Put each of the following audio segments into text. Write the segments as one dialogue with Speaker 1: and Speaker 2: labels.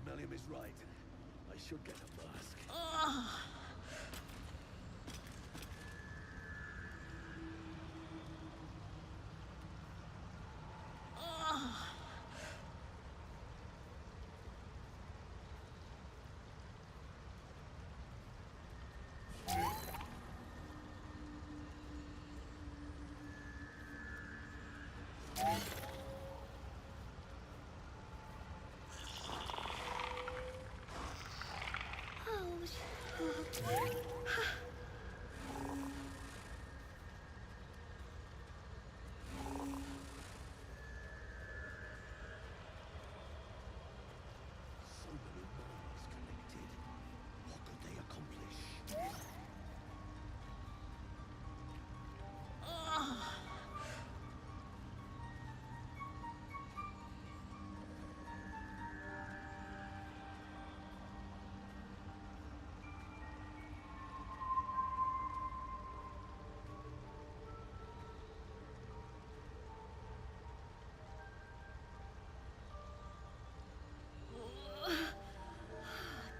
Speaker 1: Amelia is right. I should get a mask.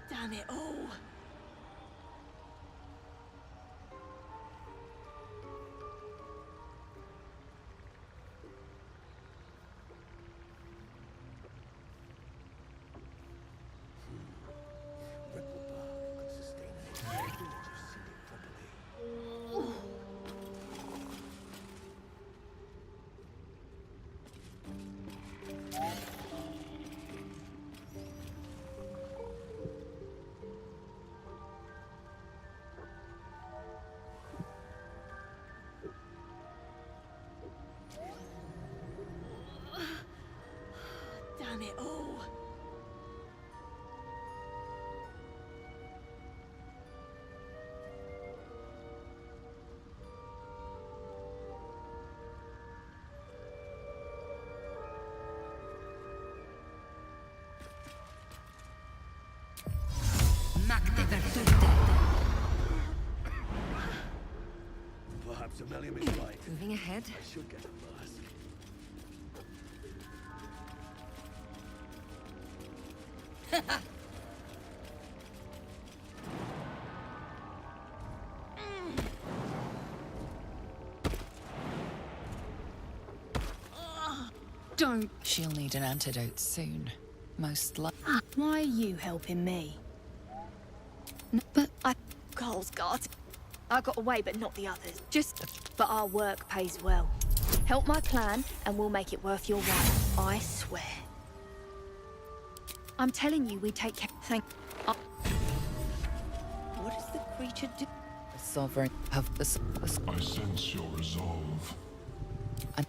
Speaker 2: Damn it all. Damn it all.
Speaker 1: Perhaps Amelia is right.
Speaker 3: Moving ahead.
Speaker 1: I should get a mask.
Speaker 3: Don't. She'll need an antidote soon. Most likely.
Speaker 2: Why are you helping me?
Speaker 3: But
Speaker 2: Girls, God. I got away, but not the others. But our work pays well. Help my clan, and we'll make it worth your while. I swear. I'm telling you, we take care. What does the creature do?
Speaker 3: the sovereign have the
Speaker 4: I sense your resolve.
Speaker 3: and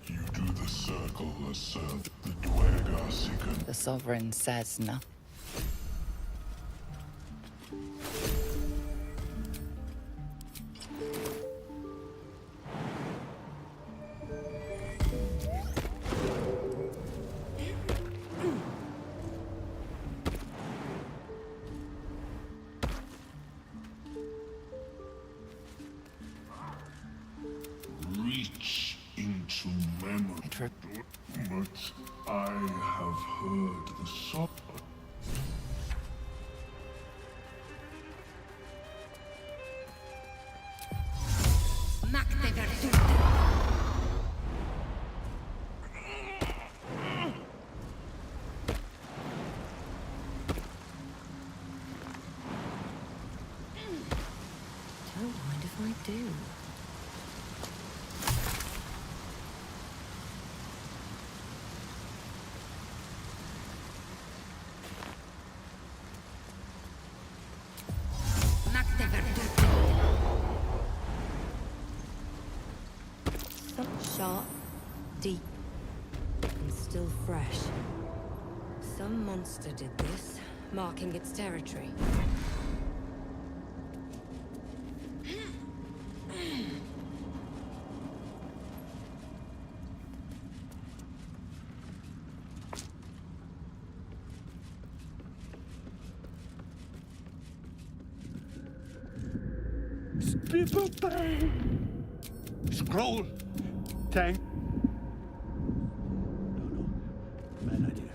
Speaker 4: You do the circle as served the Dwerga Seeker.
Speaker 3: the sovereign says nothing.
Speaker 4: Reach into memory. But I have heard the song.
Speaker 3: Don't mind if I do.
Speaker 5: Sharp, deep, and still fresh. Some monster did this, marking its territory.
Speaker 1: Scroll! Tank! No, bad idea.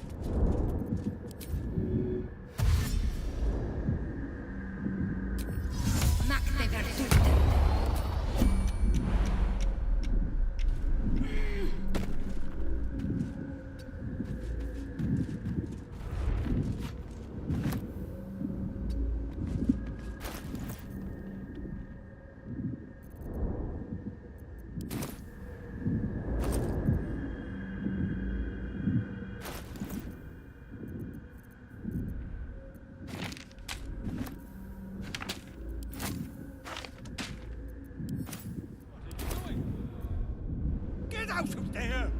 Speaker 1: Get out of there!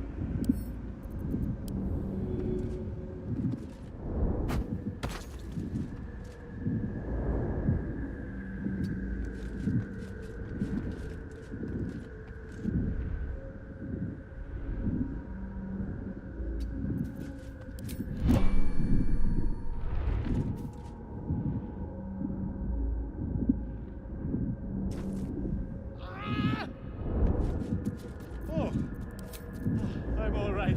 Speaker 1: Oh, I'm all right.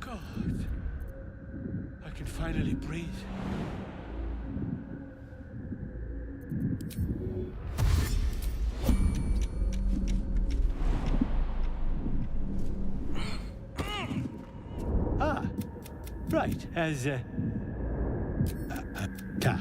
Speaker 1: God, I can finally breathe. Ah, right, as ta.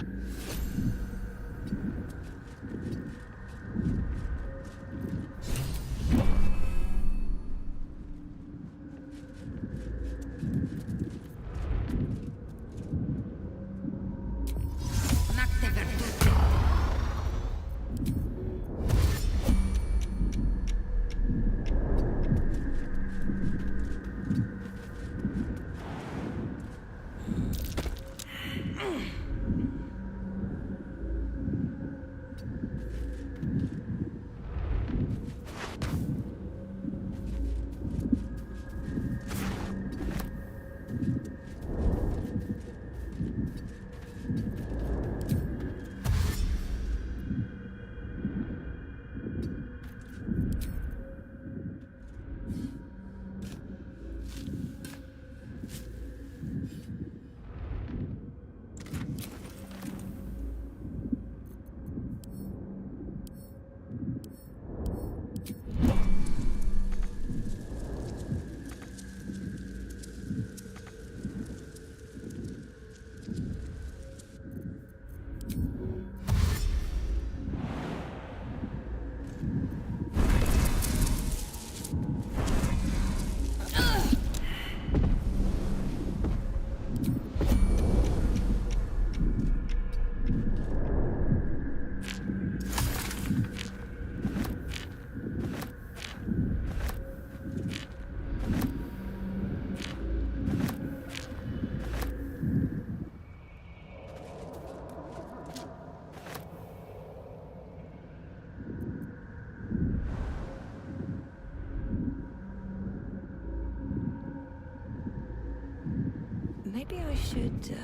Speaker 5: Maybe I should...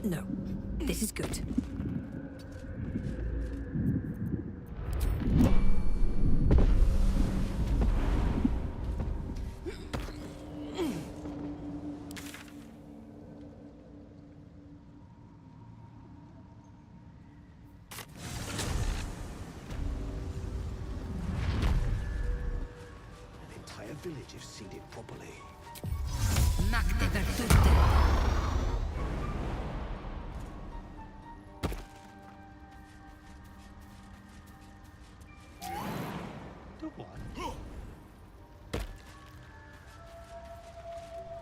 Speaker 5: No, this is good.
Speaker 1: An entire village if seeded properly. Go on.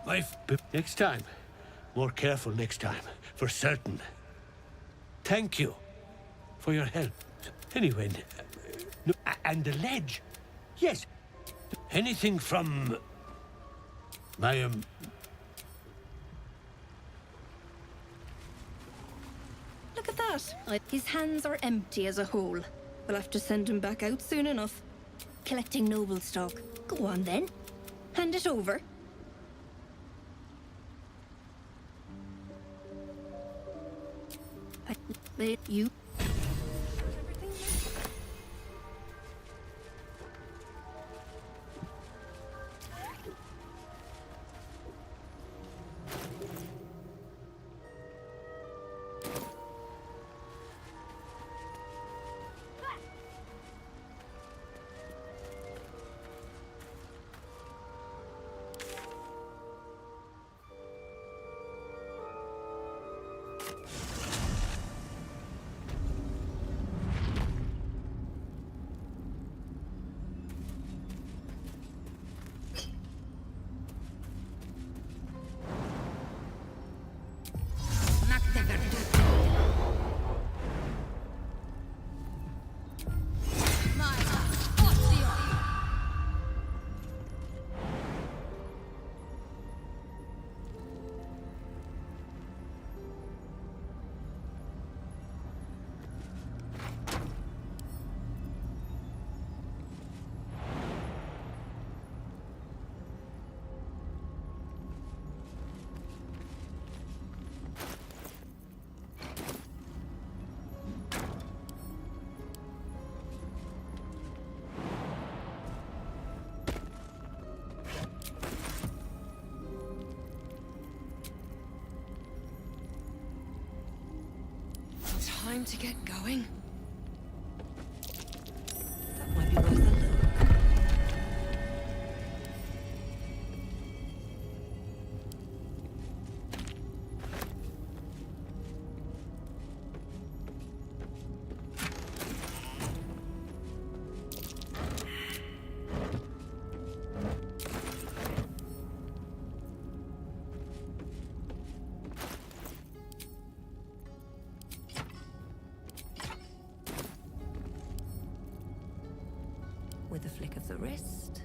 Speaker 1: Life. Next time. More careful next time. For certain. Thank you for your help. Anyway, no, and the ledge. Yes. Anything from my
Speaker 2: Look at that. His hands are empty as a whole. We'll have to send him back out soon enough. Collecting noble stock. Go on then. Hand it over. You.
Speaker 5: time to get going. That might be worth a look. With a flick of the wrist.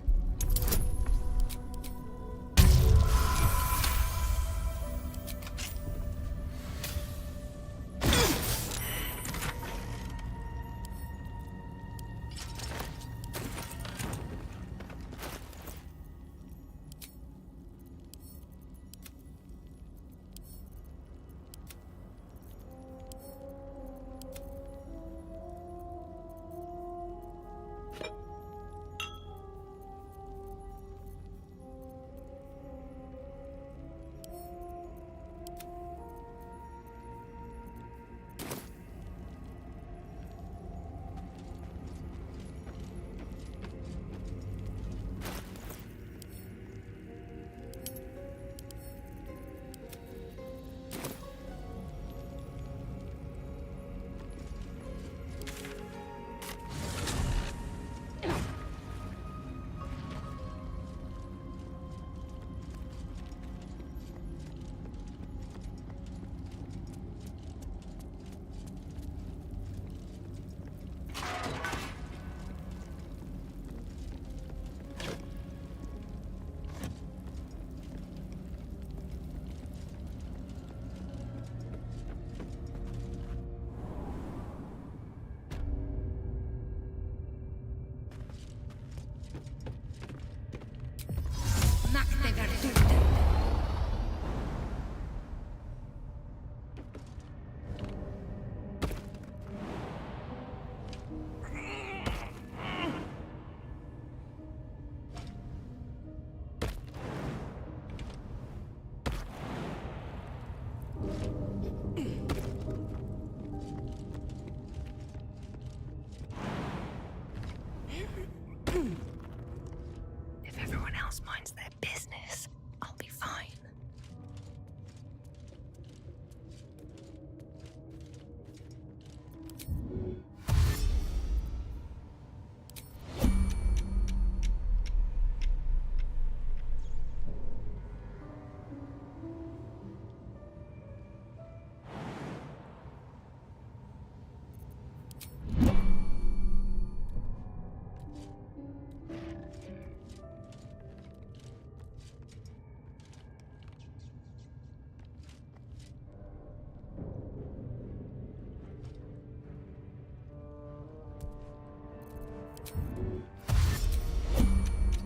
Speaker 5: If everyone else minds their business, I'll be fine.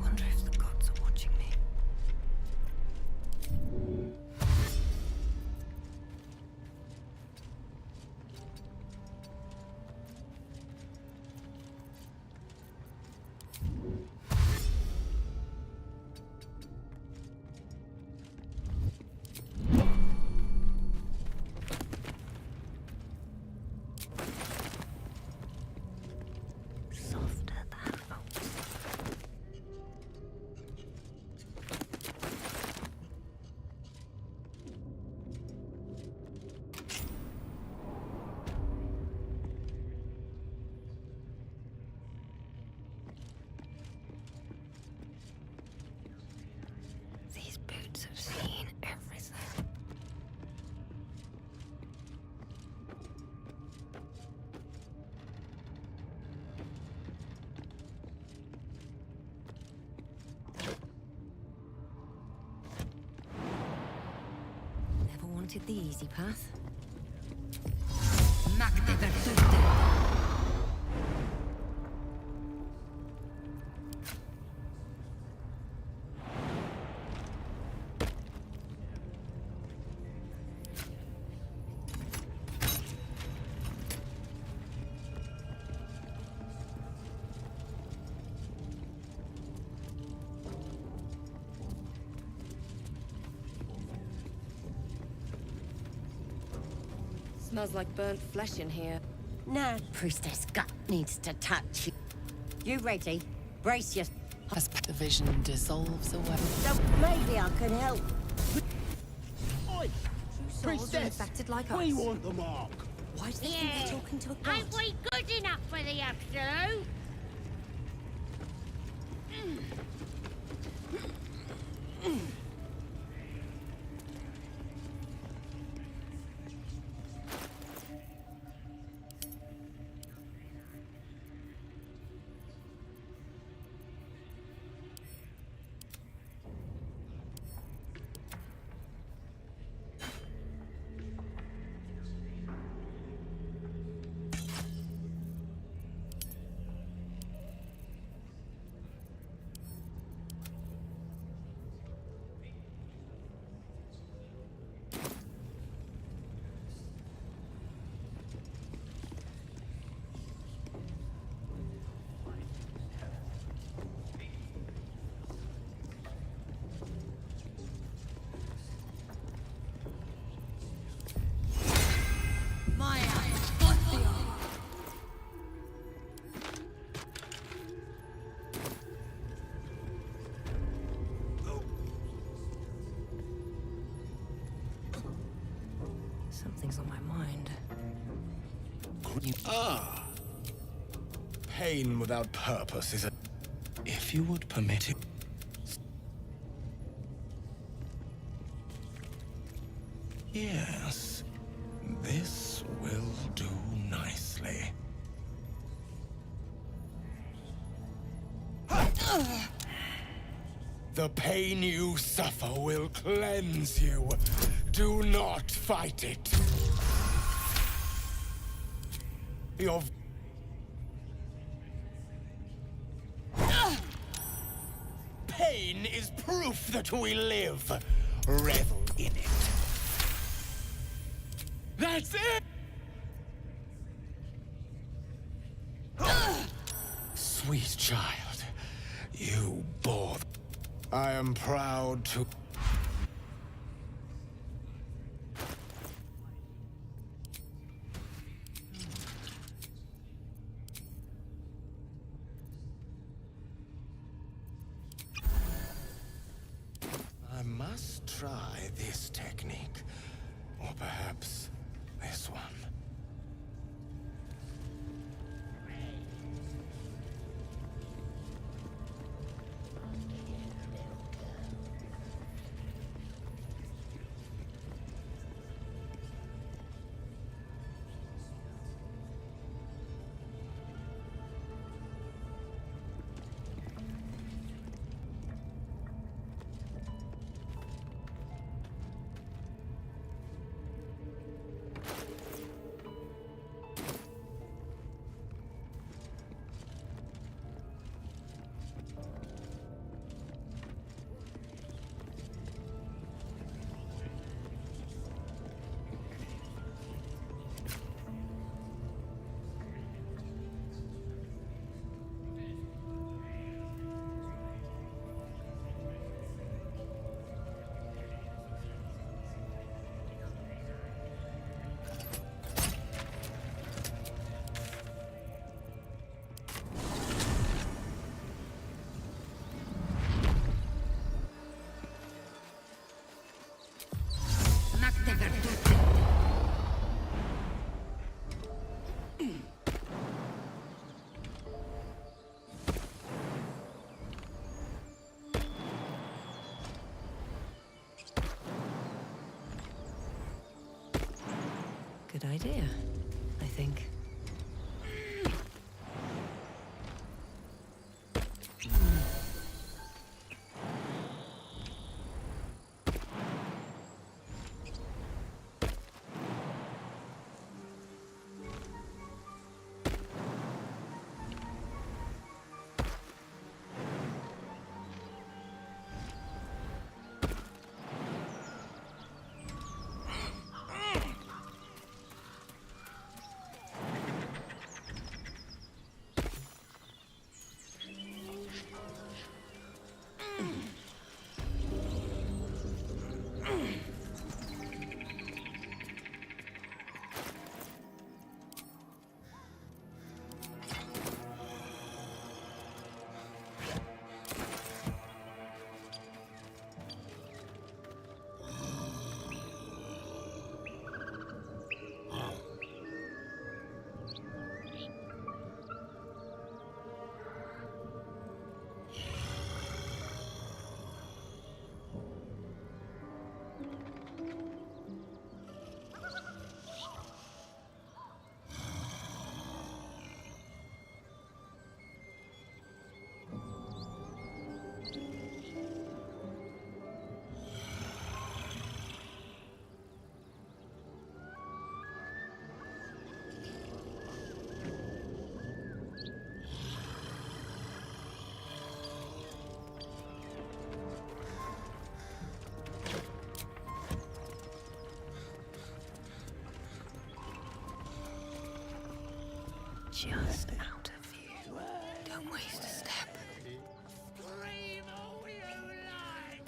Speaker 5: Wonder if the gods are watching me. Softer than oats. These boots have seen everything. Never wanted the easy path. Smells like burnt flesh in here. Nah, Priestess Gut needs to touch you. You ready? Brace your...
Speaker 3: As the vision dissolves away.
Speaker 5: So maybe I can help.
Speaker 1: Oi!
Speaker 5: Souls are
Speaker 1: Priestess!
Speaker 5: infected like
Speaker 1: We
Speaker 5: us.
Speaker 1: want the mark!
Speaker 5: Why do they think they're talking to a god?
Speaker 6: Ain't we good enough for the Absolute?
Speaker 5: Something's on my mind.
Speaker 7: Ah. Pain without purpose is a... If you would permit it... Yes. This will do nicely. The pain you suffer will cleanse you. Do not fight it. Your... Pain is proof that we live. Revel in it. That's it! Sweet child, you bore... I am proud to... I must try this technique, or perhaps this one.
Speaker 5: Good idea, I think. just out of view. Don't waste a step.
Speaker 6: Scream all you like!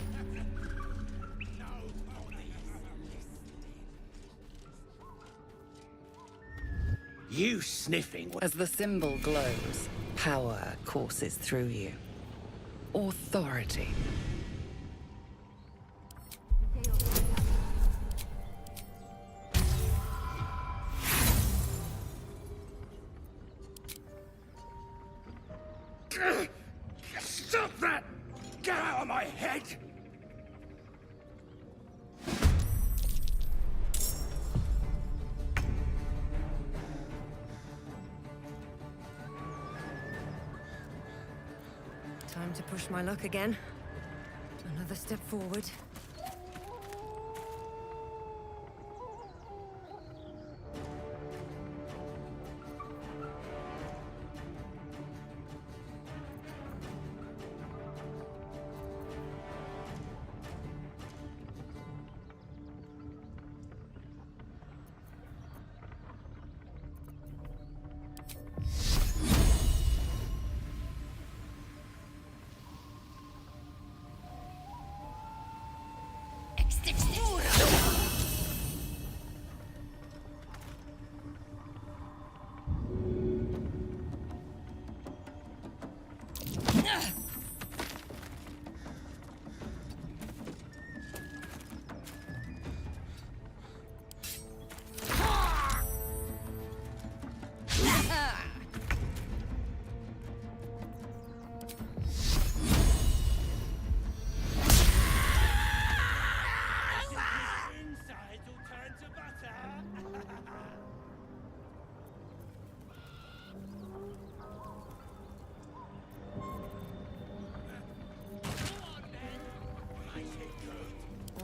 Speaker 1: You sniffing?
Speaker 3: As the symbol glows, power courses through you. Authority.
Speaker 1: Stop that! Get out of my head!
Speaker 5: Time to push my luck again. Another step forward.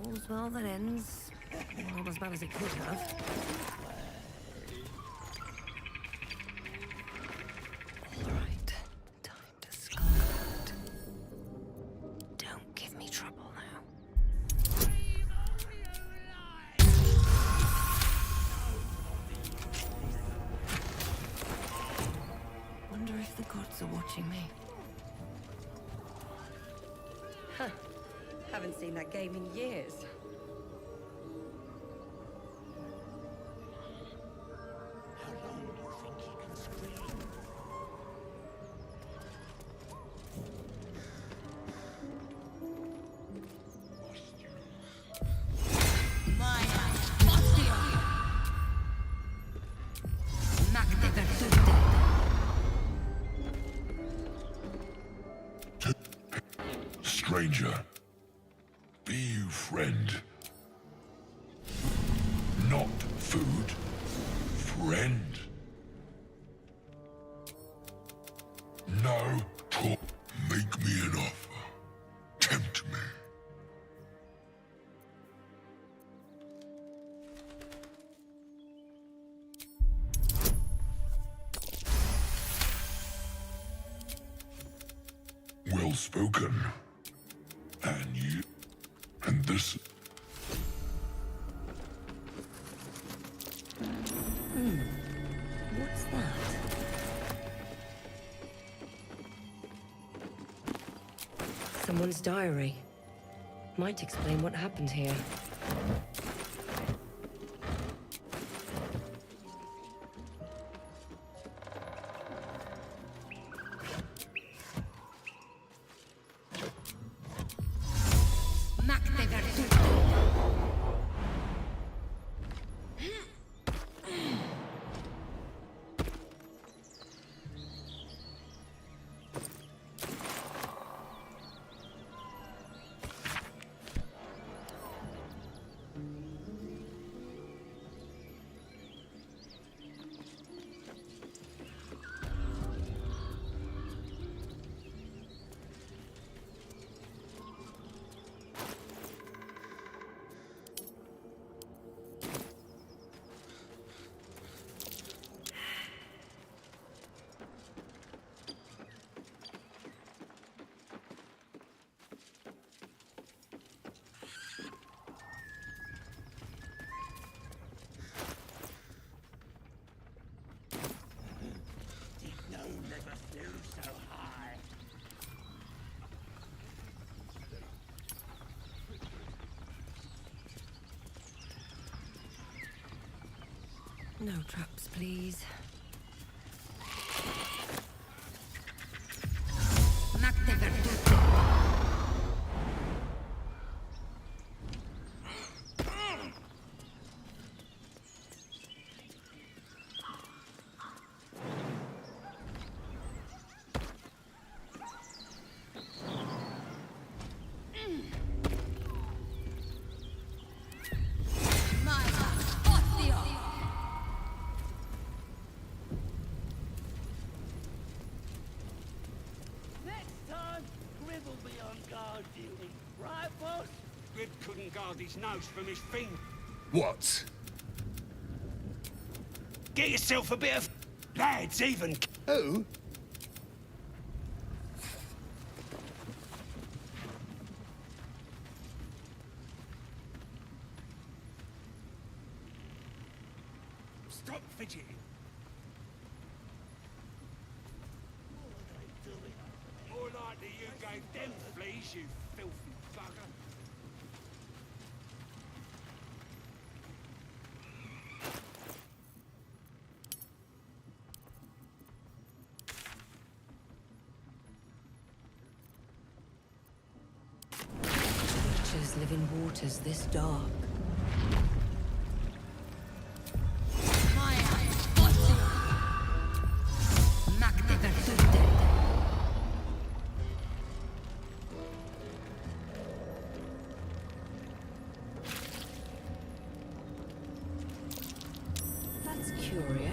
Speaker 5: All's well that ends. Not as bad as it could have. All right, time to scout. Don't give me trouble now. Wonder if the gods are watching me. Huh. Haven't seen that game in years.
Speaker 4: Stranger, be you friend. Not food, friend. No talk, make me an offer. Tempt me. Well spoken. And you... and this...
Speaker 5: What's that? Someone's diary. Might explain what happened here.
Speaker 6: never flew so high.
Speaker 5: No traps, please.
Speaker 6: Couldn't guard his nose from his finger.
Speaker 7: What?
Speaker 6: Get yourself a bit of lads, even.
Speaker 7: Who?
Speaker 6: Stop fidgeting. More likely you gave them fleas, you filthy bugger.
Speaker 5: Creatures live in waters this dark. That's curious.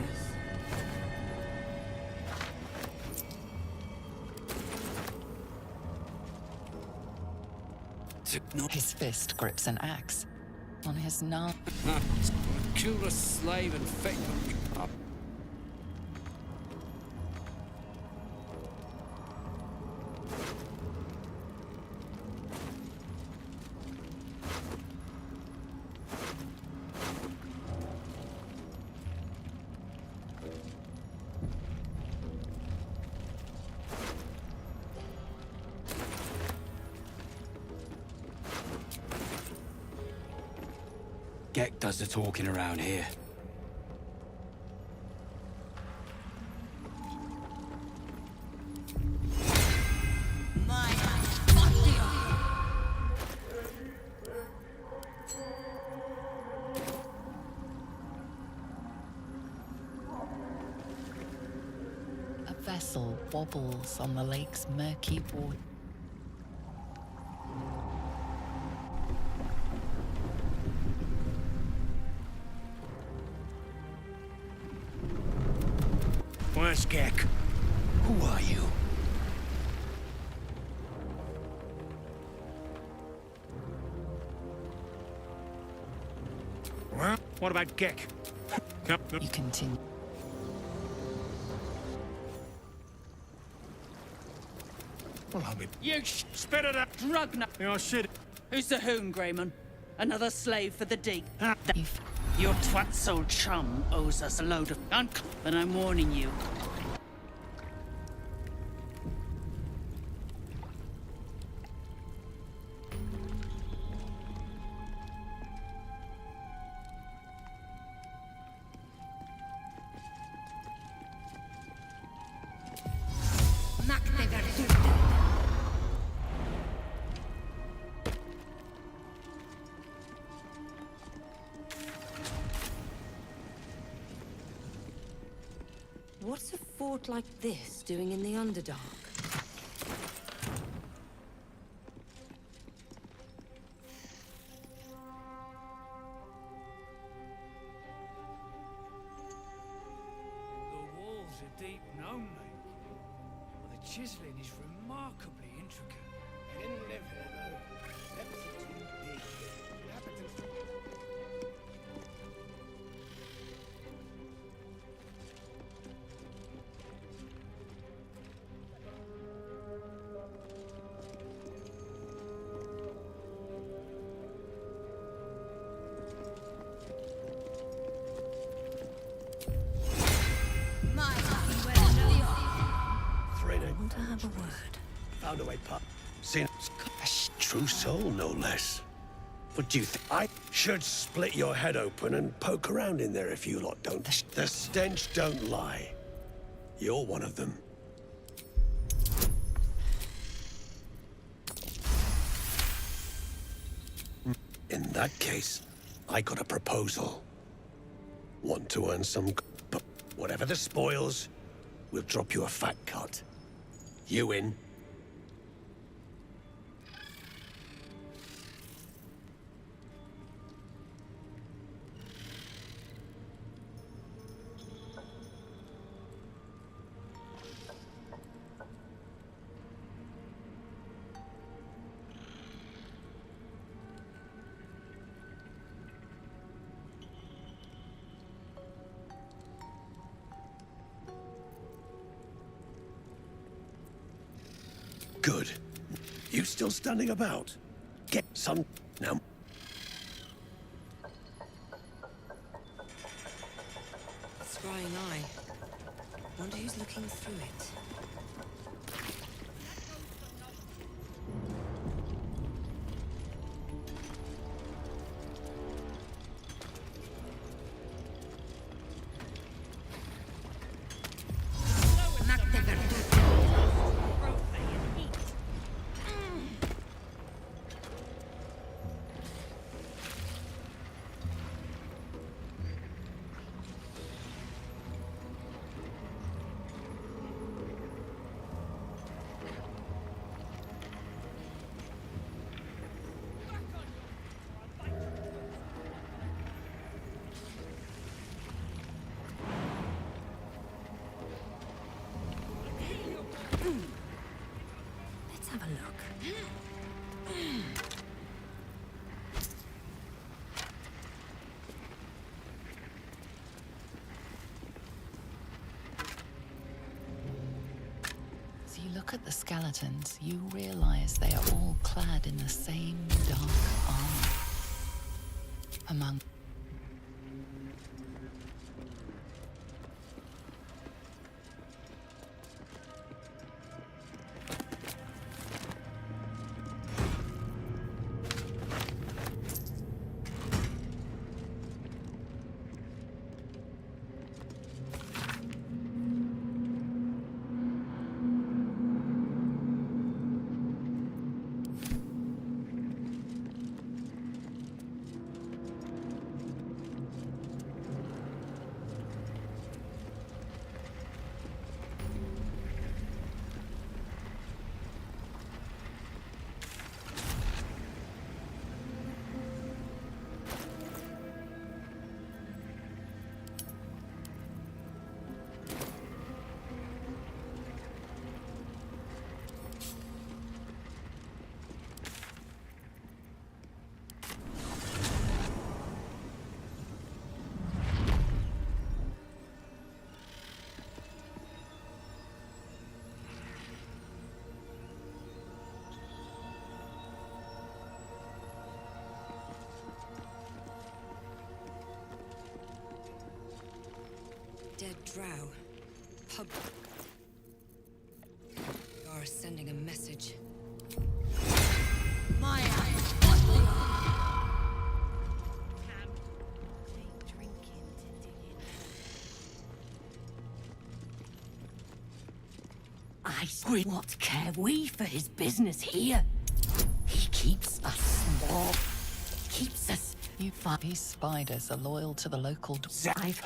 Speaker 3: His fist grips an axe. On his knob.
Speaker 6: Kill a slave and fake them up. Gekh does the talking around here.
Speaker 3: A vessel wobbles on the lake's murky water.
Speaker 1: Where's Gekh? Who are you? Well, what about Gekh?
Speaker 3: You continue.
Speaker 1: Well, I'll be...
Speaker 8: You
Speaker 1: Spit it out!
Speaker 8: drug nut.
Speaker 1: Oh, shit.
Speaker 8: Who's the hoon, Grayman? Another slave for the dig.
Speaker 3: You've
Speaker 8: Your twat's old chum owes us a load of but I'm warning you.
Speaker 5: What's a fort like this doing in the Underdark?
Speaker 6: The walls are deep and homely. But the chiseling is remarkably intricate. I didn't live here, though. Depths are too big. Inhabitants...
Speaker 5: to have a word.
Speaker 1: Found a way, pup. Seen a true soul, no less. What do you think? I should split your head open and poke around in there if you lot don't. The stench don't lie. You're one of them. In that case, I got a proposal. Want to earn some, but whatever the spoils, we'll drop you a fat cut. You in? Good. You still standing about? Get some now.
Speaker 5: Scrying eye. Wonder who's looking through it. Let's have a look.
Speaker 3: As you look at the skeletons, you realize they are all clad in the same dark armor. Among
Speaker 5: Dead drow. Pub. Are sending a message. My eyes.
Speaker 9: I swear, what care we for his business here? He keeps us small. Keeps us.
Speaker 3: you find these spiders are loyal to the local
Speaker 9: I've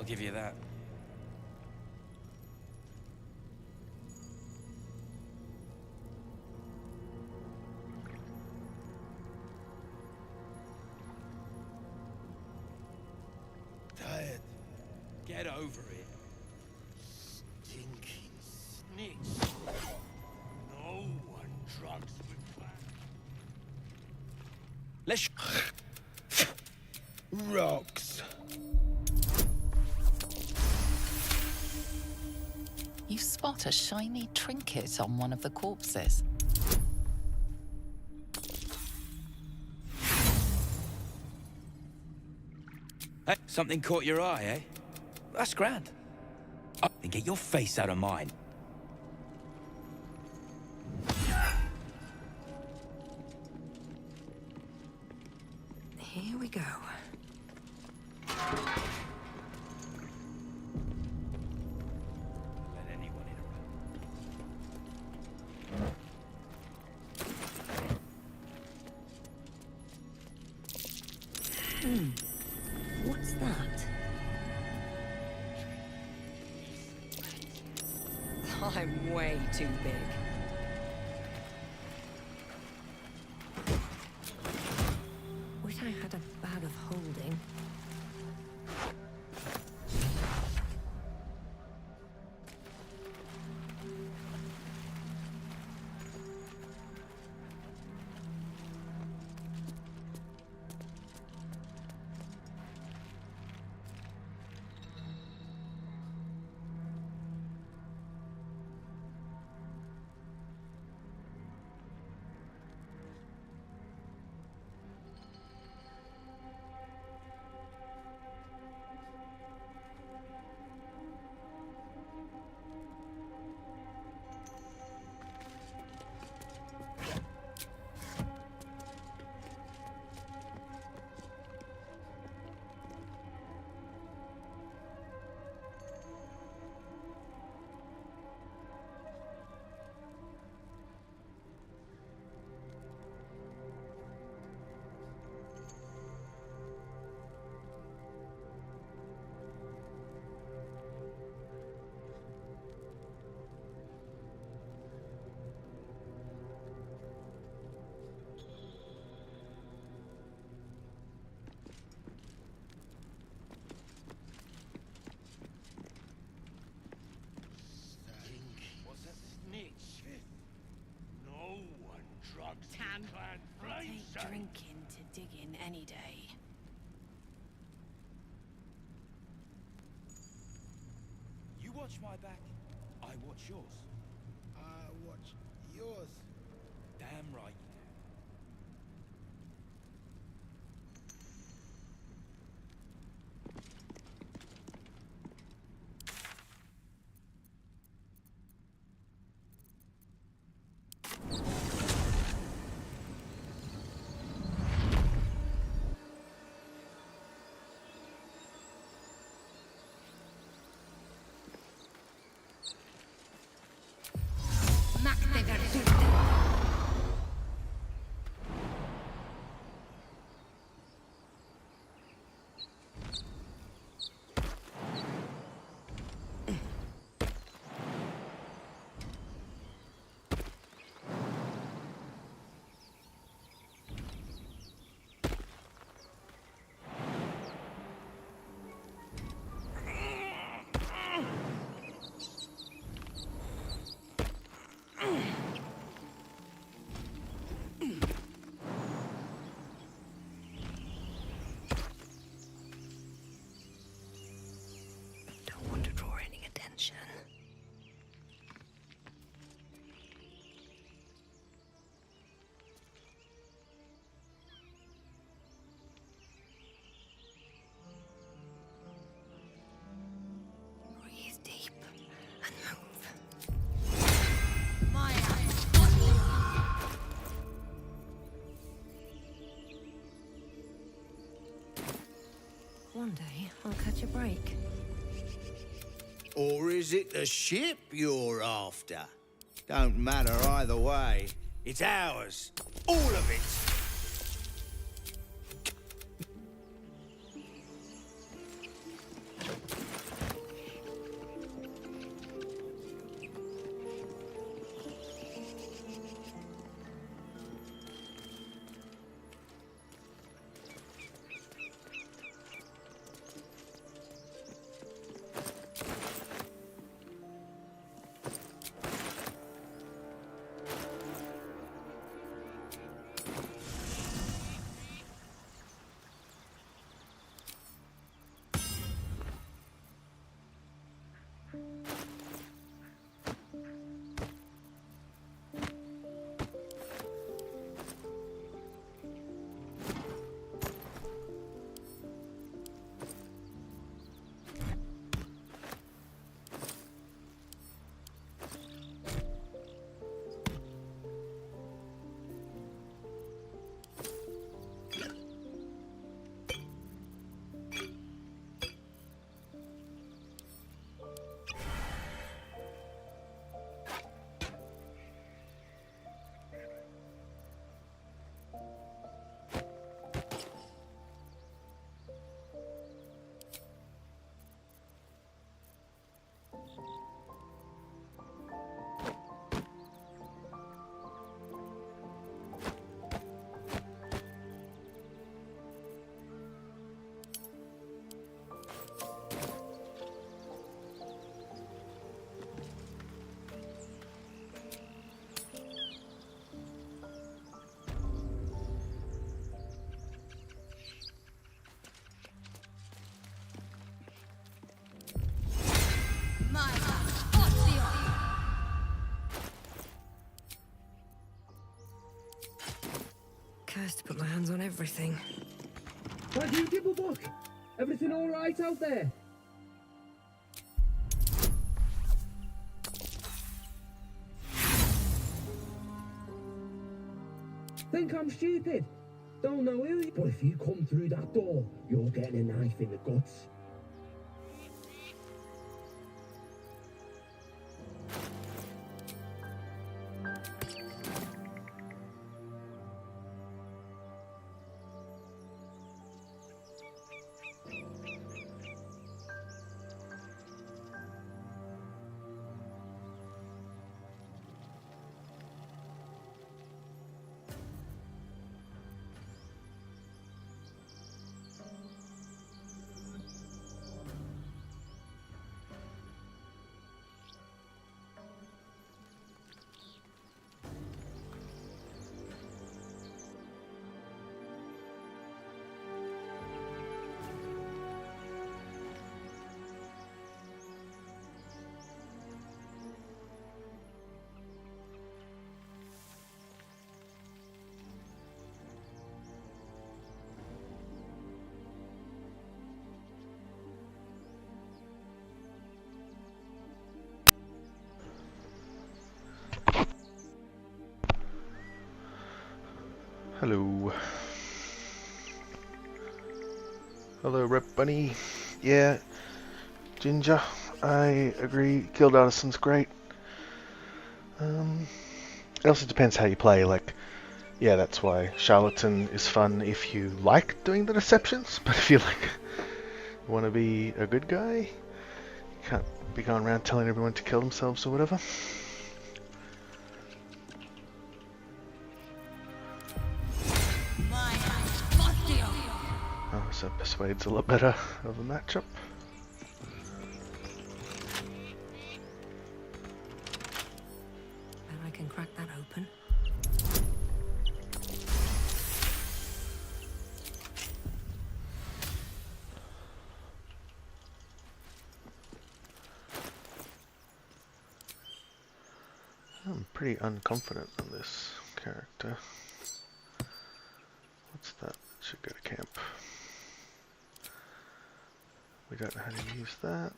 Speaker 7: give you that.
Speaker 1: Tired.
Speaker 7: Get over it.
Speaker 1: Stinking snitch. No one drugs with fire.
Speaker 7: Let's...
Speaker 1: Rocks.
Speaker 3: You spot a shiny trinket on one of the corpses.
Speaker 7: Hey, something caught your eye, eh? That's grand. Up and get your face out of mine.
Speaker 5: Here we go.
Speaker 7: Let anyone interrupt.
Speaker 5: What's that? I'm way too big. Wish I had a bag of holding.
Speaker 9: I'll take drinking to digging any day.
Speaker 7: You watch my back, I watch yours.
Speaker 6: Watch yours.
Speaker 7: Damn right you do.
Speaker 5: Don't want to draw any attention. Breathe deep and move. One day, I'll catch a break.
Speaker 1: Or is it the ship you're after? Don't matter either way. It's ours. All of it.
Speaker 5: everything.
Speaker 6: Thank you, Dibblebuck. Everything all right out there? Think I'm stupid? Don't know who you... But if you come through that door, you're getting a knife in the guts.
Speaker 10: Hello. Hello, Rep Bunny. Yeah, Ginger, I agree. Guild Artisan's great. It also depends how you play. Like, yeah, that's why Charlatan is fun if you like doing the deceptions. But if you want to be a good guy, you can't be going around telling everyone to kill themselves or whatever. So Persuade's a lot better of a matchup.
Speaker 5: Bet I can crack that open.
Speaker 10: I'm pretty unconfident on this character. What's that? Should go to camp. We don't know how to use that.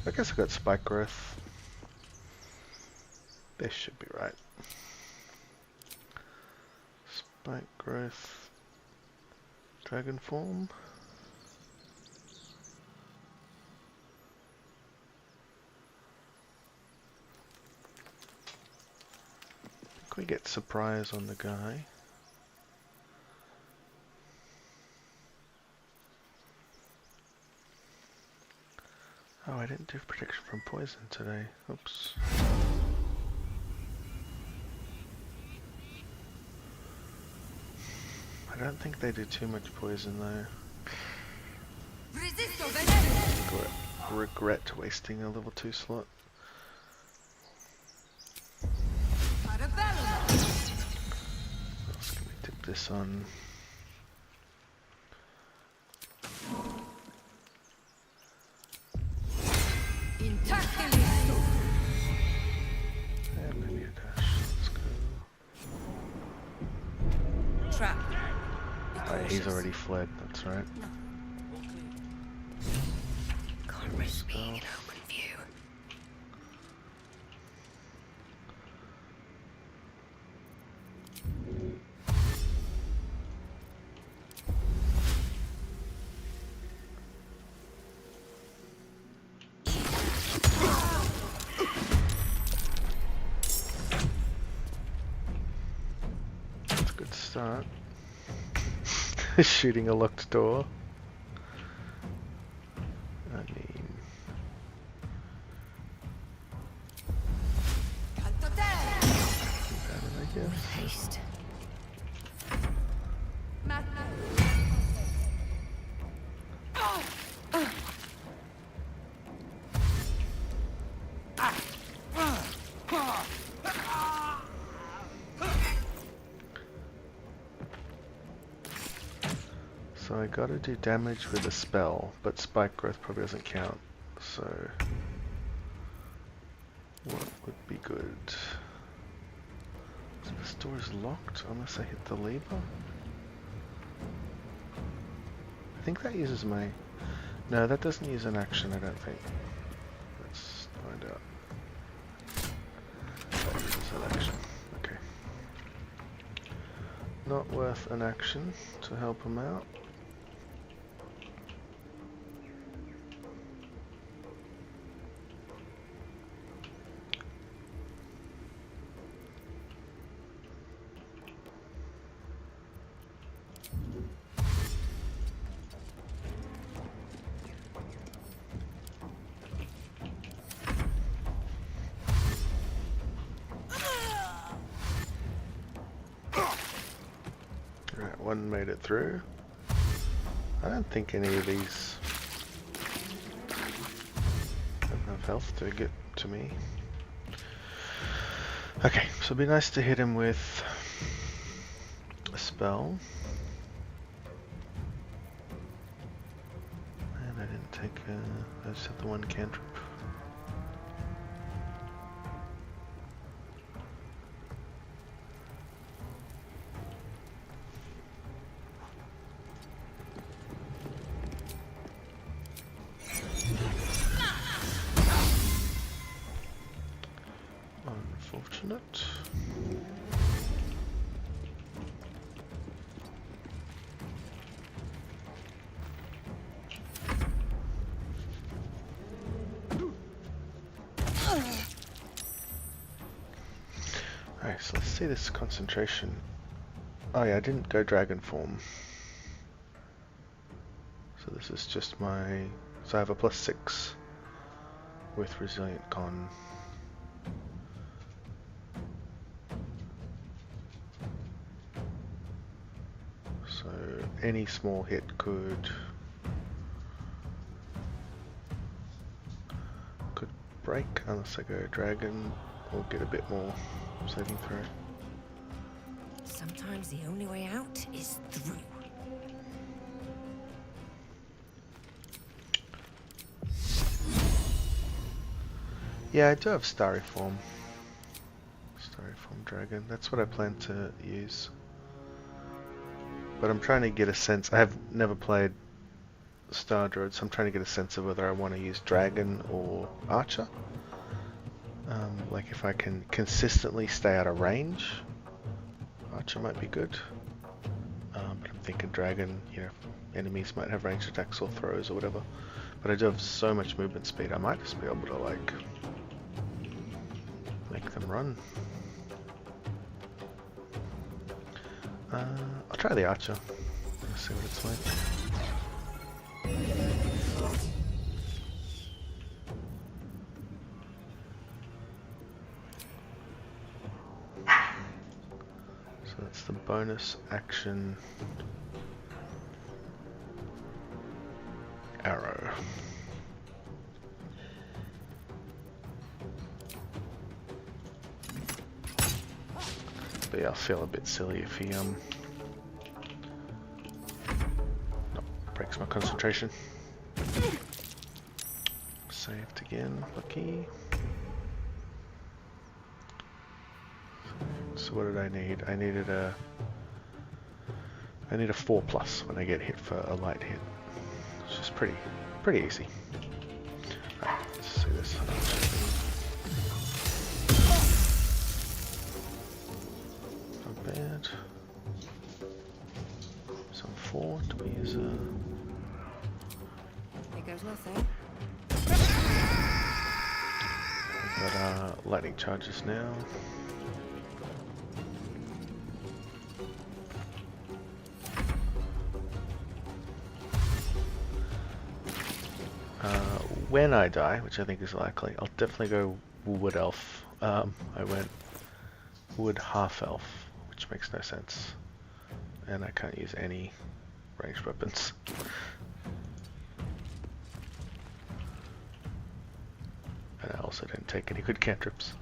Speaker 10: I guess I got spike growth. This should be right. Spike growth. Dragon form. I think we get surprise on the guy. Oh, I didn't do protection from poison today. Oops. I don't think they do too much poison though. Regret wasting a level 2 slot. What else can we dip this on? He's already fled, that's right.
Speaker 5: Can't risk being in open view.
Speaker 10: That's a good start. Shooting a locked door. I mean...
Speaker 5: With haste.
Speaker 10: So I gotta do damage with a spell, but spike growth probably doesn't count. So what would be good? This door is locked unless I hit the lever. I think that uses my... No, that doesn't use an action, I don't think. Let's find out. That uses an action. Okay. Not worth an action to help him out. One made it through. I don't think any of these have enough health to get to me. Okay, so it'd be nice to hit him with a spell. And I didn't take I just have the one cantrip. Unfortunate. Alright, so let's see this concentration. Oh yeah, I didn't go dragon form. So this is just my... So I have a +6 with resilient con. So any small hit could break unless I go dragon or get a bit more saving throw.
Speaker 5: Sometimes the only way out is through.
Speaker 10: Yeah, I do have Starry Form. Starry Form Dragon. That's what I plan to use. But I'm trying to get a sense. I have never played Star Druid, so I'm trying to get a sense of whether I want to use Dragon or Archer. Like if I can consistently stay out of range, Archer might be good. But I'm thinking Dragon, you know, enemies might have ranged attacks or throws or whatever. But I do have so much movement speed, I might just be able to like make them run. I'll try the Archer. Let's see what it's like. So that's the bonus action arrow. But yeah, I'll feel a bit silly if he breaks my concentration. Saved again, lucky. So what did I need? I need a 4+ when I get hit for a light hit. It's just pretty easy. Alright, let's see this. Not bad. Some 4. Do we use a...
Speaker 5: Here goes nothing.
Speaker 10: We've got lightning charges now. When I die, which I think is likely, I'll definitely go Wood Elf. I went Wood Half Elf, which makes no sense. And I can't use any ranged weapons. And I also didn't take any good cantrips.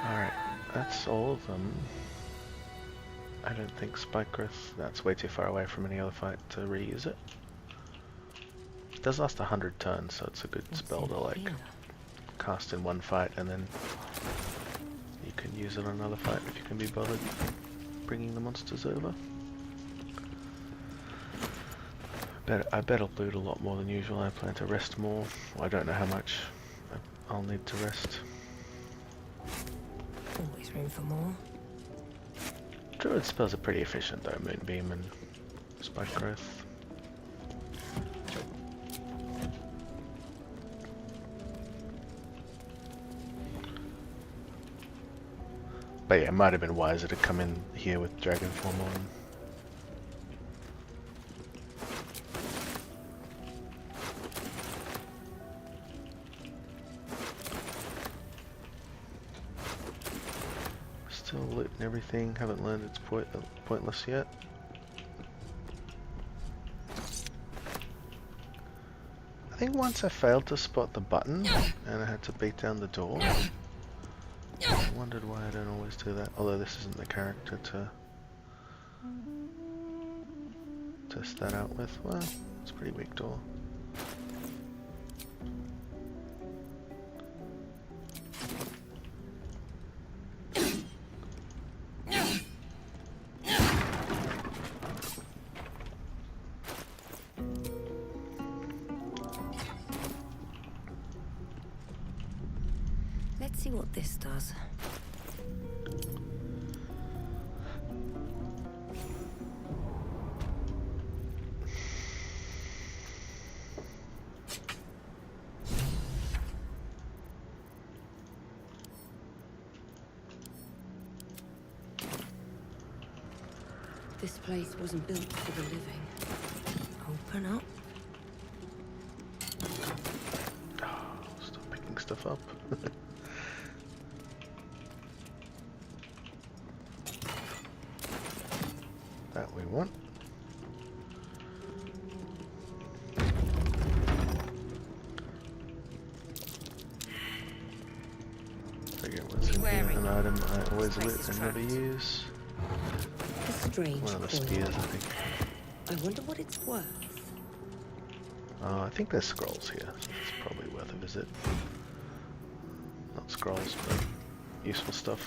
Speaker 10: Alright, that's all of them. I don't think Spike Growth, that's way too far away from any other fight to reuse it. does last 100 turns, so it's a good spell to like cast in one fight, and then you can use it on another fight if you can be bothered bringing the monsters over. I better loot a lot more than usual. I plan to rest more. Well, I don't know how much I'll need to rest.
Speaker 5: Always room for more.
Speaker 10: Druid spells are pretty efficient though, Moonbeam and Spike Growth. But yeah, it might have been wiser to come in here with Dragon Form on. Still looting everything, haven't learned it's pointless yet. I think once I failed to spot the button and I had to beat down the door. I wondered why I don't always do that, although this isn't the character to test that out with. Well, it's a pretty weak door.
Speaker 5: Let's see what this does. This place wasn't built for the living. Open up.
Speaker 10: Oh, stop picking stuff up. That we want. Forget what's in here. An item I always loot and never use.
Speaker 5: A strange
Speaker 10: One of the
Speaker 5: coin.
Speaker 10: spears, I think.
Speaker 5: I wonder what it's worth.
Speaker 10: I think there's scrolls here, so it's probably worth a visit. Not scrolls, but useful stuff.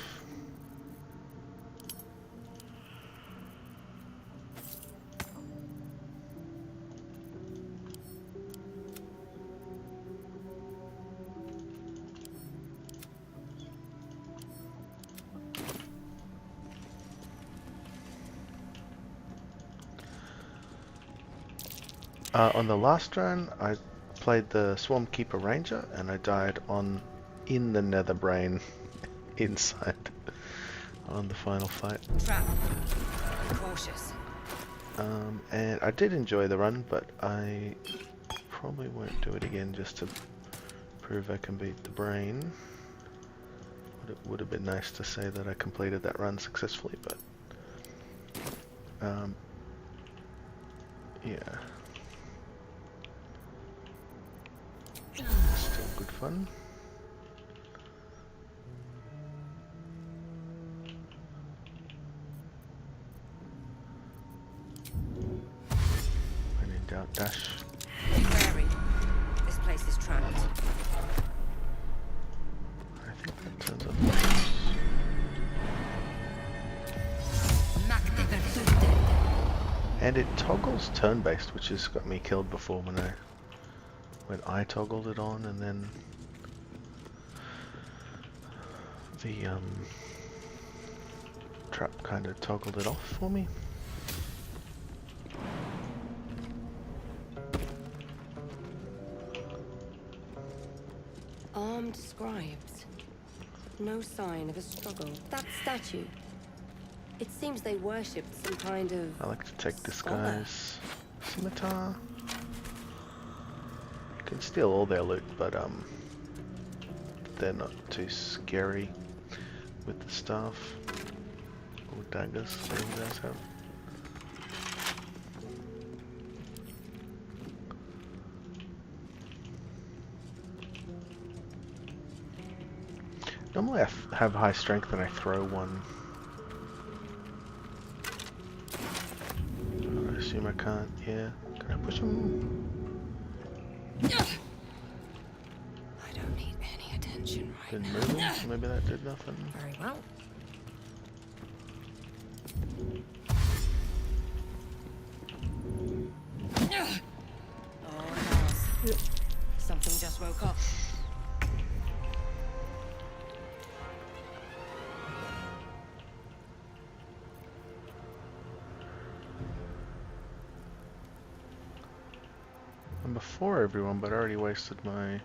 Speaker 10: On the last run, I played the Swarm Keeper Ranger, and I died in the Nether Brain inside on the final fight.
Speaker 5: Trap. Cautious.
Speaker 10: And I did enjoy the run, but I probably won't do it again just to prove I can beat the Brain. It would have been nice to say that I completed that run successfully, but yeah. Still good fun. When in doubt, dash.
Speaker 5: Wary. This place is trapped.
Speaker 10: I think that turns off. And it toggles turn-based, which has got me killed before when I toggled it on, and then the trap kind of toggled it off for me.
Speaker 5: Armed scribes. No sign of a struggle. That statue. It seems they worshipped some kind of...
Speaker 10: I like to take disguise. Scimitar. You can steal all their loot, but they're not too scary with the staff or daggers that you guys have. Normally I have high strength and I throw one. I assume I can't. Yeah. Can I push him? Didn't move him, so maybe that did nothing.
Speaker 5: Very well. Oh, it has. Something just woke up.
Speaker 10: I'm before everyone, but I already wasted my...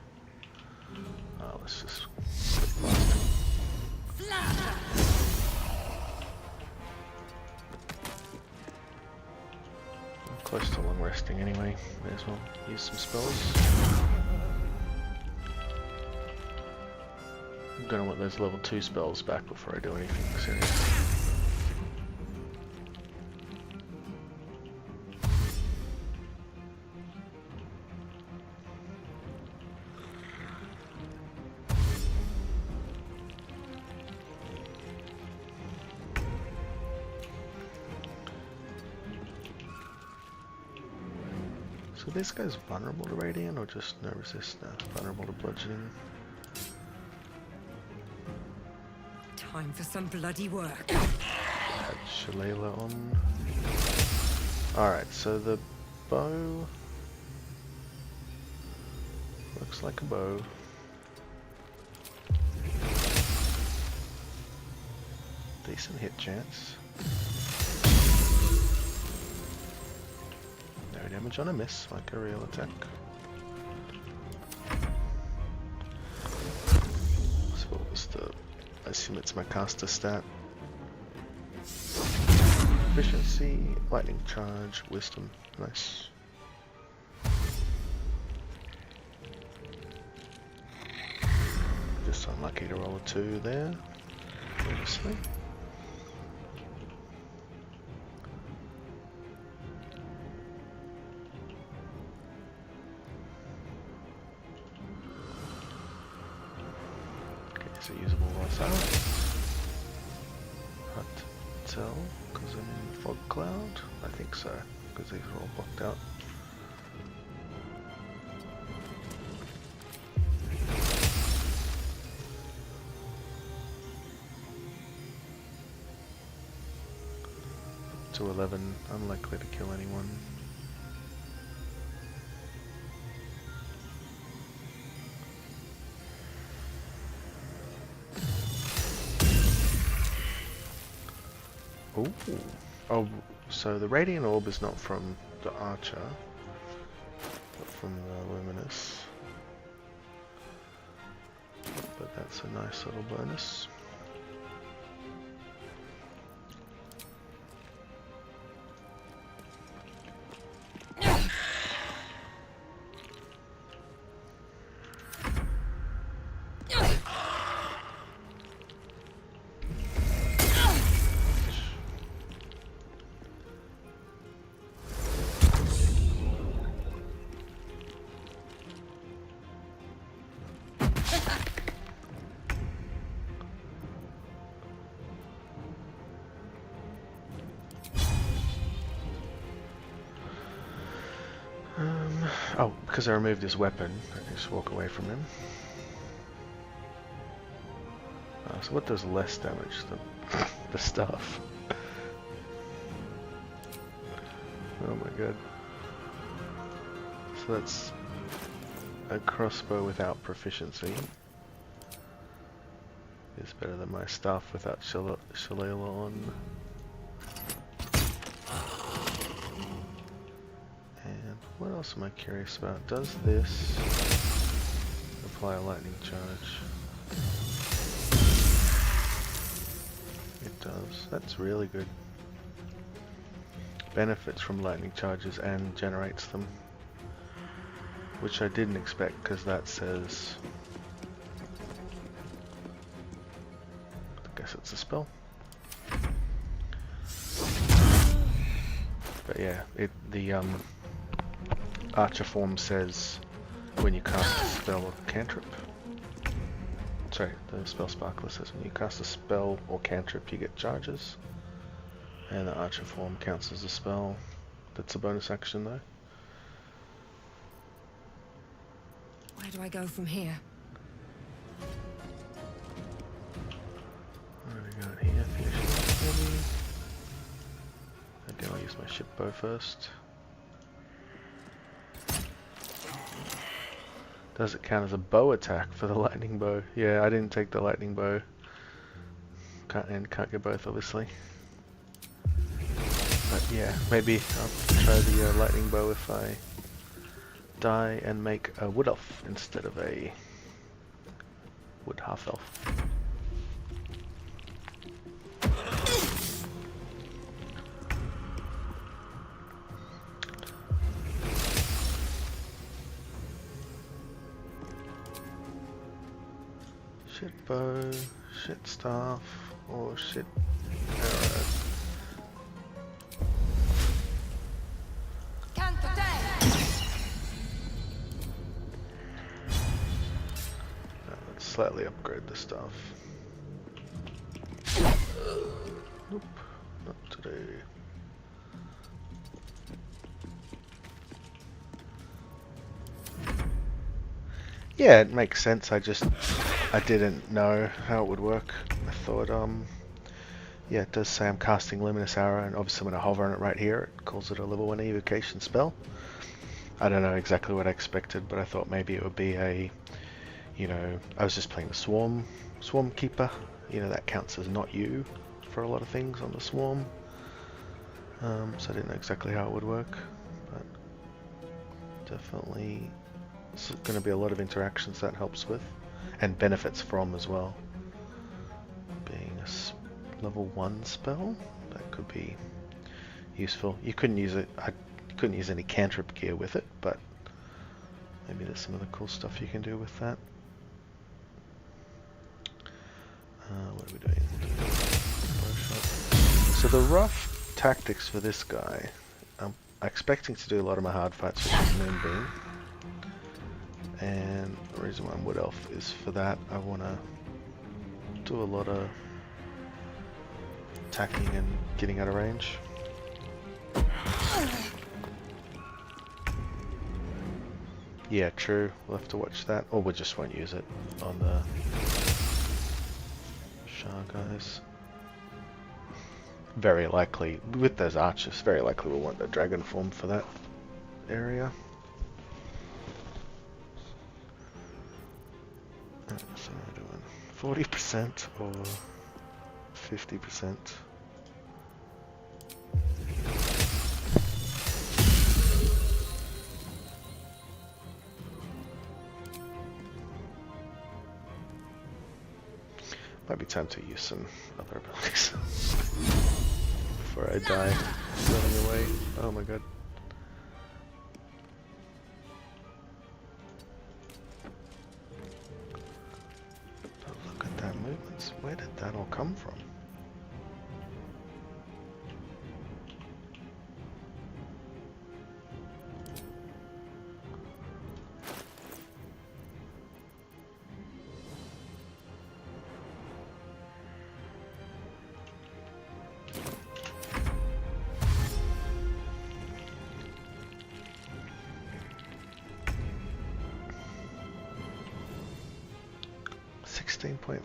Speaker 10: Oh, let's just... I'm close to long resting anyway. May as well use some spells. I'm gonna want those level 2 spells back before I do anything serious. So this guy's vulnerable to radiant or just no resist? No, vulnerable to bludgeoning.
Speaker 5: Time for some bloody work.
Speaker 10: Add Shillelagh on. Alright, so the bow looks like a bow. Decent hit chance. No damage on a miss, like a real attack. So what was the... I assume it's my caster stat. Efficiency, lightning charge, wisdom. Nice. Just unlucky to roll a 2 there, obviously. It's a usable loss out. Hard to tell because I'm in fog cloud. I think so, because these are all blocked out. To 11, unlikely to kill anyone. Ooh. Oh, so the Radiant Orb is not from the Archer, but from the Luminous. But that's a nice little bonus. Oh, because I removed his weapon, I can just walk away from him. So what does less damage? The stuff. Oh my god. So that's a crossbow without proficiency. It's better than my staff without Shillelagh on. What else am I curious about? Does this apply a lightning charge? It does. That's really good. Benefits from lightning charges and generates them. Which I didn't expect because that says... I guess it's a spell. But yeah, the Archer form says when you cast a spell or cantrip. Sorry, the spell sparkler says when you cast a spell or cantrip you get charges. And the Archer form counts as a spell. That's a bonus action though.
Speaker 5: Where do I go from here?
Speaker 10: Shipbow first. Does it count as a bow attack for the lightning bow? Yeah, I didn't take the lightning bow. Can't get both, obviously. But yeah, maybe I'll try the lightning bow if I die and make a wood elf instead of a wood half elf. Shit bow, shit staff, or shit arrow. Let's slightly upgrade the stuff. Nope, not today. Yeah, it makes sense. I didn't know how it would work. I thought, yeah, it does say I'm casting Luminous Armour, and obviously when I hover on it right here, it calls it a level 1 evocation spell. I don't know exactly what I expected, but I thought maybe it would be a, you know, I was just playing the Swarm Keeper. You know, that counts as not you for a lot of things on the Swarm. So I didn't know exactly how it would work, but definitely it's going to be a lot of interactions that helps with, and benefits from as well. Being a level 1 spell, that could be useful. You couldn't use it. I couldn't use any cantrip gear with it, but maybe there's some other cool stuff you can do with that. What are we doing? So the rough tactics for this guy, I'm expecting to do a lot of my hard fights with Moonbeam. And the reason why I'm Wood Elf is for that. I want to do a lot of attacking and getting out of range. Yeah, true. We'll have to watch that. Or we just won't use it on the Shah guys. Very likely, with those archers, very likely we'll want the dragon form for that area. So we're doing 40% or 50%. Might be time to use some other abilities before I die running away. Oh my god. Look at that movement. Where did that all come from?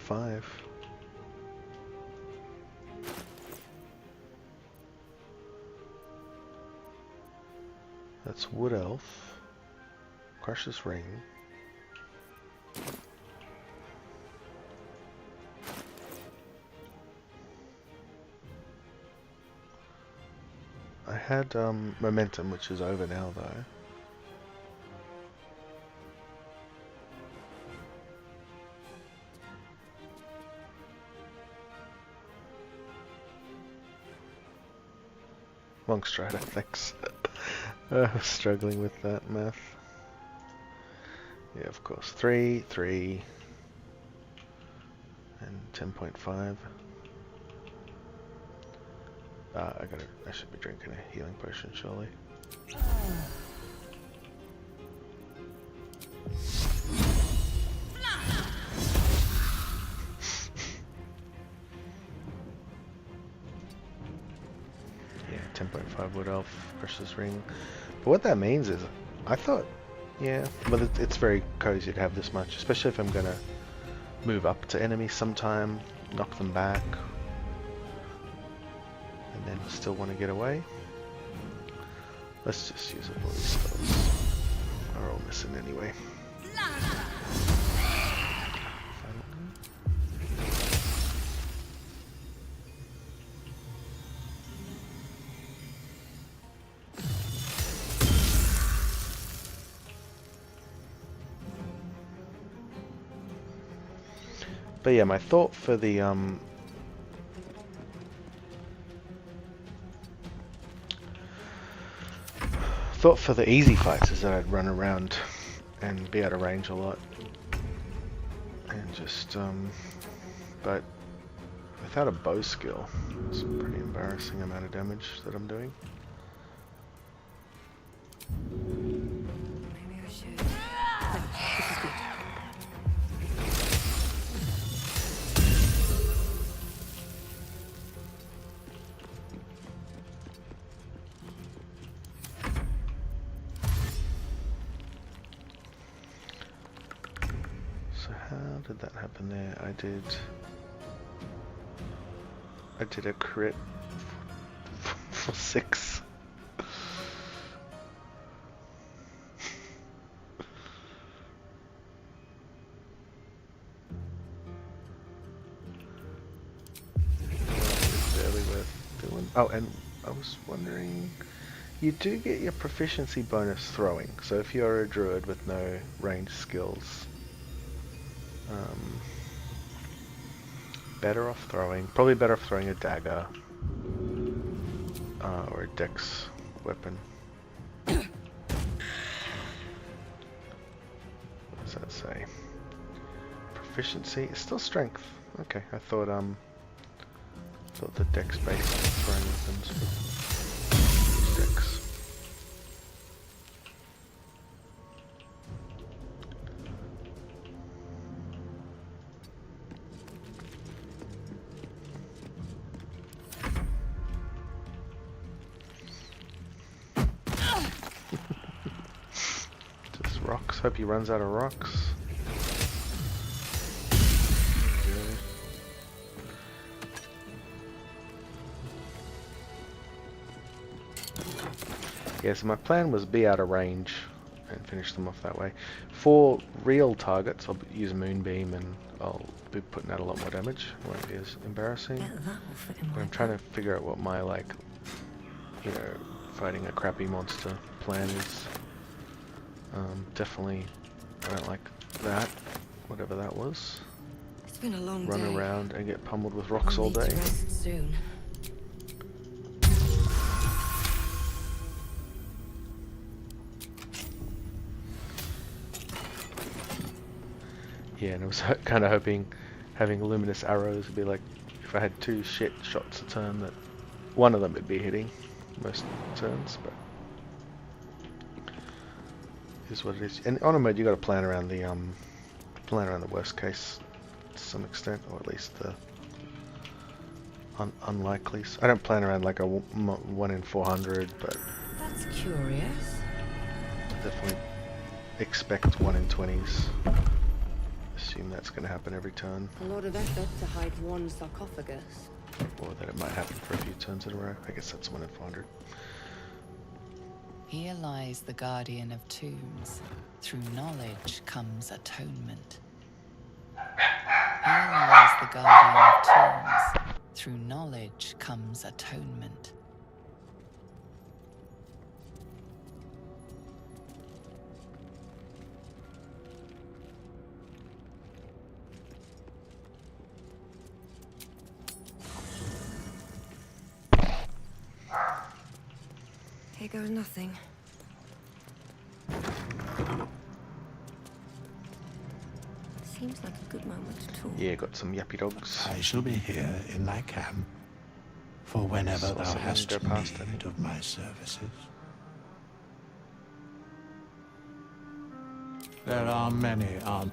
Speaker 10: .5. That's Wood Elf. Crush's Ring. I had Momentum, which is over now though. Monk Strider, thanks. Struggling with that math. Yeah, of course. 3, 3, and 10.5. I should be drinking a healing potion, surely. Yeah, 10.5 Wood Elf versus Ring. But what that means is, I thought, yeah, but it's very cozy to have this much, especially if I'm gonna move up to enemies sometime, knock them back, and then still want to get away. Let's just use up all these spells. Are all missing anyway. But yeah, my thought for the easy fights is that I'd run around and be out of range a lot, and just but without a bow skill, it's a pretty embarrassing amount of damage that I'm doing.
Speaker 5: Maybe I should. No, this is good.
Speaker 10: How did that happen there? I did a crit for 6. Barely worth doing. Oh, and I was wondering, you do get your proficiency bonus throwing. So if you're a druid with no range skills, better off throwing, probably better off throwing a dagger or a dex weapon. What does that say? Proficiency, it's still strength. Okay, I thought the dex based throwing weapons were dex. Rocks. Hope he runs out of rocks. Yeah, so my plan was be out of range and finish them off that way. For real targets, I'll use Moonbeam and I'll be putting out a lot more damage. It won't be as embarrassing. But I'm trying to figure out what my, like, you know, fighting a crappy monster plan is. Definitely, I don't like that, whatever that was.
Speaker 5: It's been a long
Speaker 10: Run
Speaker 5: day.
Speaker 10: around and get pummeled with rocks
Speaker 5: I'll
Speaker 10: all
Speaker 5: need to
Speaker 10: day.
Speaker 5: rest soon.
Speaker 10: Yeah, and I was kind of hoping having luminous arrows would be like, if I had 2 shit shots a turn, that one of them would be hitting most turns, but is what it is. And on a mode, you got to plan around the worst case to some extent, or at least the unlikelies. I don't plan around like a 1 in 400, but
Speaker 5: That's curious.
Speaker 10: definitely expect 1 in 20s. Assume that's going to happen every turn,
Speaker 5: A lot of effort to hide one sarcophagus.
Speaker 10: or that it might happen for a few turns in a row. I guess that's 1 in 400.
Speaker 3: Here lies the guardian of tombs. Through knowledge comes atonement. Here lies the guardian of tombs. Through knowledge comes atonement.
Speaker 5: Here goes nothing. Seems like a good moment to talk.
Speaker 10: Yeah, got some yappy dogs.
Speaker 1: I shall be here in thy camp for whenever
Speaker 10: Saw
Speaker 1: thou
Speaker 10: someone
Speaker 1: hast
Speaker 10: go past
Speaker 1: need of my services. There are many on.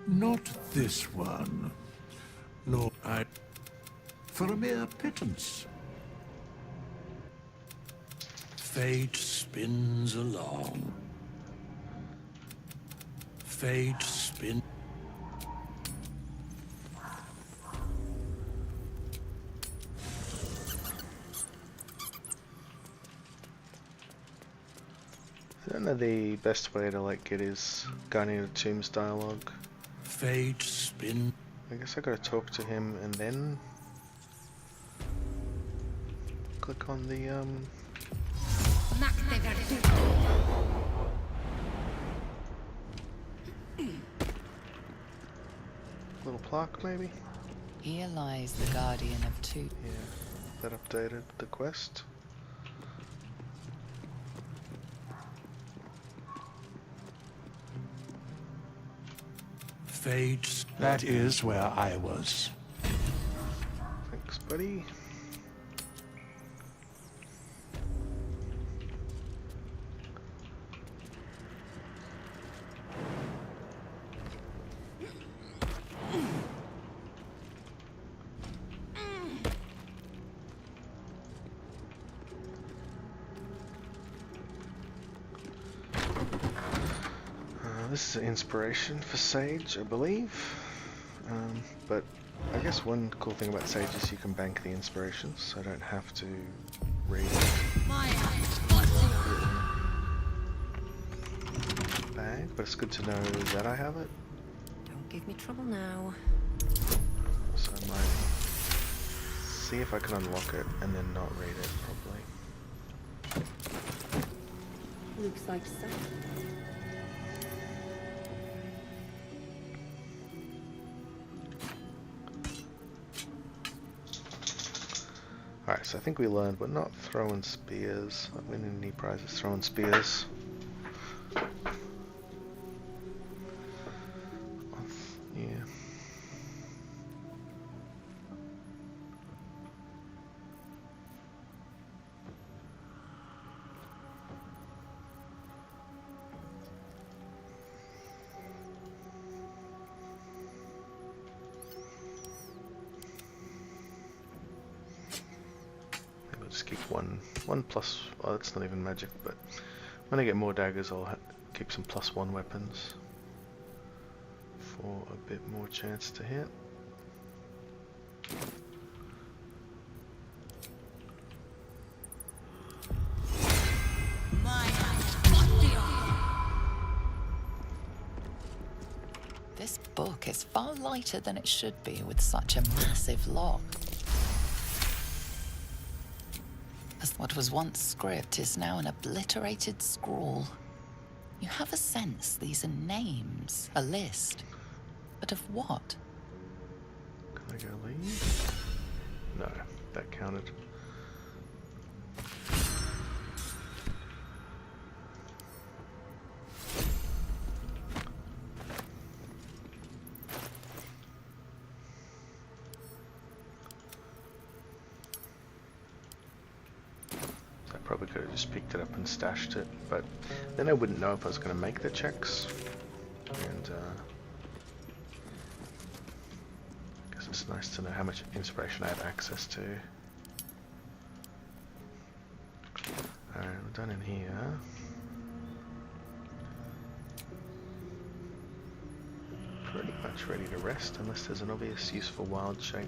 Speaker 1: Not this one. Nor I. For a mere pittance. Fate spins along. Fate spins.
Speaker 10: best way to like get his Guardian of Tombs dialogue?
Speaker 1: Fate spin.
Speaker 10: I guess I gotta talk to him and then click on the little plaque maybe?
Speaker 3: Here lies the Guardian of Two.
Speaker 10: Yeah, that updated the quest.
Speaker 1: Fate. That is where I was.
Speaker 10: Thanks, buddy. This is an inspiration for Sage, I believe. But I guess one cool thing about Sage is you can bank the inspirations, so I don't have to read bag, but it's good to know that I have it.
Speaker 5: Don't give me trouble now.
Speaker 10: So I might see if I can unlock it and then not read it properly.
Speaker 5: Looks like Sanctum.
Speaker 10: Alright, so I think we learned we're not throwing spears, not winning any prizes throwing spears. Yeah. Just keep one plus. Oh, that's not even magic. But when I get more daggers, I'll keep some +1 weapons for a bit more chance to hit.
Speaker 3: This book is far lighter than it should be with such a massive lock. As what was once script is now an obliterated scrawl. You have a sense these are names, a list. But of what?
Speaker 10: Can I go leave? No, that counted. Probably could have just picked it up and stashed it, but then I wouldn't know if I was going to make the checks. And I guess it's nice to know how much inspiration I have access to. Alright, we're done in here. Pretty much ready to rest, unless there's an obvious useful wild shape.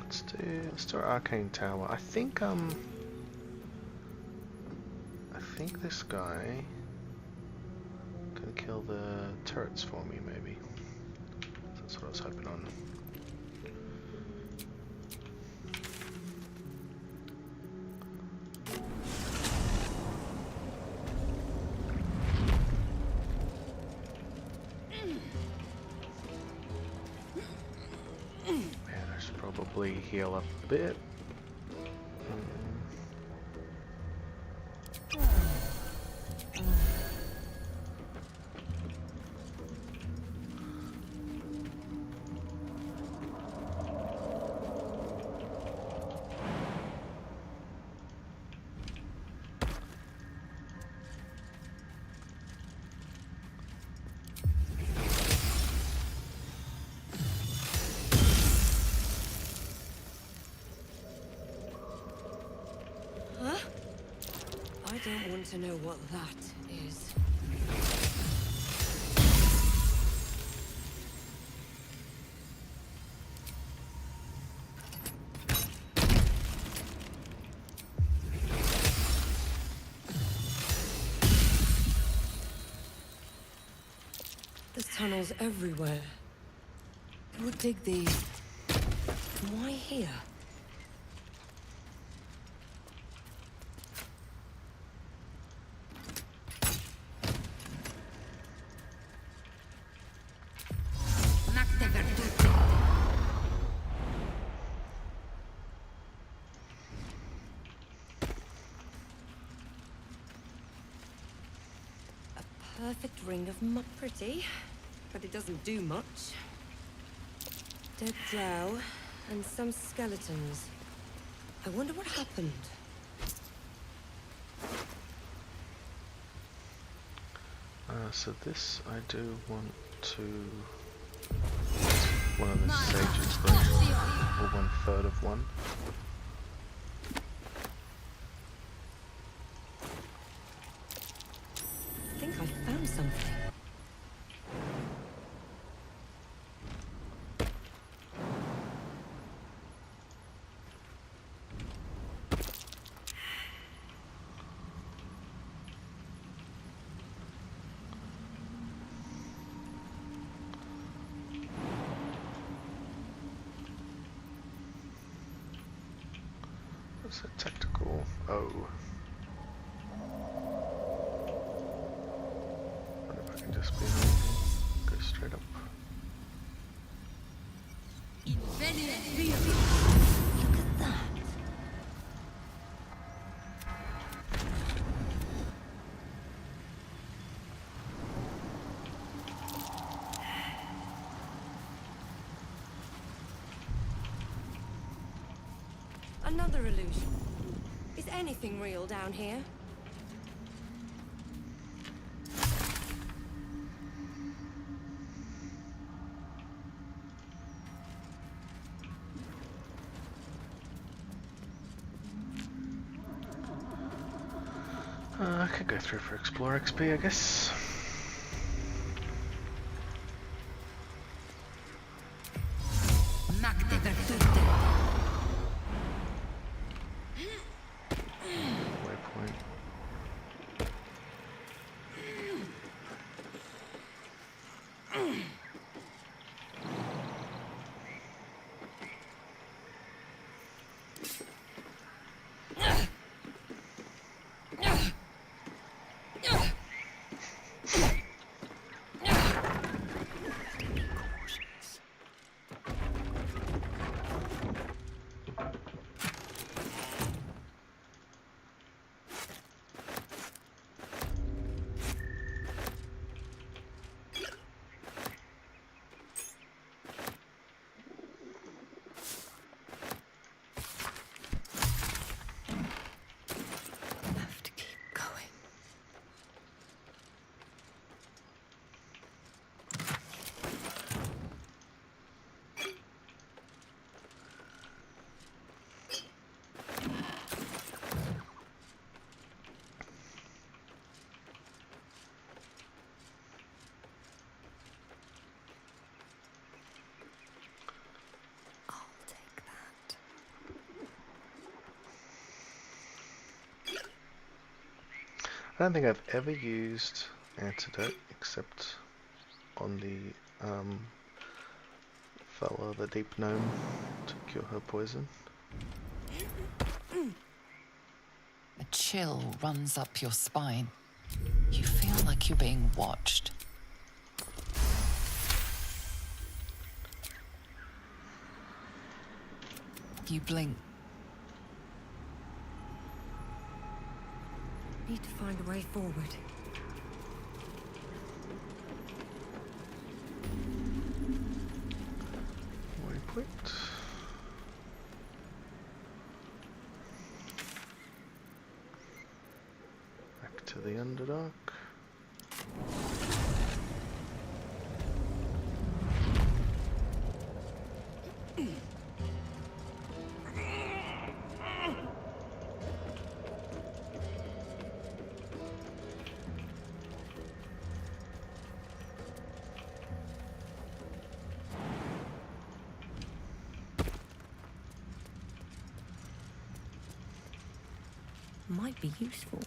Speaker 10: Let's do our Arcane Tower. I think this guy can kill the turrets for me, maybe. That's what I was hoping on. Probably heal up a bit.
Speaker 5: I don't want to know what that is. There's tunnels everywhere. Who would dig these? Why here? Perfect ring of mud. Pretty, but it doesn't do much. Dead drow and some skeletons. I wonder what happened.
Speaker 10: So this I do want to one of the sages though, or 1/3 of one.
Speaker 5: I think I found something.
Speaker 10: What's a tactical? Oh. Wonder if I can just be go straight up.
Speaker 2: Look at that.
Speaker 5: Another illusion. Is anything real down here?
Speaker 10: I could go through for Explore XP, I guess. Waypoint. I don't think I've ever used antidote except on the fella, the deep gnome, to cure her poison.
Speaker 3: A chill runs up your spine. You feel like you're being watched. You blink.
Speaker 5: Need to find a way forward.
Speaker 10: Waypoint. Back to the Underdark.
Speaker 5: Might be useful.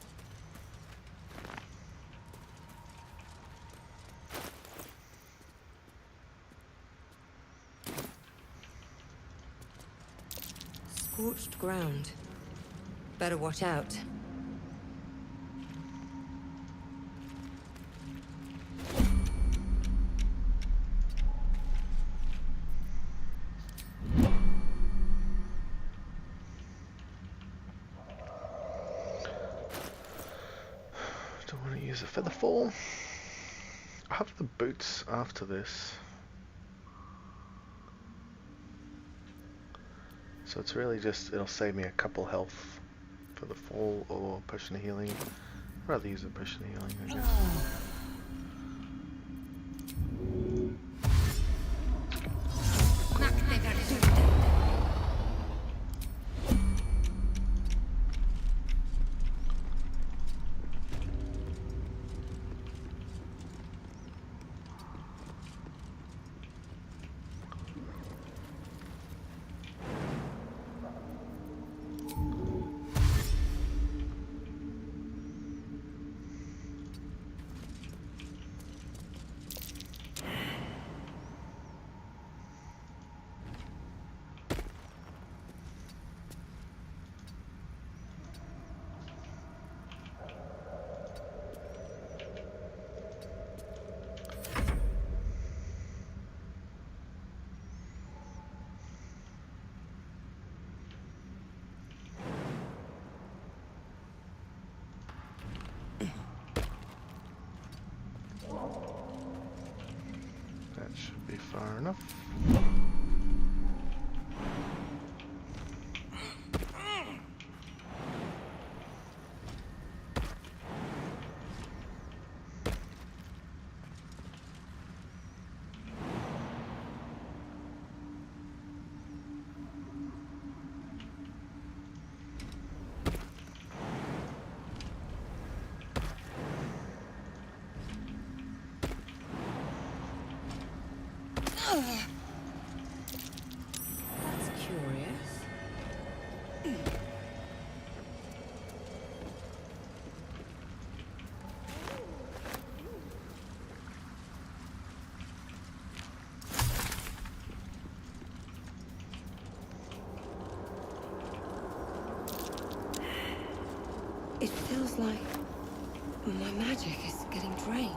Speaker 5: scorched ground. Better watch out.
Speaker 10: Don't want to use a feather fall. I have the boots after this. So it's really just, it'll save me a couple health for the fall or potion of healing. I'd rather use a potion of healing, I guess. Should be far enough.
Speaker 5: That's curious. It feels like my magic is getting drained.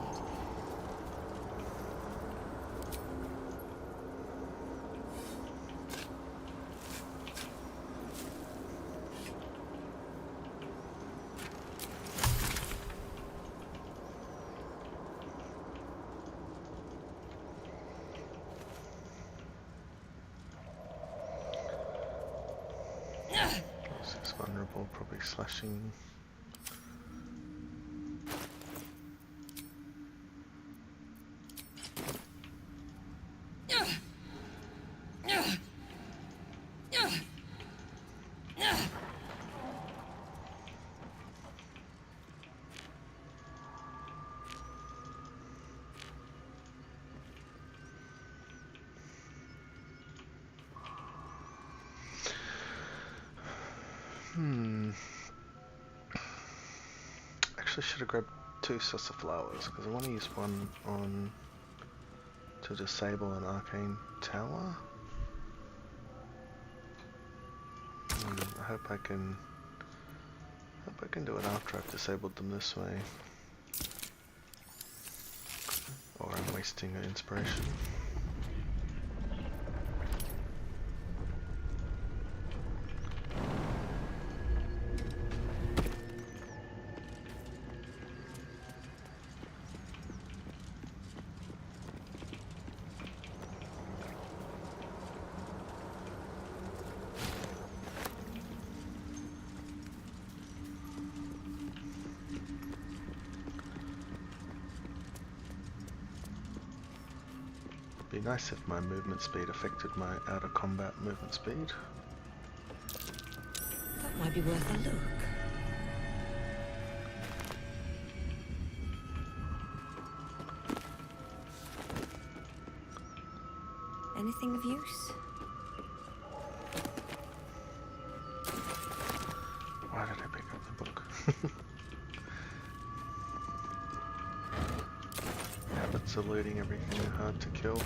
Speaker 10: It's vulnerable, probably slashing. Actually, should have grabbed 2 sets of flowers because I want to use one on to disable an Arcane Tower. I hope I can do it after I've disabled them this way, or I'm wasting an inspiration. Be nice if my movement speed affected my out of combat movement speed.
Speaker 5: That might be worth a look. Anything of use?
Speaker 10: Why did I pick up the book? Habits of looting everything are hard to kill.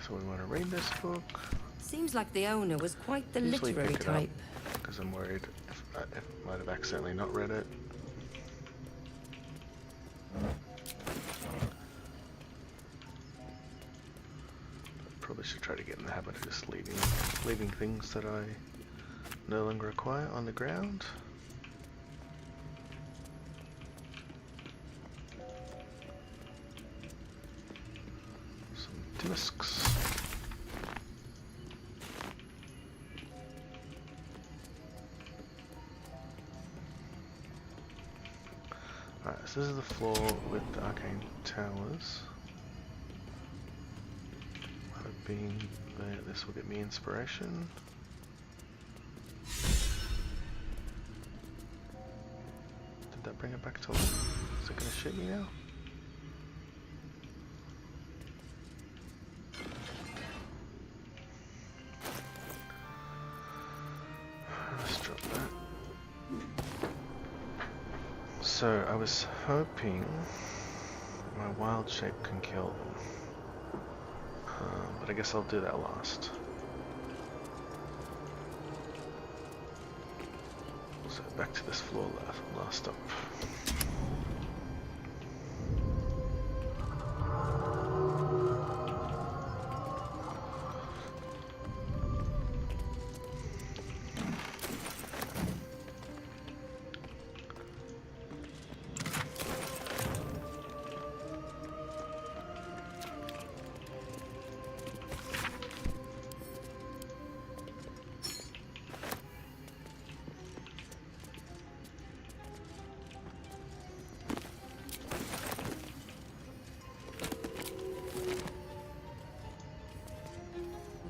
Speaker 10: So we want to read this book.
Speaker 5: Seems like the owner was quite the
Speaker 10: Usually
Speaker 5: literary
Speaker 10: pick it up,
Speaker 5: type.
Speaker 10: because I'm worried if I might have accidentally not read it. Probably should try to get in the habit of just leaving things that I no longer require on the ground. Some discs. Alright, so this is the floor with the Arcane Towers. Hoping that this will get me inspiration. Did that bring it back to life? Is it going to shoot me now? Let's drop that. So I was hoping my wild shape can kill them. But I guess I'll do that last. So back to this floor last up.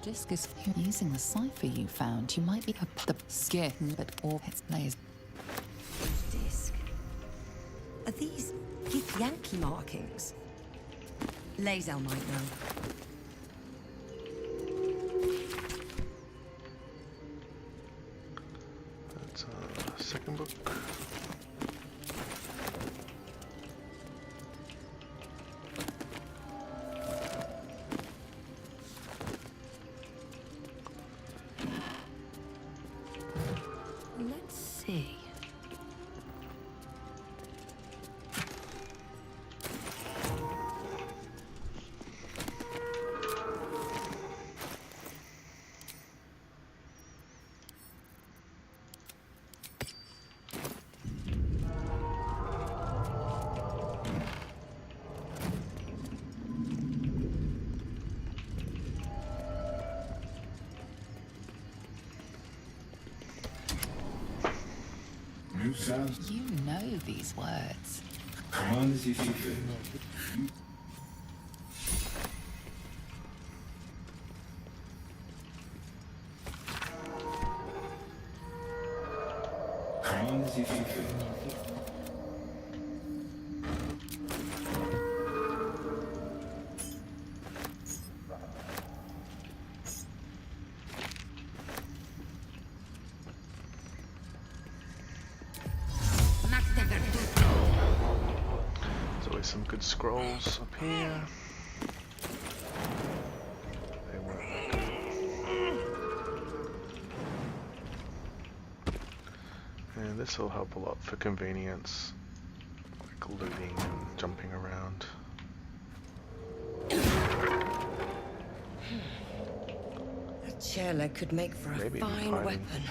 Speaker 3: Disc is using the cipher you found. You might be the skin, but all its layers.
Speaker 5: Disc. Are these Gekh Yankee markings? Lazel might know.
Speaker 10: That's our second book.
Speaker 3: You know these words.
Speaker 4: Command as you see fit. Command as you see fit.
Speaker 10: Some good scrolls up here. They work. And this will help a lot for convenience, like looting and jumping around.
Speaker 5: That chair leg could make for a
Speaker 10: Maybe
Speaker 5: fine weapon.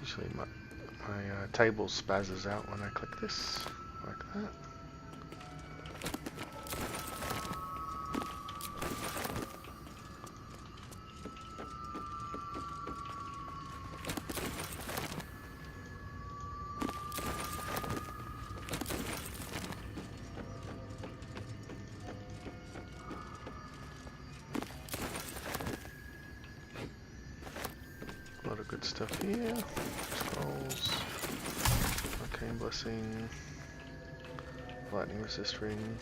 Speaker 10: Usually my table spazzes out when I click this, like that. good stuff here. Scrolls, Arcane Blessing, Lightning Resist Ring.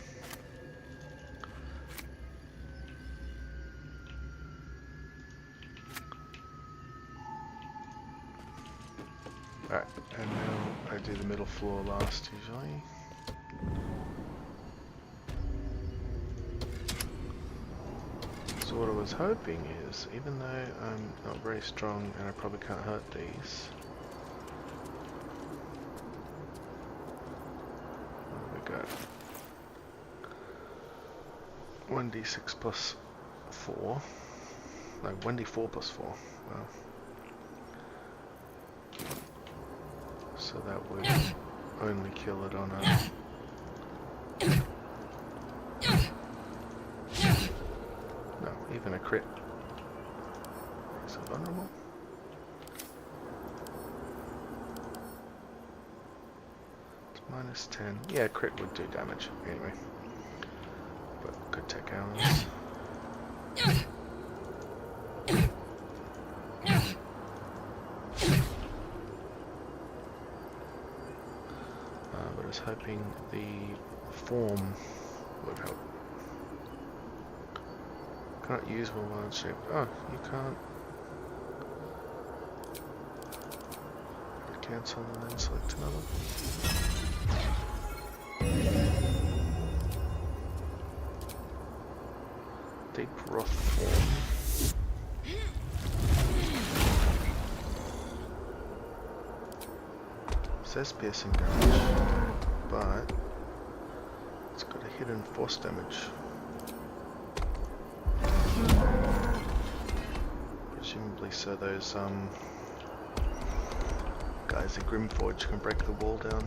Speaker 10: Alright, and now I do the middle floor last usually. So what I was hoping is, even though I'm not very strong and I probably can't hurt these, what have we got? 1d6 plus 4. No, 1d4 plus 4. Wow. So that would only kill it on a... No, even a crit. Is it vulnerable? It's minus 10. Yeah, crit would do damage anyway. But could take hours. But I was hoping the form would help. Can't use one wild shape. Oh, you can't. Cancel and then select another. Deep Wrath form. Says piercing damage, but it's got a hidden force damage. Presumably so those guys in Grymforge can break the wall down.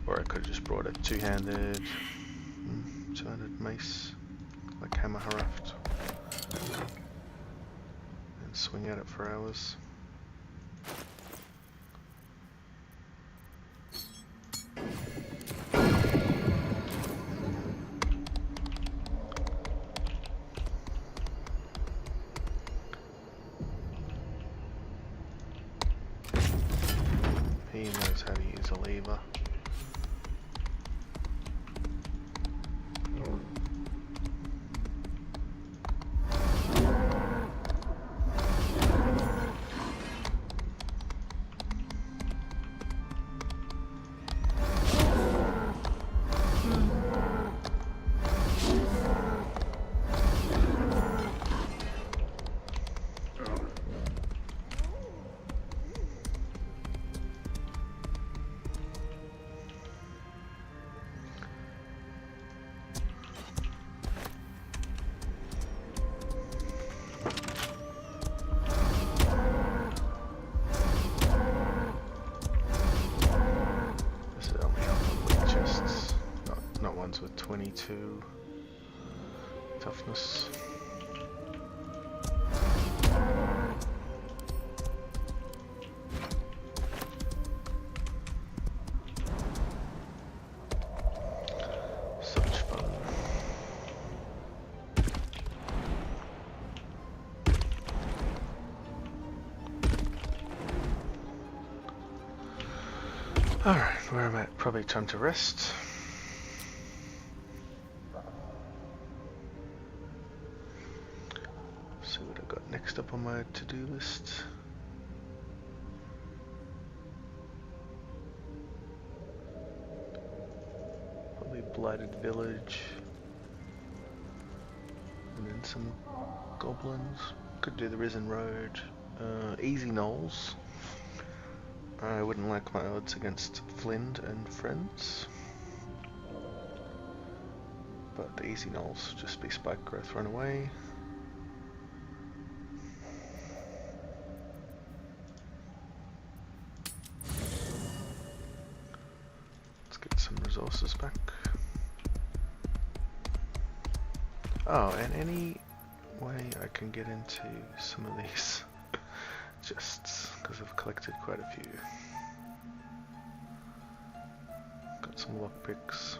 Speaker 10: Or I could have just brought a two-handed mace, like Hammer Haraft, and swing at it for hours. He knows how to use a lever. With 22 toughness. Such fun. Alright, where am I at? Probably time to rest. Next up on my to-do list. Probably Blighted Village. And then some Goblins. Could do the Risen Road. Easy Knolls. I wouldn't like my odds against Flind and friends. But the Easy Knolls just be Spike Growth Run Away. Resources back. Oh, and any way I can get into some of these chests, because I've collected quite a few. Got some some lockpicks.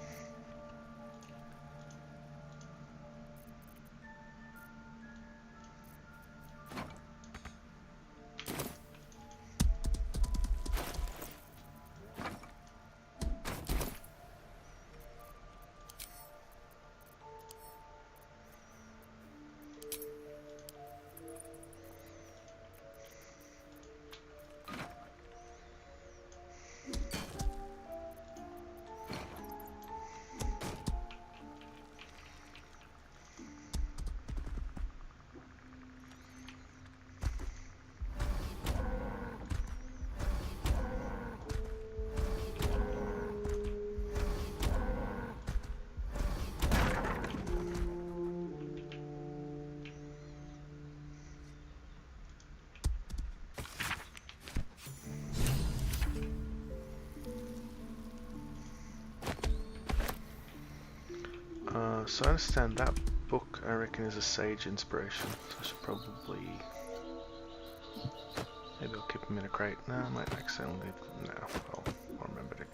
Speaker 10: So I understand that book, I reckon, is a sage inspiration, so I should probably... Maybe I'll keep them in a crate. No, I might accidentally leave them. No, I'll remember to...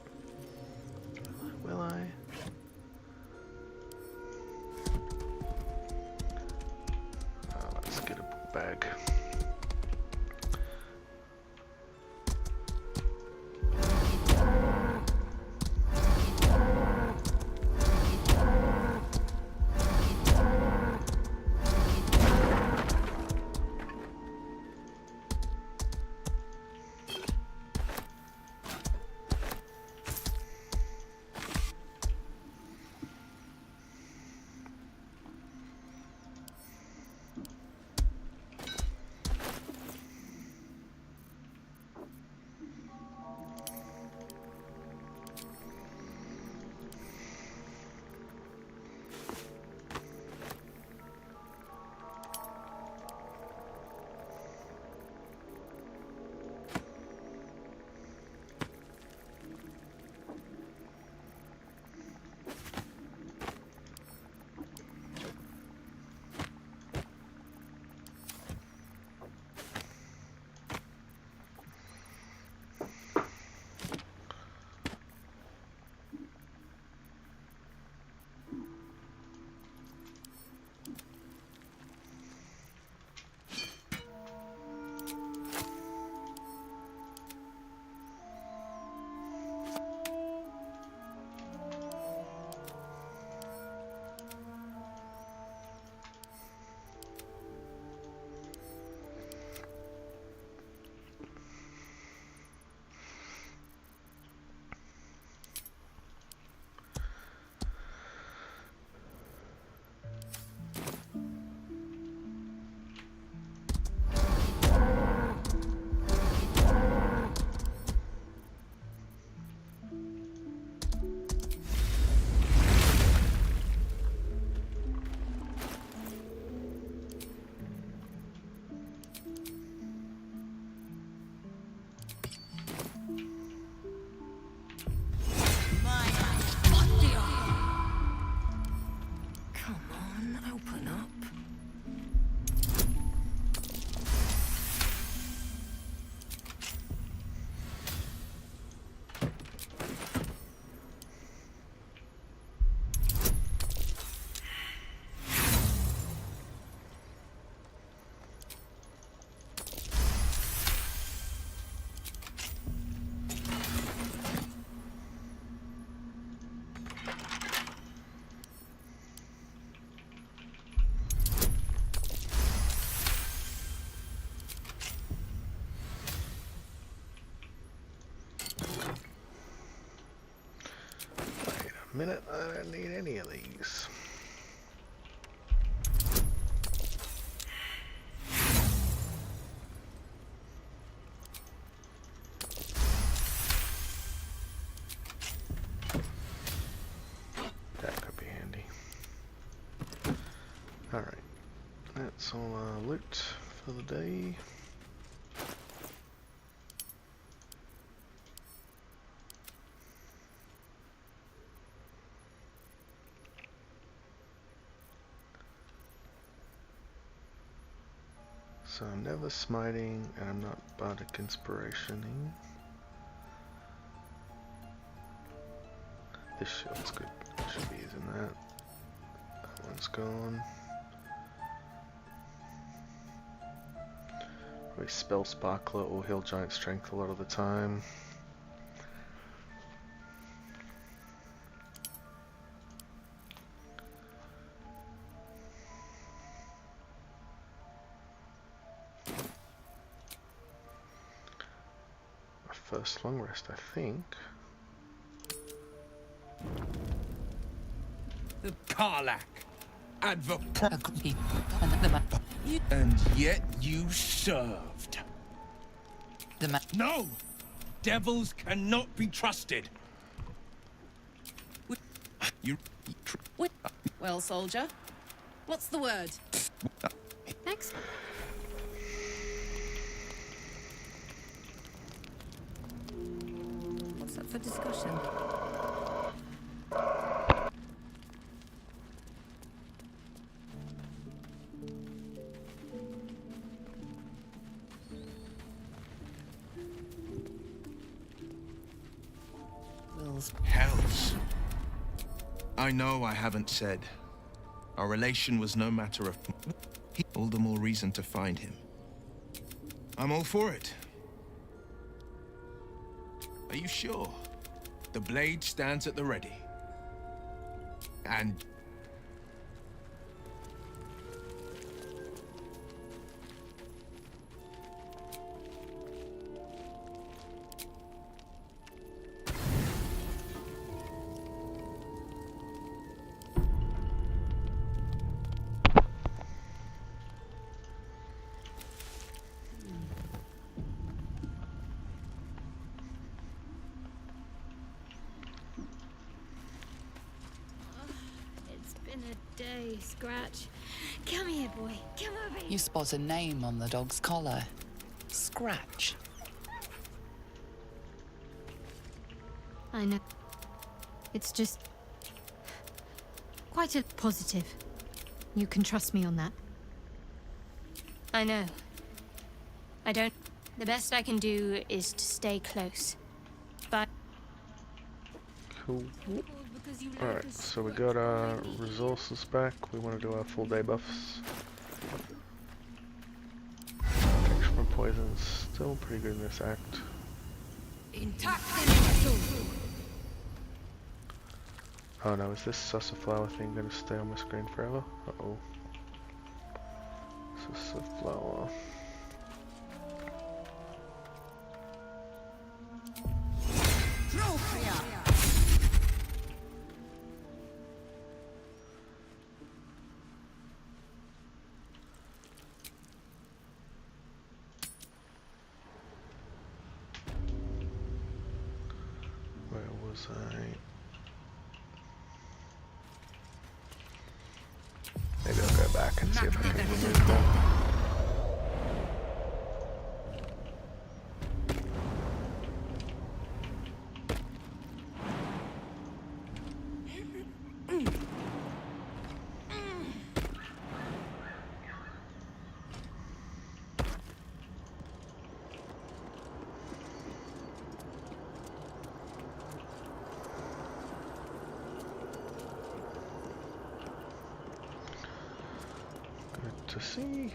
Speaker 10: Will I? Let's get a book bag. Minute, I don't need any of these. That could be handy. Alright, that's all our loot for the day. So I'm never smiting, and I'm not bardic inspirationing. This shield's good. Should be using that. That one's gone. We spell Sparkler or heal Giant Strength a lot of the time. My first long rest, I think.
Speaker 7: The Karlach.
Speaker 3: Agreed.
Speaker 7: And yet you served. No! Devils cannot be trusted. You...
Speaker 11: Well, soldier, what's the word?
Speaker 2: Thanks. What's up for discussion?
Speaker 12: Hells. I know I haven't said. Our relation was no matter of... All the more reason to find him. I'm all for it. Are you sure? The blade stands at the ready. And...
Speaker 2: Day, Scratch. Come here, boy. Come over here.
Speaker 3: You spot a name on the dog's collar. Scratch.
Speaker 13: I know. It's just... quite a positive. You can trust me on that.
Speaker 14: I know. I don't... The best I can do is to stay close. But...
Speaker 10: Cool. Alright, so we got our resources back. We want to do our full day buffs. Protection from poison is still pretty good in this act. Oh no, is this Sassaflower thing going to stay on my screen forever? Uh-oh. Sassaflower. Maybe I'll go back and see if I can remove that. To see.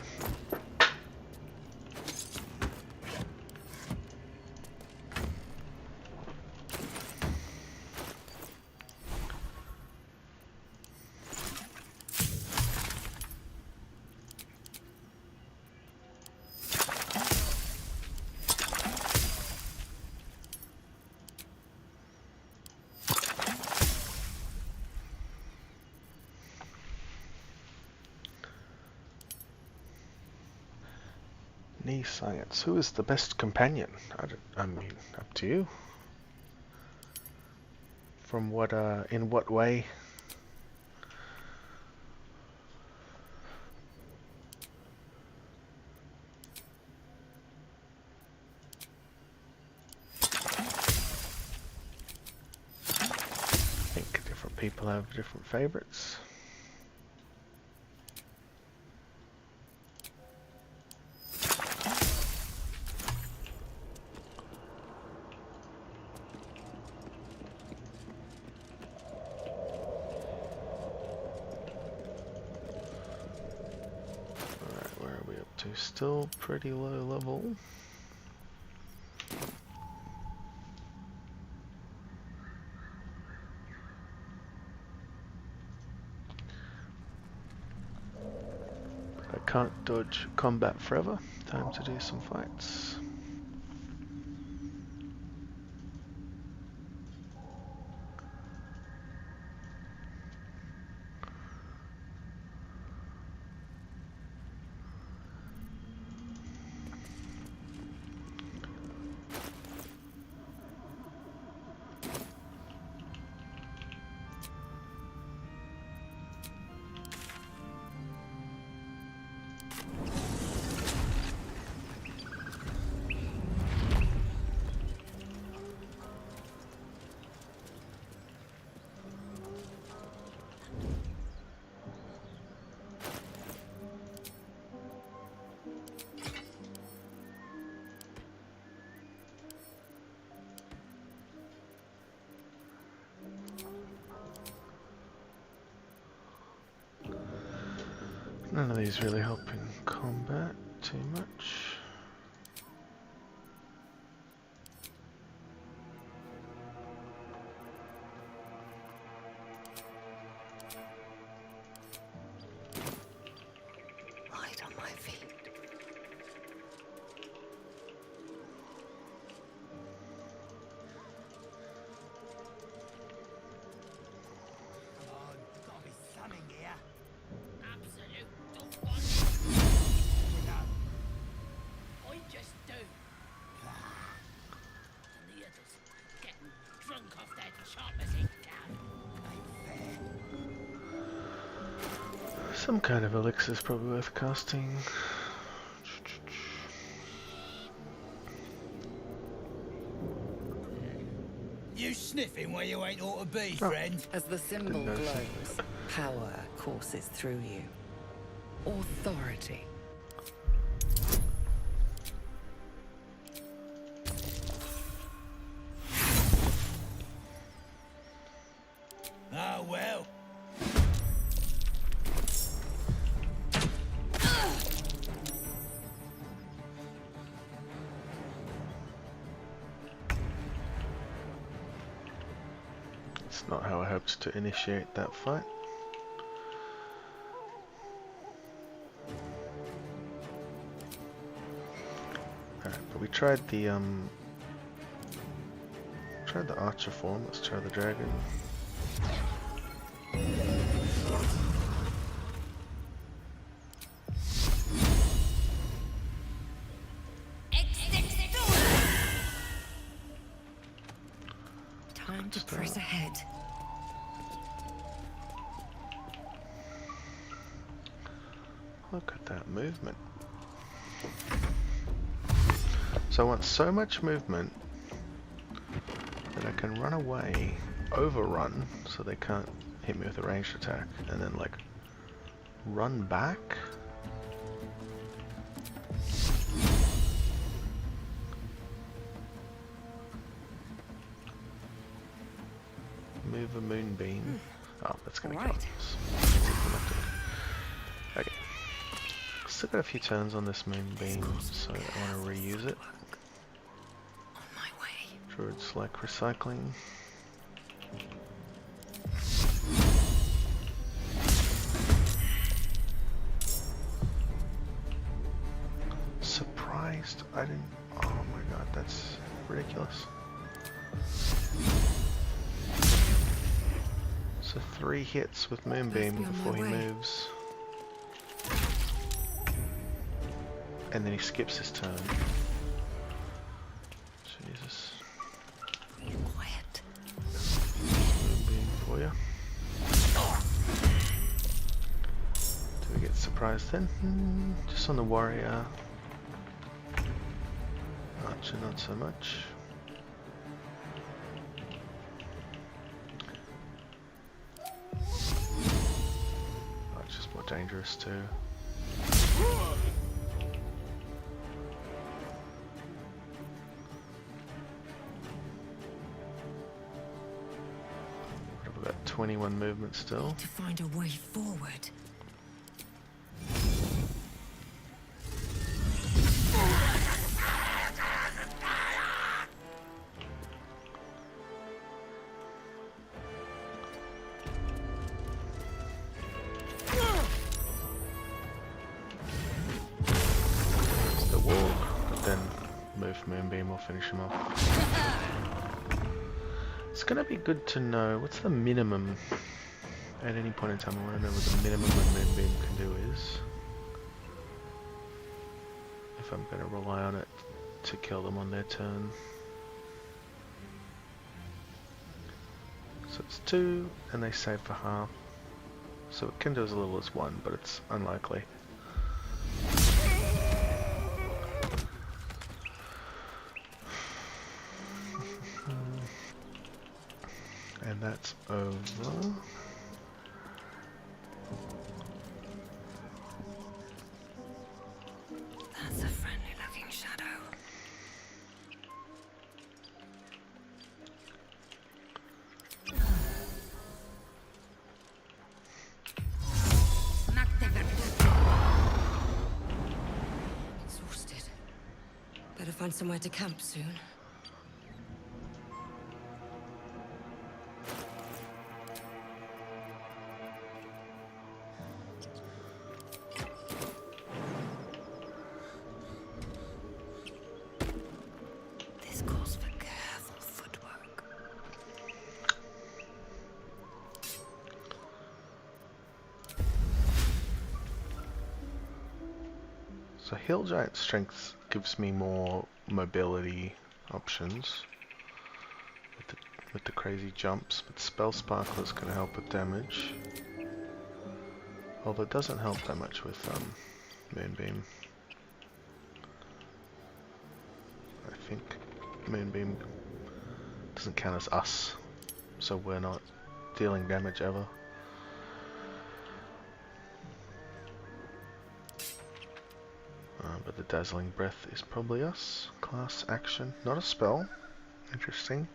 Speaker 10: Knee science. Who is the best companion? I mean, up to you. From what, in what way? I think different people have different favorites. still pretty low level. I can't dodge combat forever. Time to do some fights. None of these really help in combat too much.
Speaker 9: Light on my feet.
Speaker 10: Some kind of elixir is probably worth casting.
Speaker 7: You sniffing where you ain't ought to be, friend?
Speaker 15: As the symbol glows, power courses through you. Authority.
Speaker 7: Ah, well.
Speaker 10: It's not how I hoped to initiate that fight. Alright, but we tried the archer form. Let's try the dragon.
Speaker 9: Time to press ahead.
Speaker 10: Look at that movement. So I want so much movement that I can run away, overrun, so they can't hit me with a ranged attack, and then like run back. Move a moonbeam. Oh, that's gonna kill us. Okay. Still got a few turns on this moonbeam, so I want to reuse it.
Speaker 9: On my way.
Speaker 10: Druids like recycling. Surprised I didn't. Oh my god, that's ridiculous. So 3 hits with Moonbeam before he moves. And then he skips his turn. Jesus.
Speaker 9: Quiet.
Speaker 10: Moonbeam for you. Do we get surprised then? Just on the warrior. Archer not so much. Dangerous too. What have we got? 21 movement still.
Speaker 9: Need to find a way forward.
Speaker 10: move Moonbeam or finish him off. It's gonna be good to know what's the minimum at any point in time. I want to know what the minimum a Moonbeam can do is. If I'm going to rely on it to kill them on their turn. So it's 2 and they save for half. So it can do as little as 1, but it's unlikely. And that's over.
Speaker 5: That's a friendly looking shadow. Exhausted. Better find somewhere to camp soon.
Speaker 10: So Hill Giant Strength gives me more mobility options with the crazy jumps, but Spell Sparkle is going to help with damage. Although it doesn't help that much with Moonbeam. I think Moonbeam doesn't count as us, so we're not dealing damage ever. But the Dazzling Breath is probably us. Class action, not a spell. Interesting.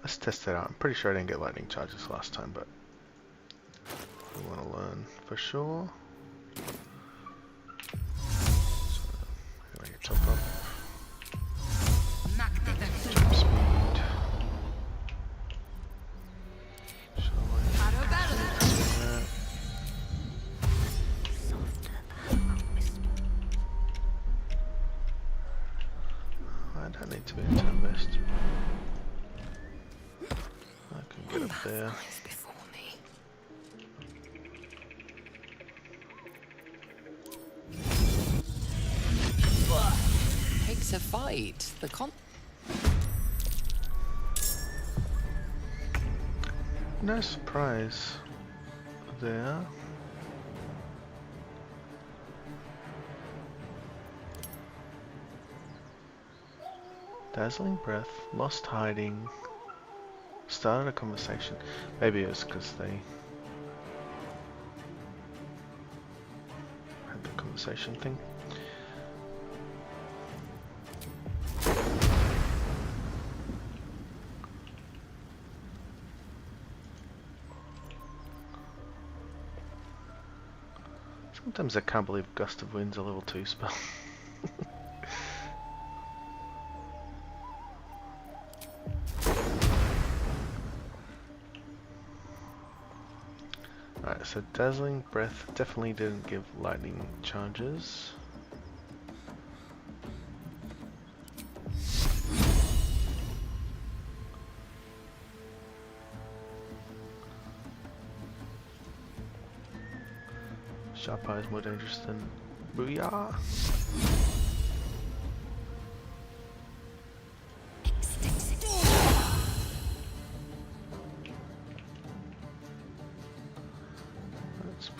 Speaker 10: Let's test it out. I'm pretty sure I didn't get lightning charges last time, but we want to learn for sure. So, anyway, top up. Jump speed. I don't need to be in turn best. I can get up there.
Speaker 3: Takes a fight.
Speaker 10: No surprise there. Dazzling Breath, Lost Hiding, started a conversation. Maybe it was because they had the conversation thing. Sometimes I can't believe Gust of Wind's a level 2 spell. Alright, so Dazzling Breath definitely didn't give lightning charges. Sharp Eye is more dangerous than Booyah.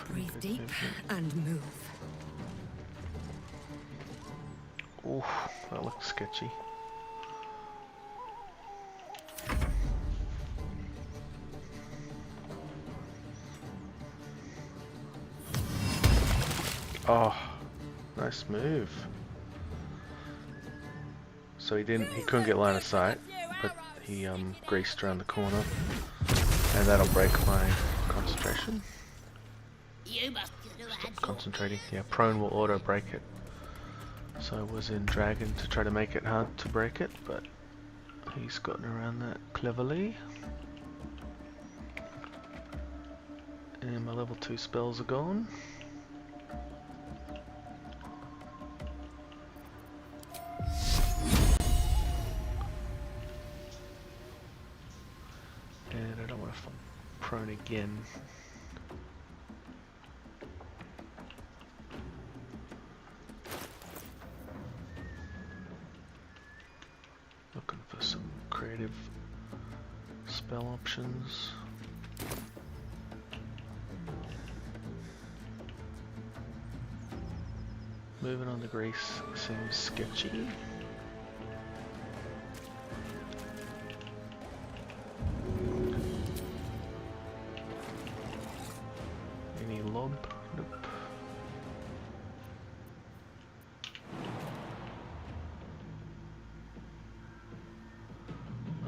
Speaker 5: Breathe deep and move.
Speaker 10: Oof, that looks sketchy. Oh, nice move. So he couldn't get line of sight, but he greased around the corner, and that'll break my concentration. Stop concentrating. Yeah, prone will auto break it. So I was in Dragon to try to make it hard to break it, but he's gotten around that cleverly. And And my level 2 spells are gone. And I don't want to fall prone again. Looking for some creative spell options. Moving on to Greece seems sketchy. Any lob? Nope.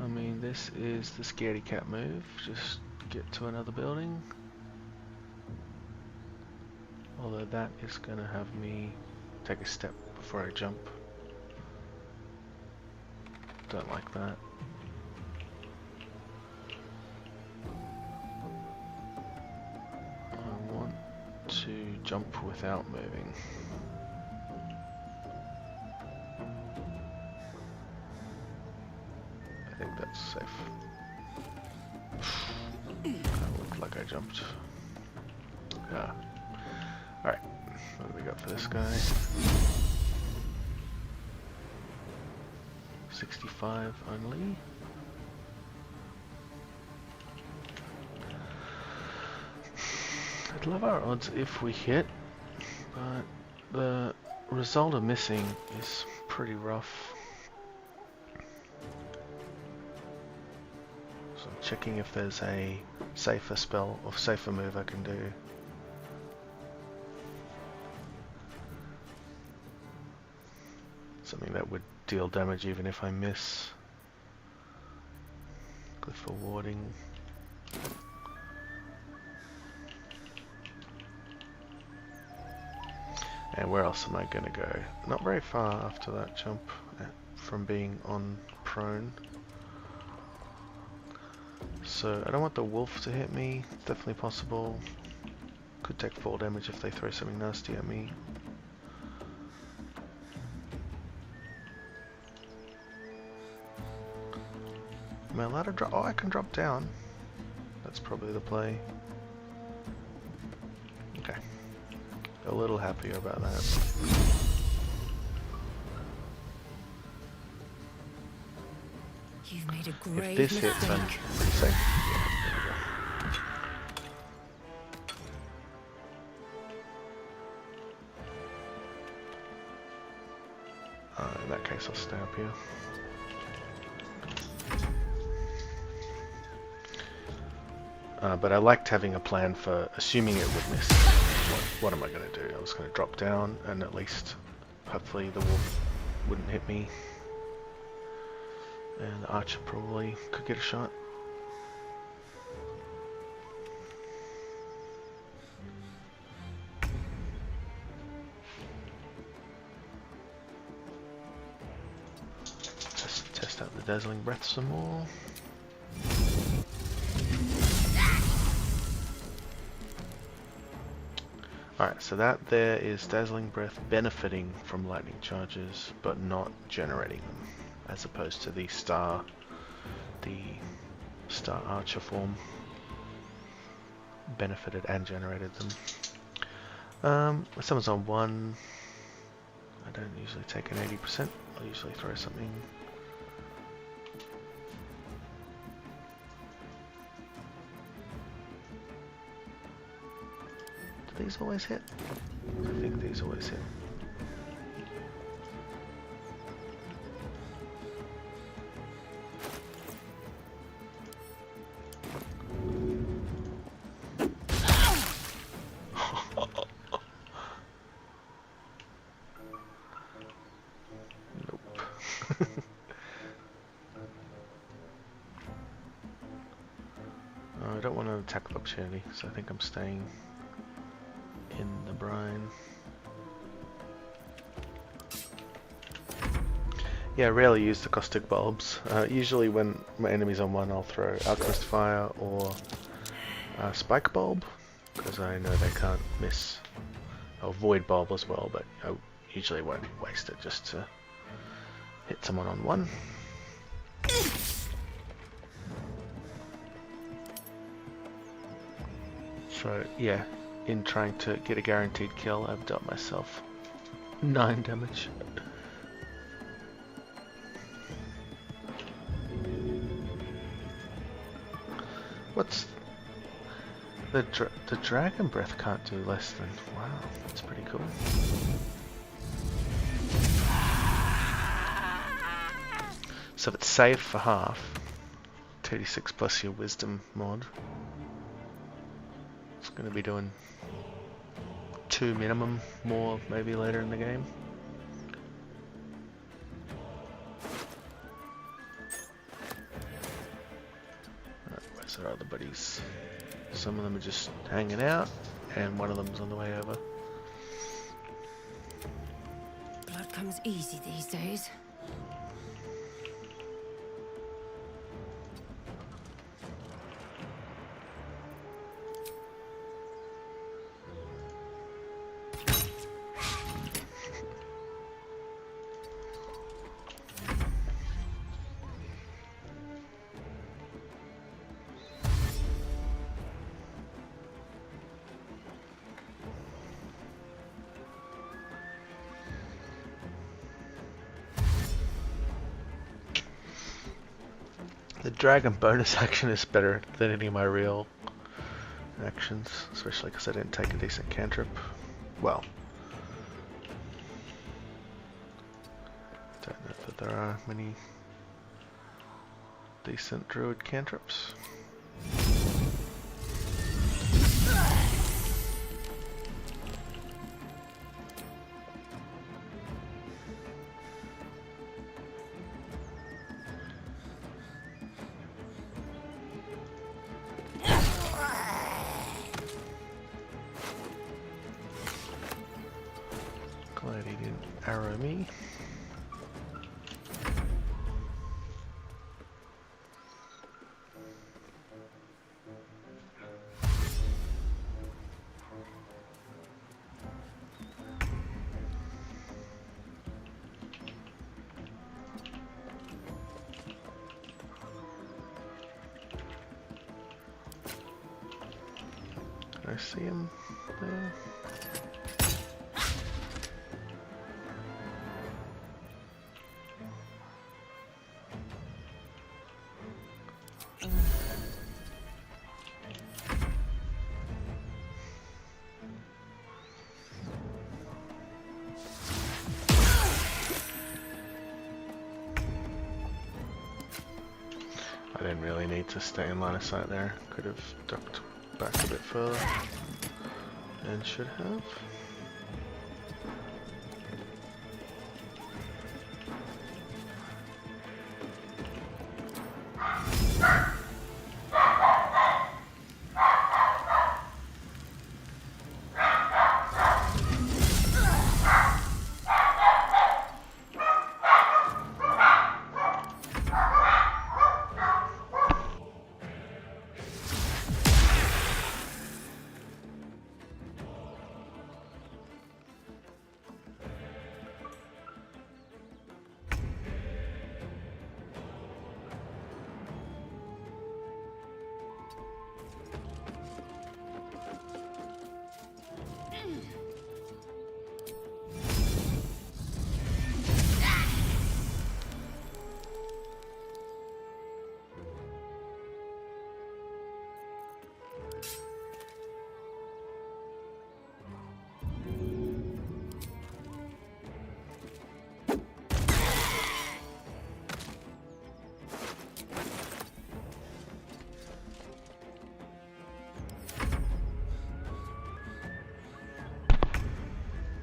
Speaker 10: I mean, this is the scaredy cat move. Just get to another building. Although that is going to have me take a step before I jump. Don't like that. I want to jump without moving. I think that's safe. That looked like I jumped. Yeah. Alright, what do we got for this guy? 65 only. I'd love our odds if we hit, but the result of missing is pretty rough. So I'm checking if there's a safer spell or safer move I can do. Something that would deal damage even if I miss. Good for warding. And where else am I gonna go? Not very far after that jump from being on prone. So I don't want the wolf to hit me. It's definitely possible. Could take 4 damage if they throw something nasty at me. Am I allowed to drop? Oh, I can drop down. That's probably the play. Okay. A little happier about that.
Speaker 5: You've made a grave
Speaker 10: If this hits, I'm pretty safe. Yeah, there we go. In that case, I'll stay up here. But I liked having a plan for assuming it would miss. What am I going to do? I was going to drop down and at least, hopefully, the wolf wouldn't hit me. And the archer probably could get a shot. Just test out the Dazzling Breath some more. Alright, so that there is Dazzling Breath benefiting from lightning charges, but not generating them, as opposed to the Star Archer form benefited and generated them. If someone's on 1, I don't usually take an 80%, I'll usually throw something. Do these always hit? I think these always hit. Nope. I don't want to attack the opportunity, so I think I'm staying in the brine. Yeah, I rarely use the caustic bulbs. Usually when my enemy's on 1, I'll throw Alchemist Fire or Spike Bulb. because I know they can't miss. I'll Void Bulb as well, but I usually won't waste it just to hit someone on one. So yeah, in trying to get a guaranteed kill, I've dealt myself 9 damage. What's the Dragon Breath can't do less than, wow, that's pretty cool. So if it's saved for half, 2d6 plus your Wisdom mod, it's going to be doing 2 minimum, more maybe later in the game. Where's our other buddies? Some of them are just hanging out, and one of them's on the way over.
Speaker 5: Blood comes easy these days.
Speaker 10: The dragon bonus action is better than any of my real actions, especially because I didn't take a decent cantrip. Well, don't know that there are many decent druid cantrips. Glad he didn't arrow me. Can I see him there? I didn't really need to stay in line of sight there. Could have ducked back a bit further and should have.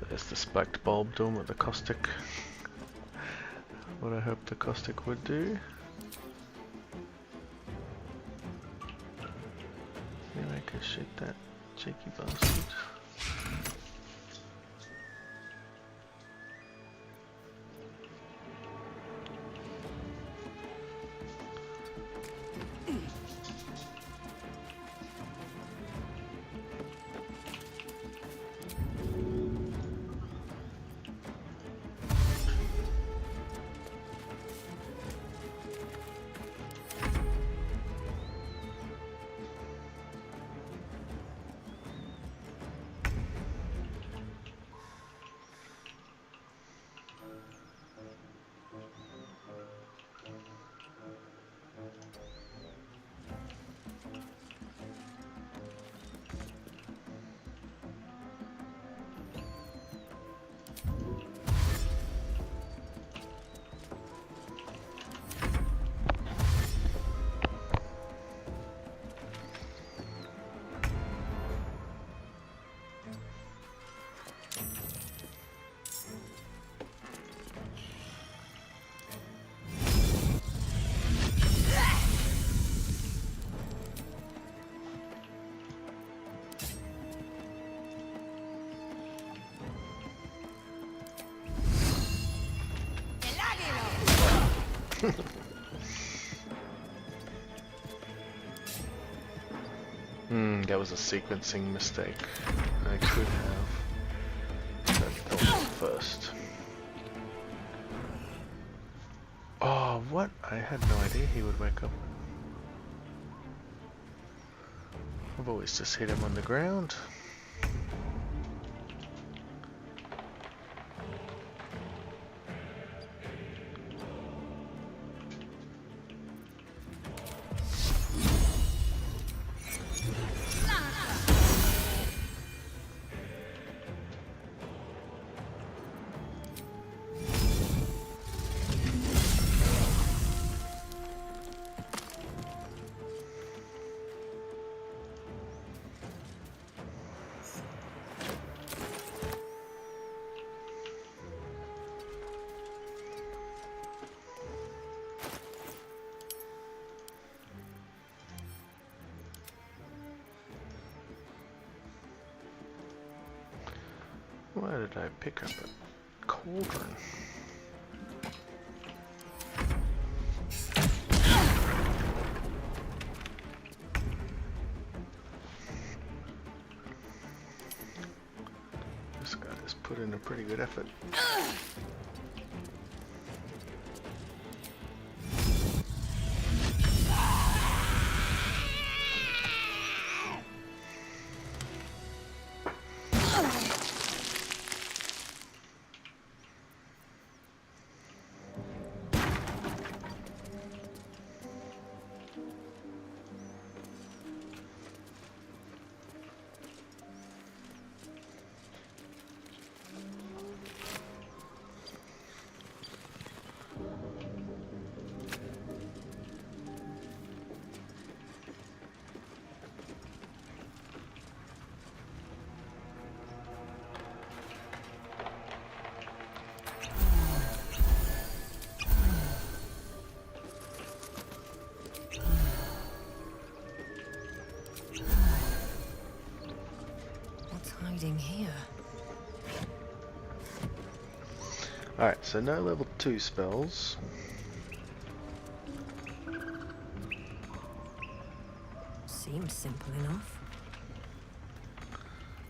Speaker 10: There's the spiked bulb dome with the caustic. What I hoped the caustic would do. Maybe I can shoot that cheeky bastard. That was a sequencing mistake. I could have done health first. Oh, what? I had no idea he would wake up. I've always just hit him on the ground. Why did I pick up a cauldron? This guy has put in a pretty good effort.
Speaker 5: Here.
Speaker 10: Alright, so no level 2 spells.
Speaker 5: Seems simple enough.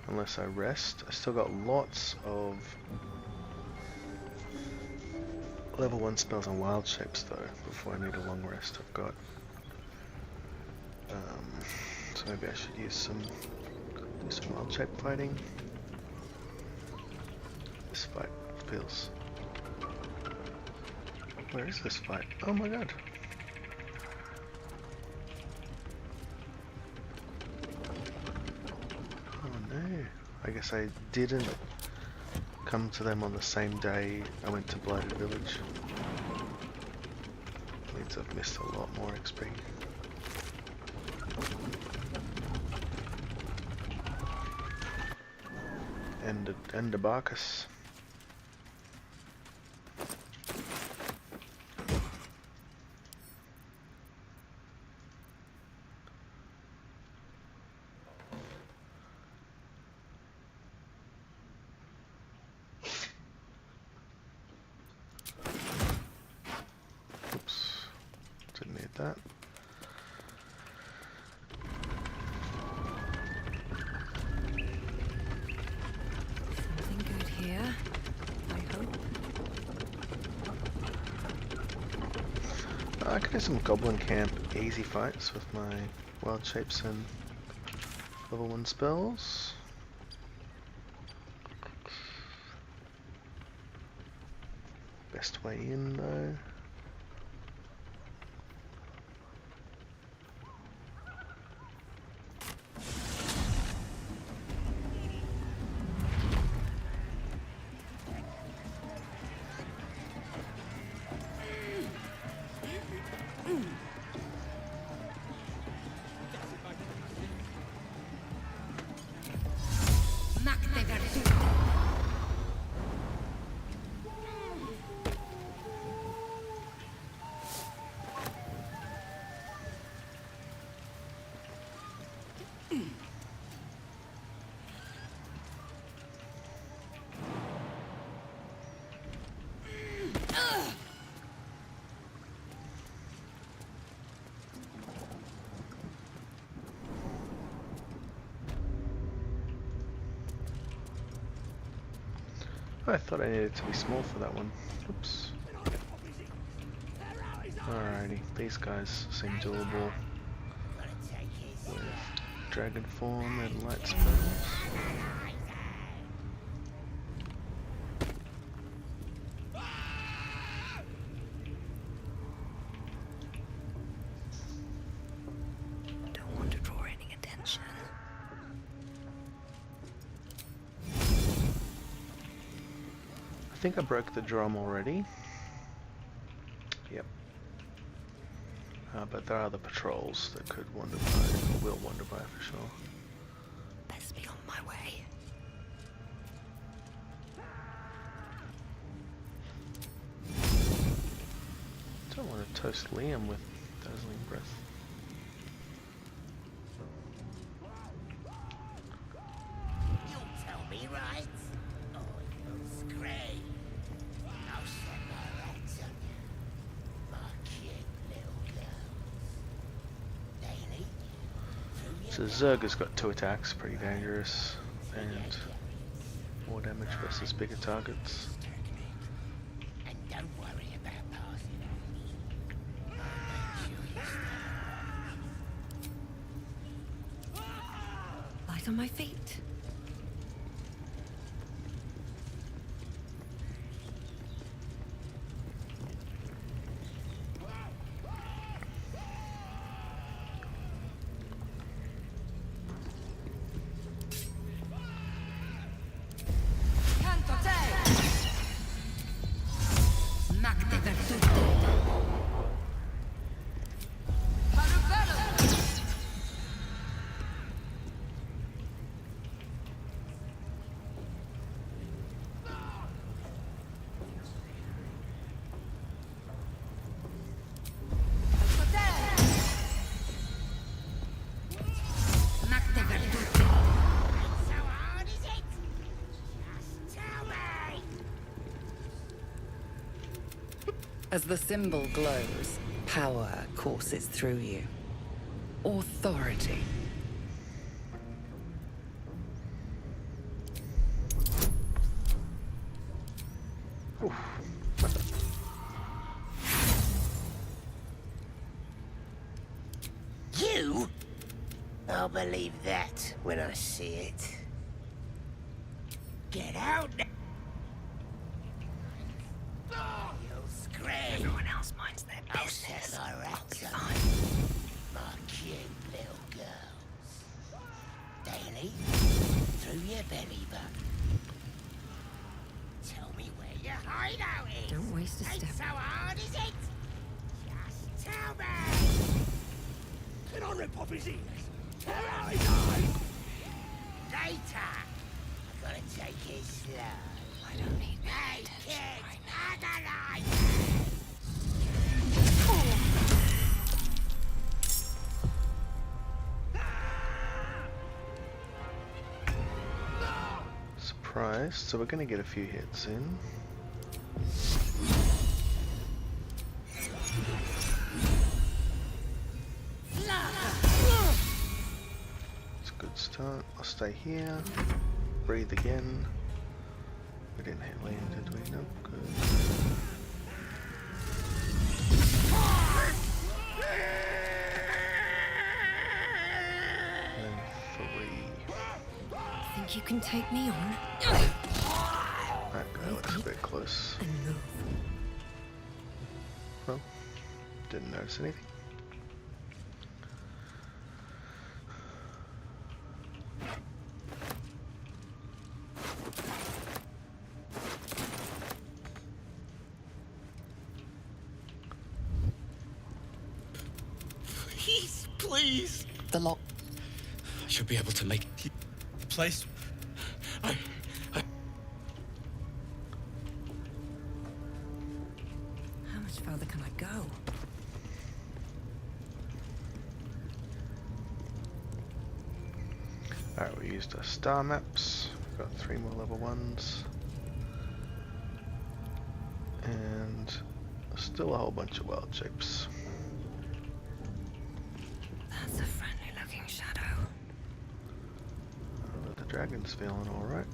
Speaker 10: Unless I rest. I still got lots of level 1 spells and wild shapes though, before I need a long rest. I've got so maybe I should use some wild shape fighting. This fight feels... Where is this fight? Oh my god. Oh no. I guess I didn't come to them on the same day I went to Blighted Village. Means I've missed a lot more XP. And the Barcus. Oops, didn't need that. I could do some Goblin Camp easy fights with my wild shapes and level 1 spells. Best way in though. I thought I needed to be small for that one. Oops. Alrighty, these guys seem doable with dragon form and light spells.
Speaker 5: Don't want to draw any attention.
Speaker 10: I think I broke the drum already. Yep. But there are other patrols that could wander by, or will wander by for sure.
Speaker 5: Best be on my way.
Speaker 10: Don't want to toast Liam with dazzling breath.
Speaker 16: You'll tell me, right? Oh, you'll scream. I'll set my rats on you. My cute little girls. Daily.
Speaker 10: So Zerga's got 2 attacks, pretty dangerous, and more damage versus bigger targets.
Speaker 16: And don't worry about passing on. I'll make sure you stay.
Speaker 5: Light on my feet.
Speaker 15: As the symbol glows, power courses through you. Authority.
Speaker 16: You? I'll believe that when I see it. Get out now!
Speaker 5: Everyone else minds their business.
Speaker 16: I'll set my rats
Speaker 5: I'll
Speaker 16: on
Speaker 5: be fine.
Speaker 16: my cute little girls. Daily, through your belly button. Tell me where your hideout is.
Speaker 5: Don't waste a step.
Speaker 16: Ain't so hard, is it? Just tell me.
Speaker 1: Can I rip off his ears? Tear out his eyes!
Speaker 16: Later. I gotta take it slow.
Speaker 15: I don't need
Speaker 16: Hey,
Speaker 15: attention
Speaker 16: kids,
Speaker 15: right now.
Speaker 16: analyze it.
Speaker 10: Surprise, so we're gonna get a few hits in. It's a good start. I'll stay here. Breathe again. We didn't hit Liam, did we? No, good. And 3.
Speaker 5: Think you can take me on?
Speaker 10: That guy looks a bit close.
Speaker 5: And move.
Speaker 10: Well, didn't notice anything.
Speaker 7: Please!
Speaker 15: The lock.
Speaker 7: I should be able to make place. I
Speaker 5: How much further can I go?
Speaker 10: Alright, we used our star maps. We've got 3 more level 1s. And still a whole bunch of wild shapes.
Speaker 5: That's a friendly looking shadow.
Speaker 10: The dragon's feeling alright.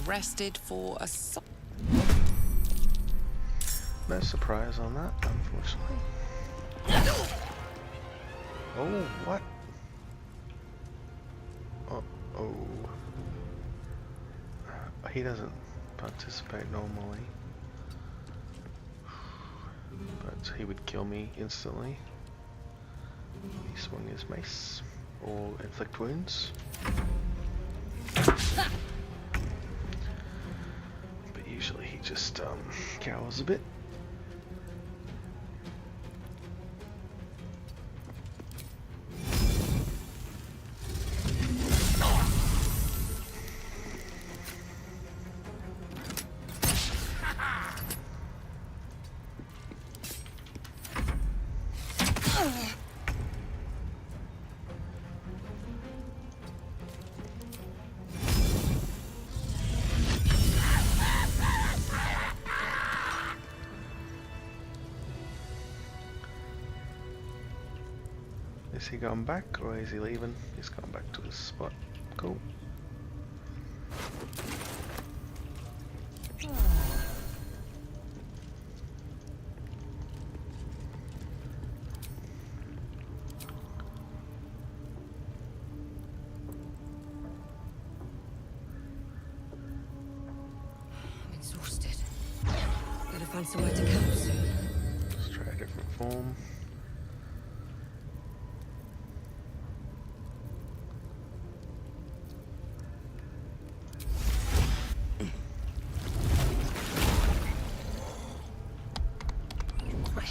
Speaker 3: rested for a
Speaker 10: No surprise on that, unfortunately. Oh, what? Uh-oh. He doesn't participate normally. But he would kill me instantly. He swung his mace. Or inflict wounds. But usually he just cowers a bit. Is he going back or is he leaving? He's going back to his spot. Cool.
Speaker 5: I'm exhausted. Gotta find somewhere to camp soon.
Speaker 10: Let's try a different form.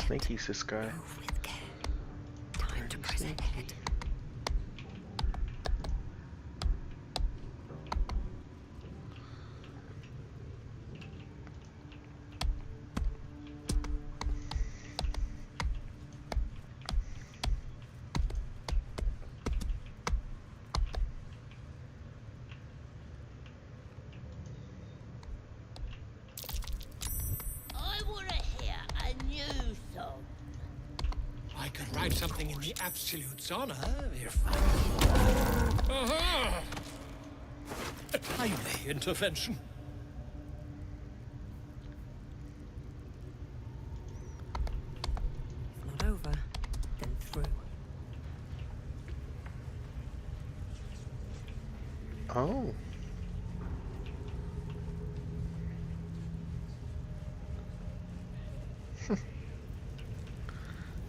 Speaker 10: Sneaky's this guy.
Speaker 5: Time to press ahead.
Speaker 6: I could write something in the Absolute's honor if... Aha! A timely intervention.
Speaker 5: Not over, then through.
Speaker 10: Oh.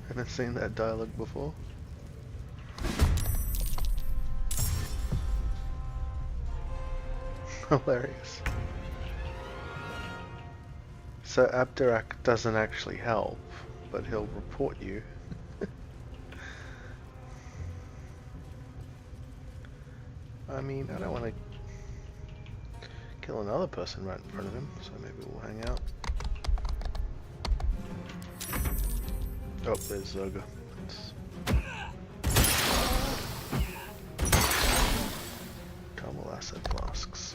Speaker 10: Haven't seen that dialogue before. Hilarious. So Abdirak doesn't actually help, but he'll report you. I mean, I don't want to kill another person right in front of him, so maybe we'll hang out. Oh, there's Zoga. Double acid flasks.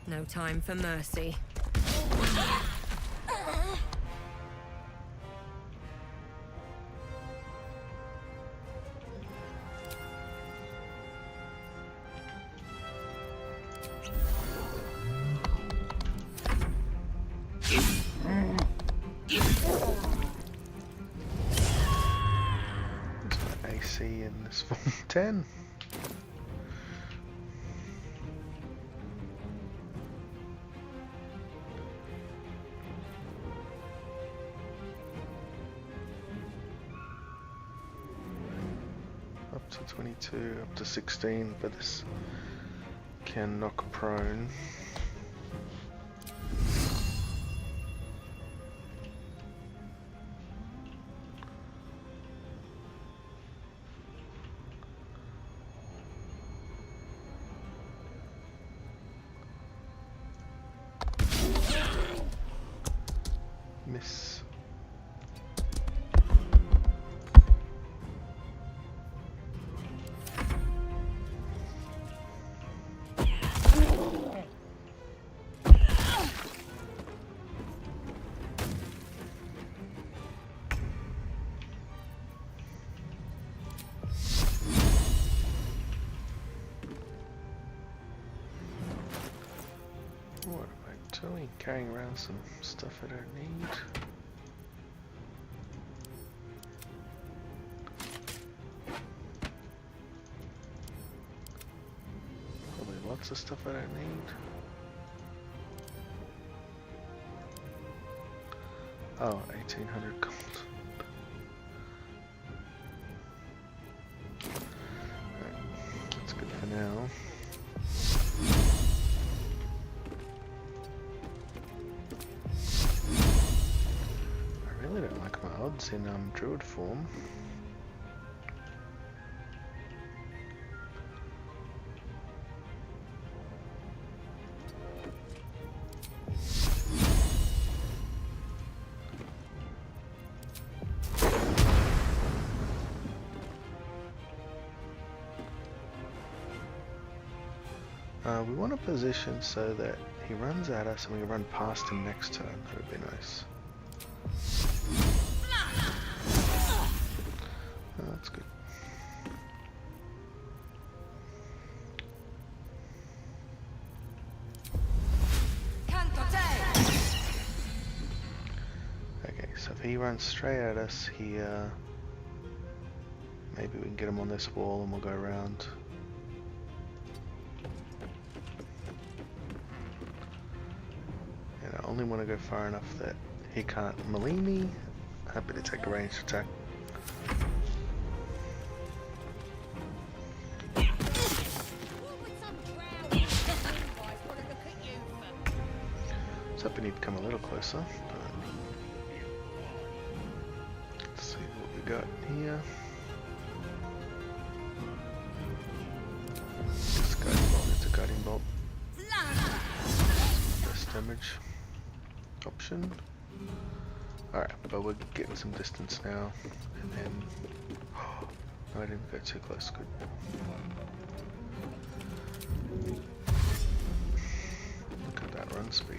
Speaker 5: No time for mercy.
Speaker 10: AC in this form 10. Up to 22, up to 16, but this can knock prone. Miss. Totally carrying around some stuff I don't need. Probably lots of stuff I don't need. Oh, 1800 gold. Right, that's good for now. I really don't like my odds in Druid form. We want a position so that he runs at us and we run past him next turn. That would be nice. Oh, that's good. Okay, so if he runs straight at us here, maybe we can get him on this wall and we'll go around. I only want to go far enough that he can't melee me. Happy to take a ranged attack. I was hoping he'd come a little closer, but let's see what we got here. This guiding bolt is a guiding bolt. Less damage option. Alright, but we're getting some distance now, and then no, I didn't go too close. Good. Look at that run speed.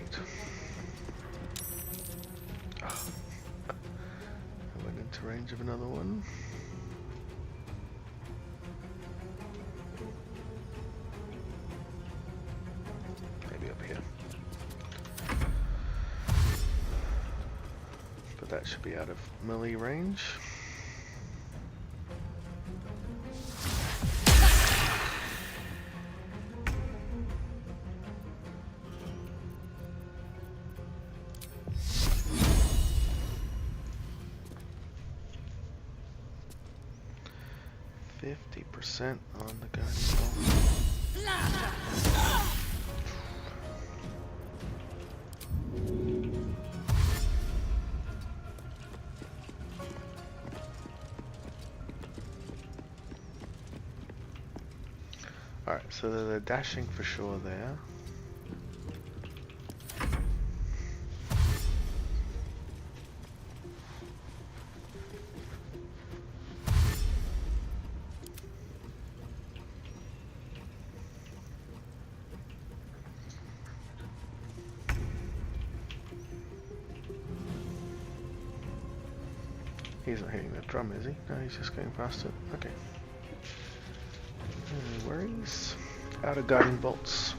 Speaker 10: Oh. I went into range of another one. Maybe up here. That should be out of melee range. %50 on the guiding bolt. Alright, so they're dashing for sure there. He's not hitting the drum, is he? No, he's just going past it. Okay. No worries. Out of guiding bolts.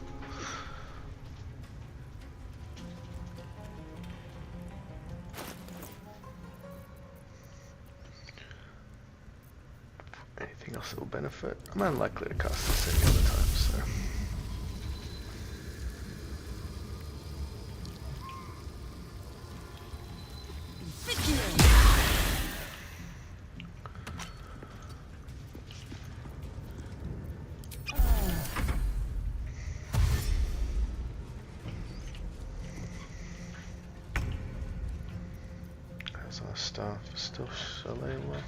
Speaker 10: Anything else that will benefit? I'm unlikely to cast this any other time, so. Staff still Shalewa.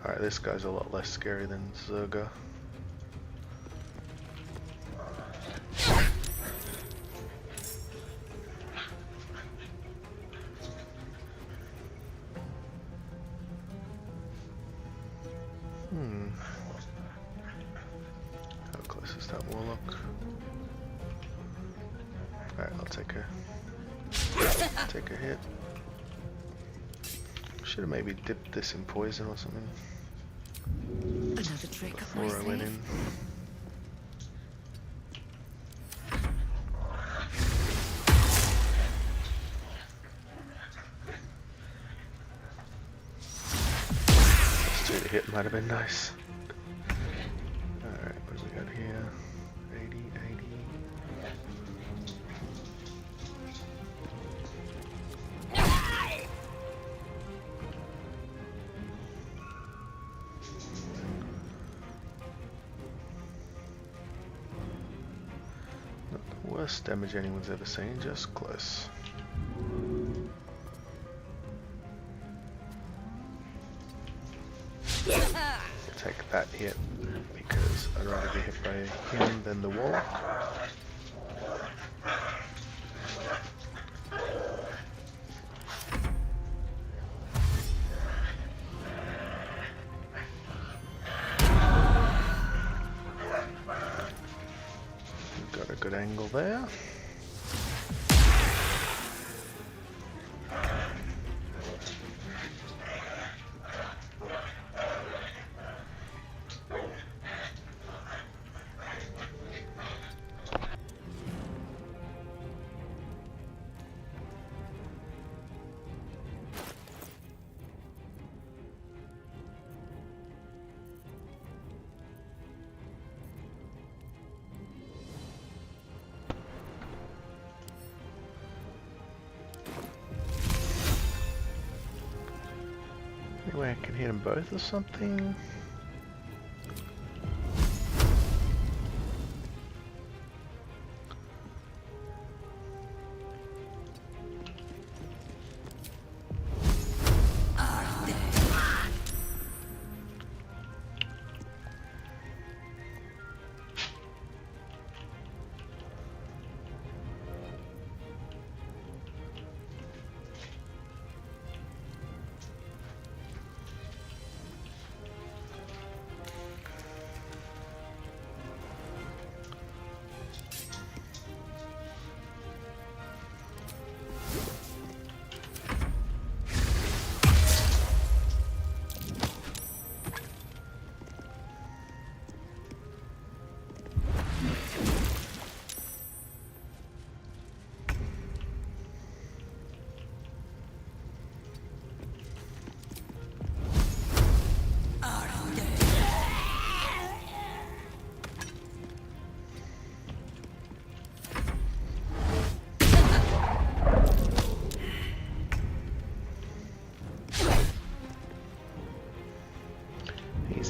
Speaker 10: Alright, this guy's a lot less scary than Zerga. How close is that warlock? Alright, I'll take a hit. Should have maybe dipped this in poison or something.
Speaker 9: Another trick
Speaker 10: before I went in. might have been nice. Alright, what do we got here? 80, 80. Not the worst damage anyone's ever seen, just close. Take that hit because I'd rather be hit by him than the wall. Got a good angle there. Anyway, I can hit them both or something.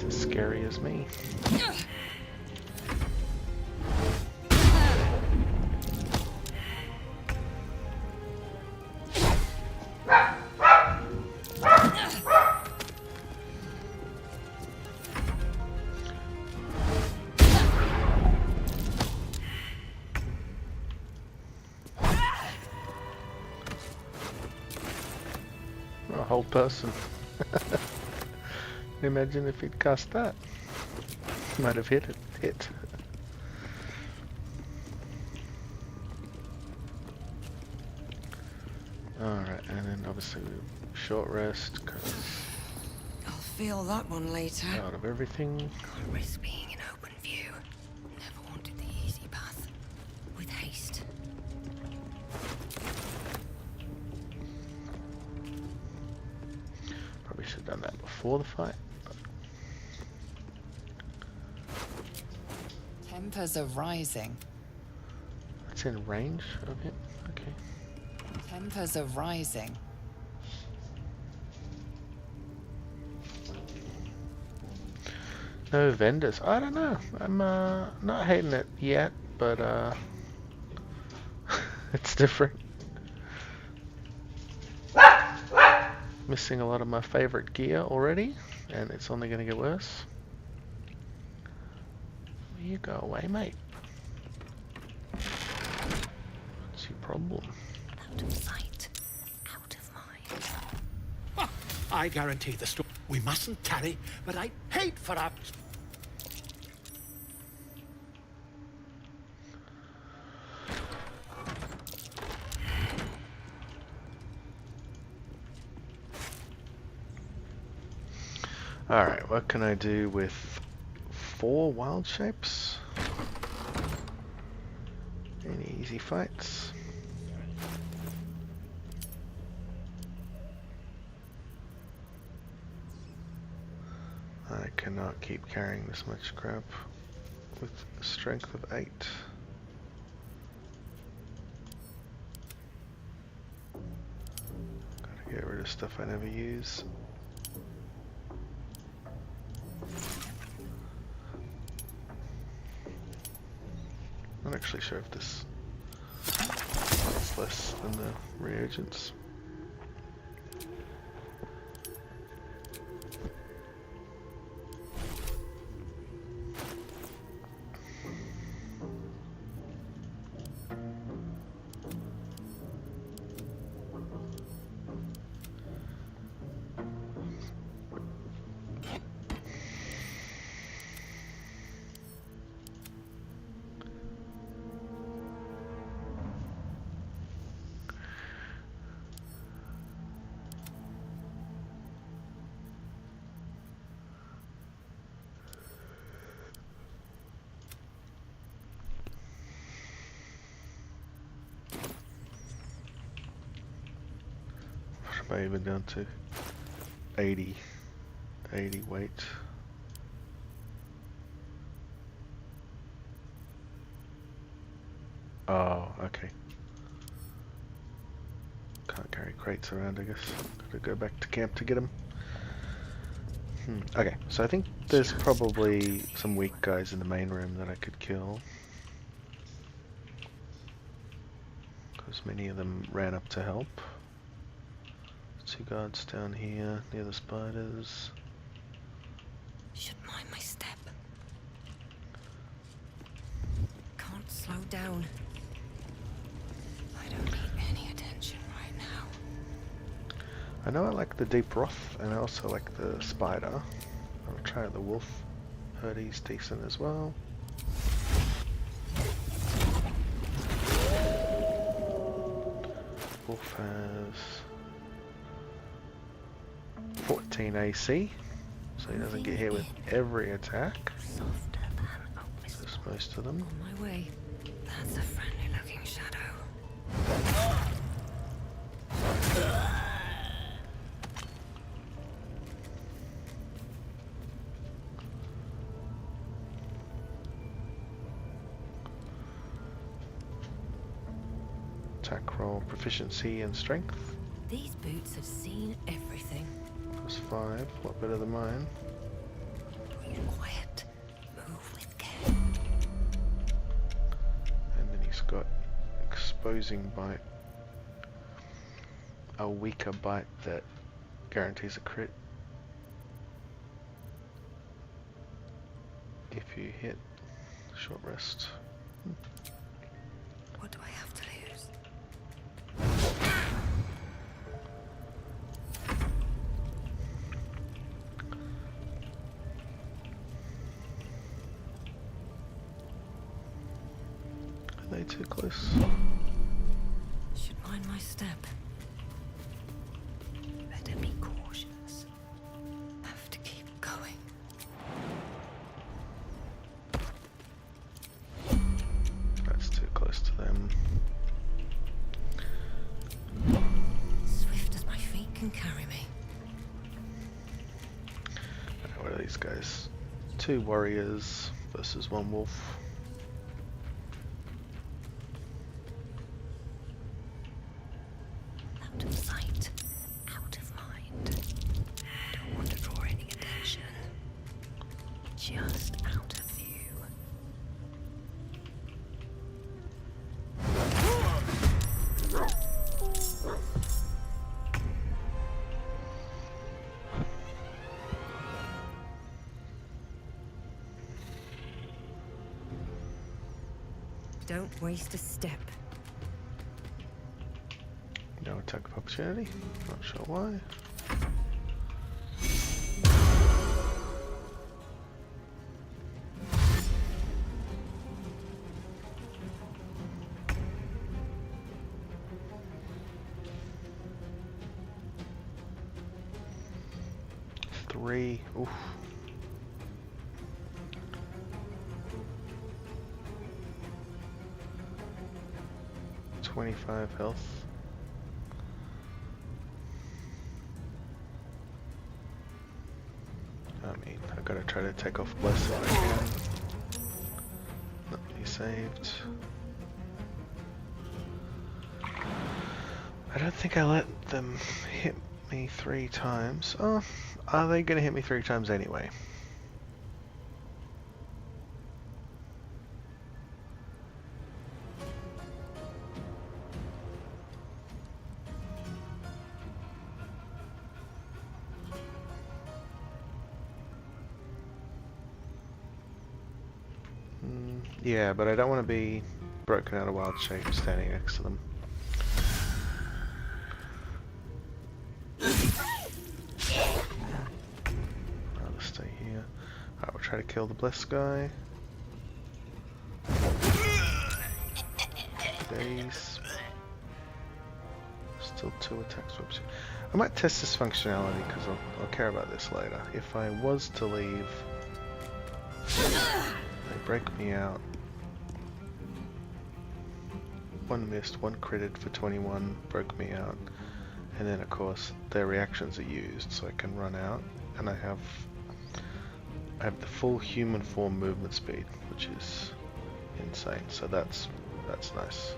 Speaker 10: Scary as me. A whole person. Imagine if he'd cast that. Might have hit it. Alright, and then obviously short rest because
Speaker 5: I'll feel that one later.
Speaker 10: Out of everything.
Speaker 5: Can't risk being in open view. Never wanted the easy path. With haste.
Speaker 10: Probably should have done that before the fight.
Speaker 3: Tempers are rising.
Speaker 10: That's in range of him? Okay.
Speaker 3: Tempers are rising.
Speaker 10: No vendors. I don't know. I'm not hating it yet, but it's different. Missing a lot of my favorite gear already, and it's only going to get worse. You go away, mate. What's your problem?
Speaker 5: Out of sight, out of mind.
Speaker 1: I guarantee the story. We mustn't tarry, but I hate for us.
Speaker 10: Alright, what can I do with 4 wild shapes? Any easy fights? I cannot keep carrying this much crap with strength of 8. Gotta get rid of stuff I never use. Not actually sure if this is less than the reagents. What am I even down to? 80 weight. Oh, okay. Can't carry crates around, I guess. Gotta go back to camp to get them. Okay, so I think there's probably some weak guys in the main room that I could kill. Because many of them ran up to help. 2 guards down here near the spiders.
Speaker 5: Should mind my step. Can't slow down. I don't need any attention right now.
Speaker 10: I know I like the deep roth, and I also like the spider. I'll try out the wolf. Heard he's decent as well. Wolf has 14 AC, so he doesn't get hit with every attack. Just most of them.
Speaker 5: On my way. That's a friendly looking shadow.
Speaker 10: Attack roll, proficiency and strength.
Speaker 5: These boots have seen everything.
Speaker 10: Plus 5, a lot better than mine.
Speaker 5: Read quiet. Move with care.
Speaker 10: And then he's got exposing bite. A weaker bite that guarantees a crit. If you hit, short rest.
Speaker 5: What do I have to lose?
Speaker 10: Are they too close?
Speaker 5: Should mind my step. Better be cautious. Have to keep going.
Speaker 10: That's too close to them.
Speaker 5: Swift as my feet can carry me.
Speaker 10: What are these guys? 2 warriors versus 1 wolf.
Speaker 5: Out of sight, out of mind. Don't want to draw any attention. Just out of view. Don't waste a step.
Speaker 10: No attack of opportunity. Not sure why. Three. Oof. $25 health. I mean, I gotta try try to take off Bless if I can. Nope, he saved. I don't think I let them hit me 3 times. Oh, are they going to hit me 3 times anyway? Yeah, but I don't want to be broken out of wild shape standing next to them. I'll stay here. Alright, we'll try to kill the blessed guy. Base. Still 2 attacks. Whoops. I might test this functionality because I'll care about this later. If I was to leave, they break me out. 1 missed, 1 critted for 21, broke me out. And then of course their reactions are used, so I can run out, and I have the full human form movement speed, which is insane. So that's nice.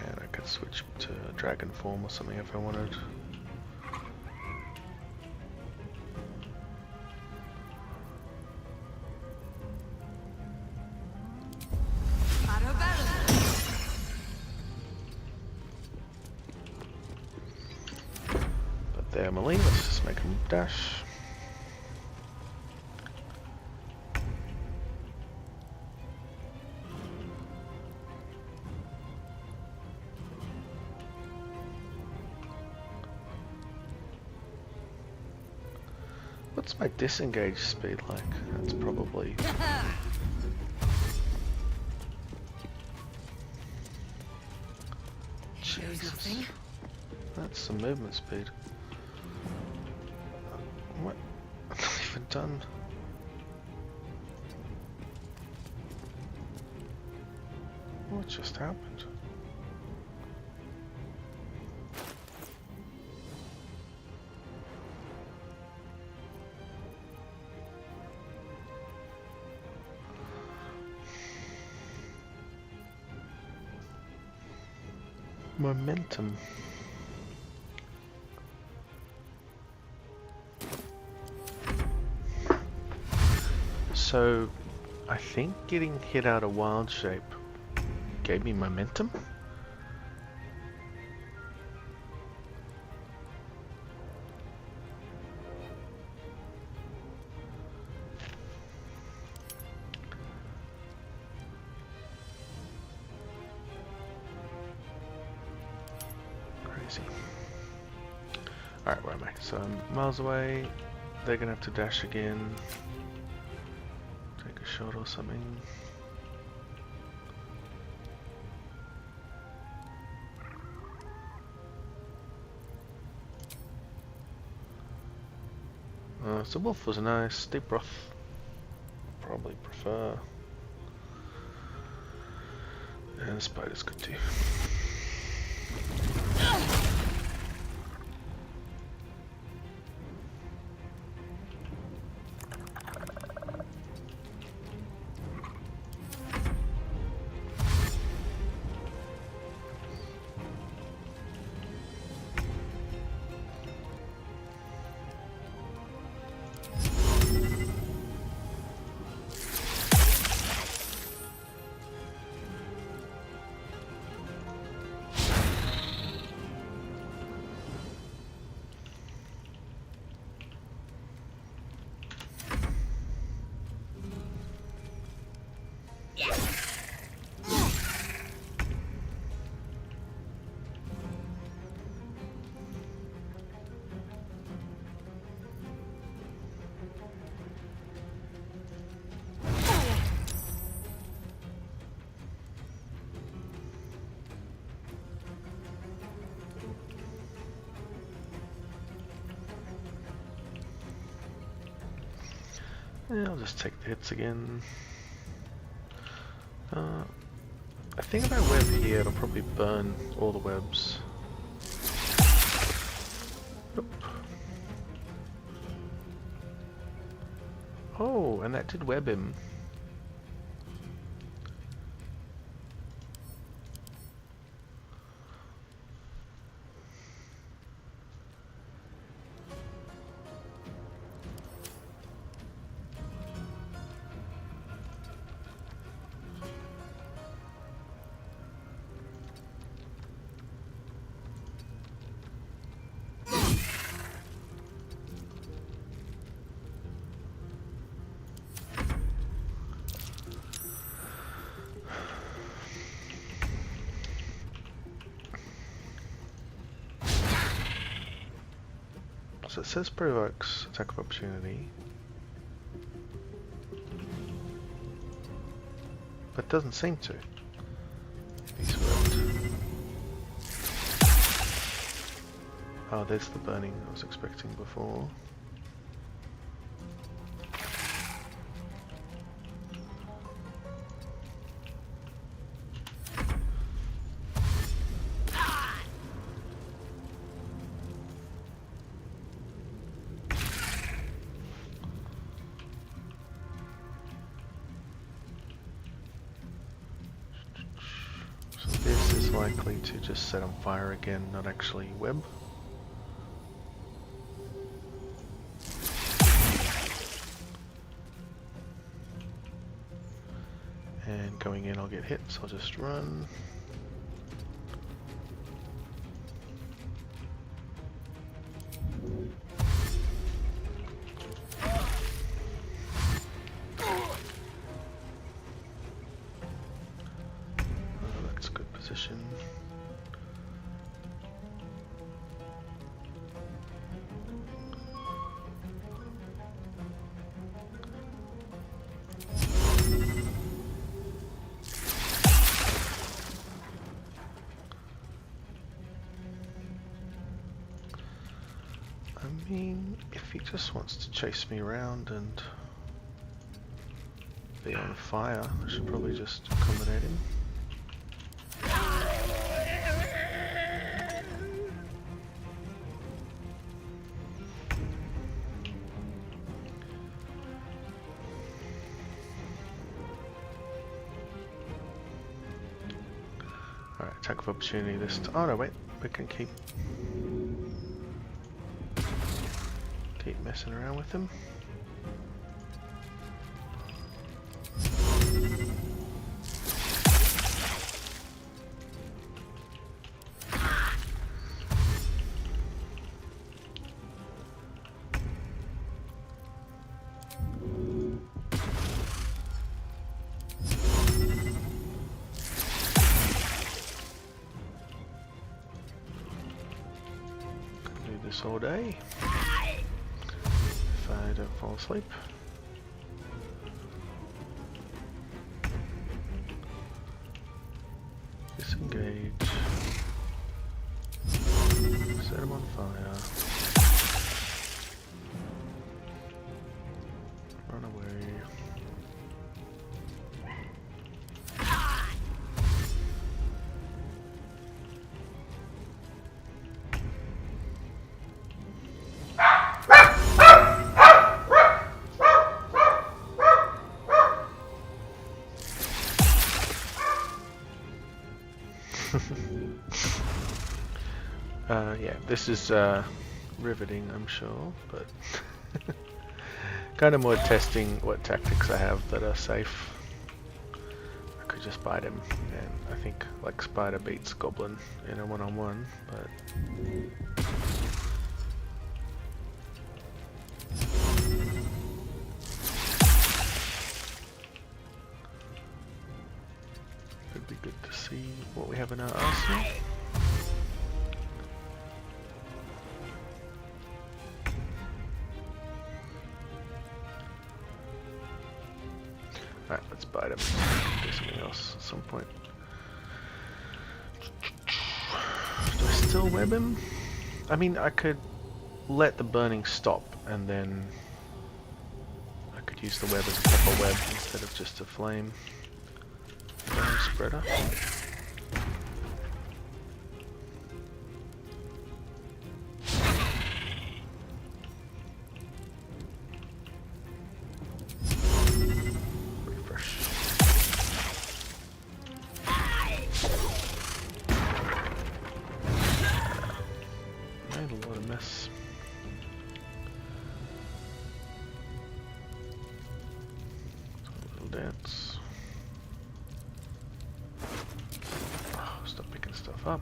Speaker 10: And I could switch to dragon form or something if I wanted. There, Melee, let's just make him dash. What's my disengage speed like? That's probably... Jesus. That's some movement speed. What? I'm not even done. What just happened? Momentum. So, I think getting hit out of wild shape gave me momentum? Crazy. Alright, where am I? So I'm miles away. They're gonna have to dash again. Take a shot or something. So wolf was nice. Deep broth, probably prefer. And spider's good too. Yeah, I'll just take the hits again. I think if I web here, it'll probably burn all the webs. Nope. Oh, and that did web him. So it says provokes attack of opportunity, but doesn't seem to. He's webbed. Oh, there's the burning I was expecting before. Likely to just set on fire again, not actually web. And going in I'll get hit, so I'll just run. I mean, if he just wants to chase me around and be on fire, I should probably just accommodate him. Alright, attack of opportunity this time. Oh no, wait, we can keep messing around with him. Do this all day. If I don't fall asleep. Disengage. Set him on fire. Run away. Yeah, this is riveting, I'm sure, but kind of more testing what tactics I have that are safe. I could just bite him, and I think like Spider beats Goblin in a one-on-one, but it'd be good to see what we have in our arsenal. Alright, let's bite him. Do something else at some point. Do I still web him? I mean, I could let the burning stop and then I could use the web as a proper web instead of just a flame spreader. dance. Oh, stop picking stuff up.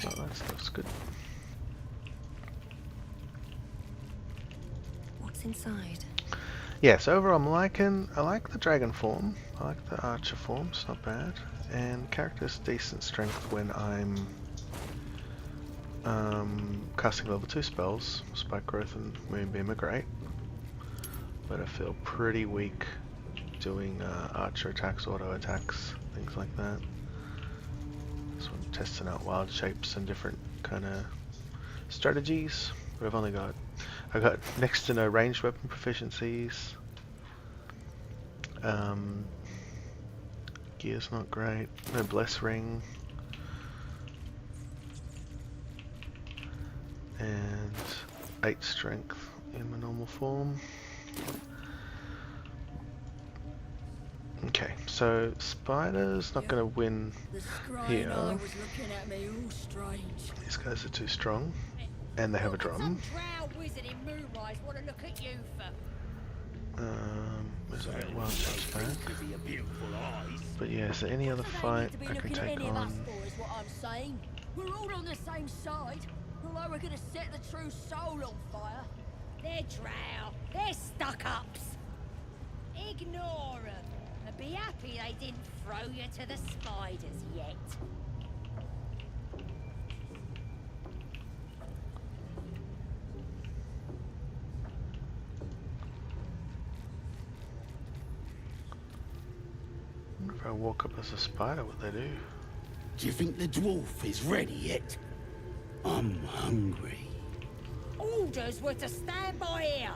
Speaker 10: Oh, that stuff's good.
Speaker 5: What's inside?
Speaker 10: Yes, overall I like the dragon form, I like the archer form, it's not bad, and character's decent strength when I'm casting level 2 spells. Spike Growth and Moonbeam are great, but I feel pretty weak doing archer attacks, auto attacks, things like that. So I'm testing out wild shapes and different kind of strategies, but I got next to no ranged weapon proficiencies. Gear's not great. No bless ring. And 8 strength in my normal form. Okay, so Spider's not going to win here. These guys are too strong. And they have a drum. There's a wild shapes back. But yeah, is there any other fight I can take on?
Speaker 9: We're all on the same side. Although we're gonna set the true soul on fire. They're drow. They're stuck-ups. Ignore them. And be happy they didn't throw you to the spiders yet.
Speaker 10: If I walk up as a spider, what they do?
Speaker 16: Do you think the dwarf is ready yet? I'm hungry.
Speaker 9: Orders were to stand by here.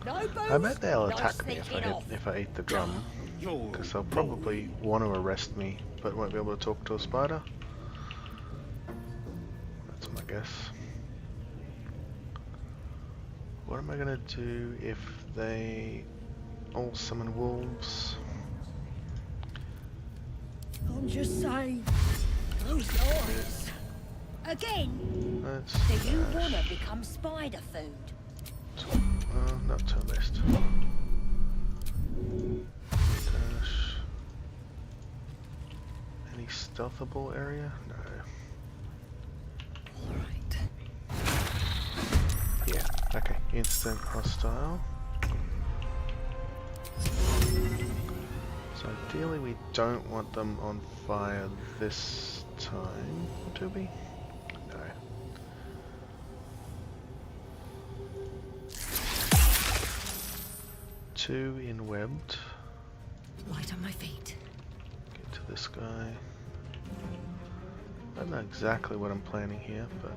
Speaker 9: No booze,
Speaker 10: I bet they'll
Speaker 9: no
Speaker 10: attack me
Speaker 9: sneaking
Speaker 10: if I eat the drum.
Speaker 16: You're
Speaker 10: Because they'll probably want to arrest me, but won't be able to talk to a spider. That's my guess. What am I gonna do if they all summon wolves?
Speaker 9: I'm just saying. Those eyes. Again. Do you want to become spider food?
Speaker 10: Not turn list. Dash. Any stealthable area? No.
Speaker 5: Alright.
Speaker 10: Yeah, okay. Instant hostile. So ideally we don't want them on fire this time, do we? No. Two in webbed.
Speaker 5: Light on my feet.
Speaker 10: Get to this guy. I don't know exactly what I'm planning here, but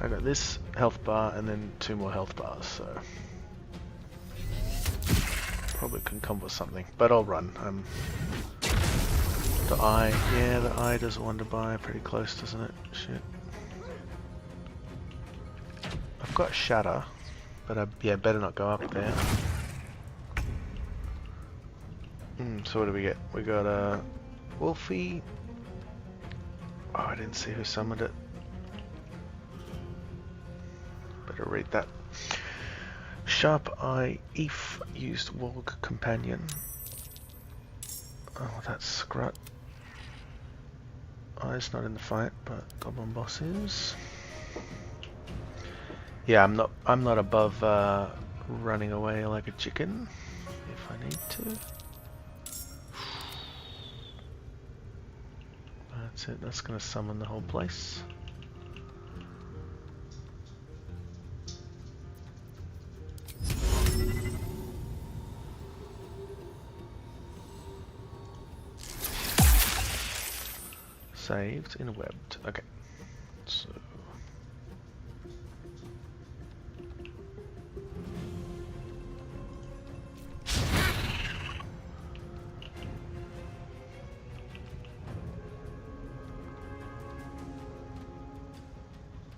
Speaker 10: I got this health bar and then 2 more health bars, so probably can come with something, but I'll run. The eye does wander by pretty close, doesn't it? Shit. I've got shatter, but I better not go up there. So what do we get? We got a Wolfie. Oh, I didn't see who summoned it. Better read that. Sharp Eye Eve used Warg Companion. Oh, that's Scrut. Eye's not in the fight, but Goblin Boss is. Yeah, I'm not above running away like a chicken if I need to. That's it. That's gonna summon the whole place. Saved in webbed. Okay. So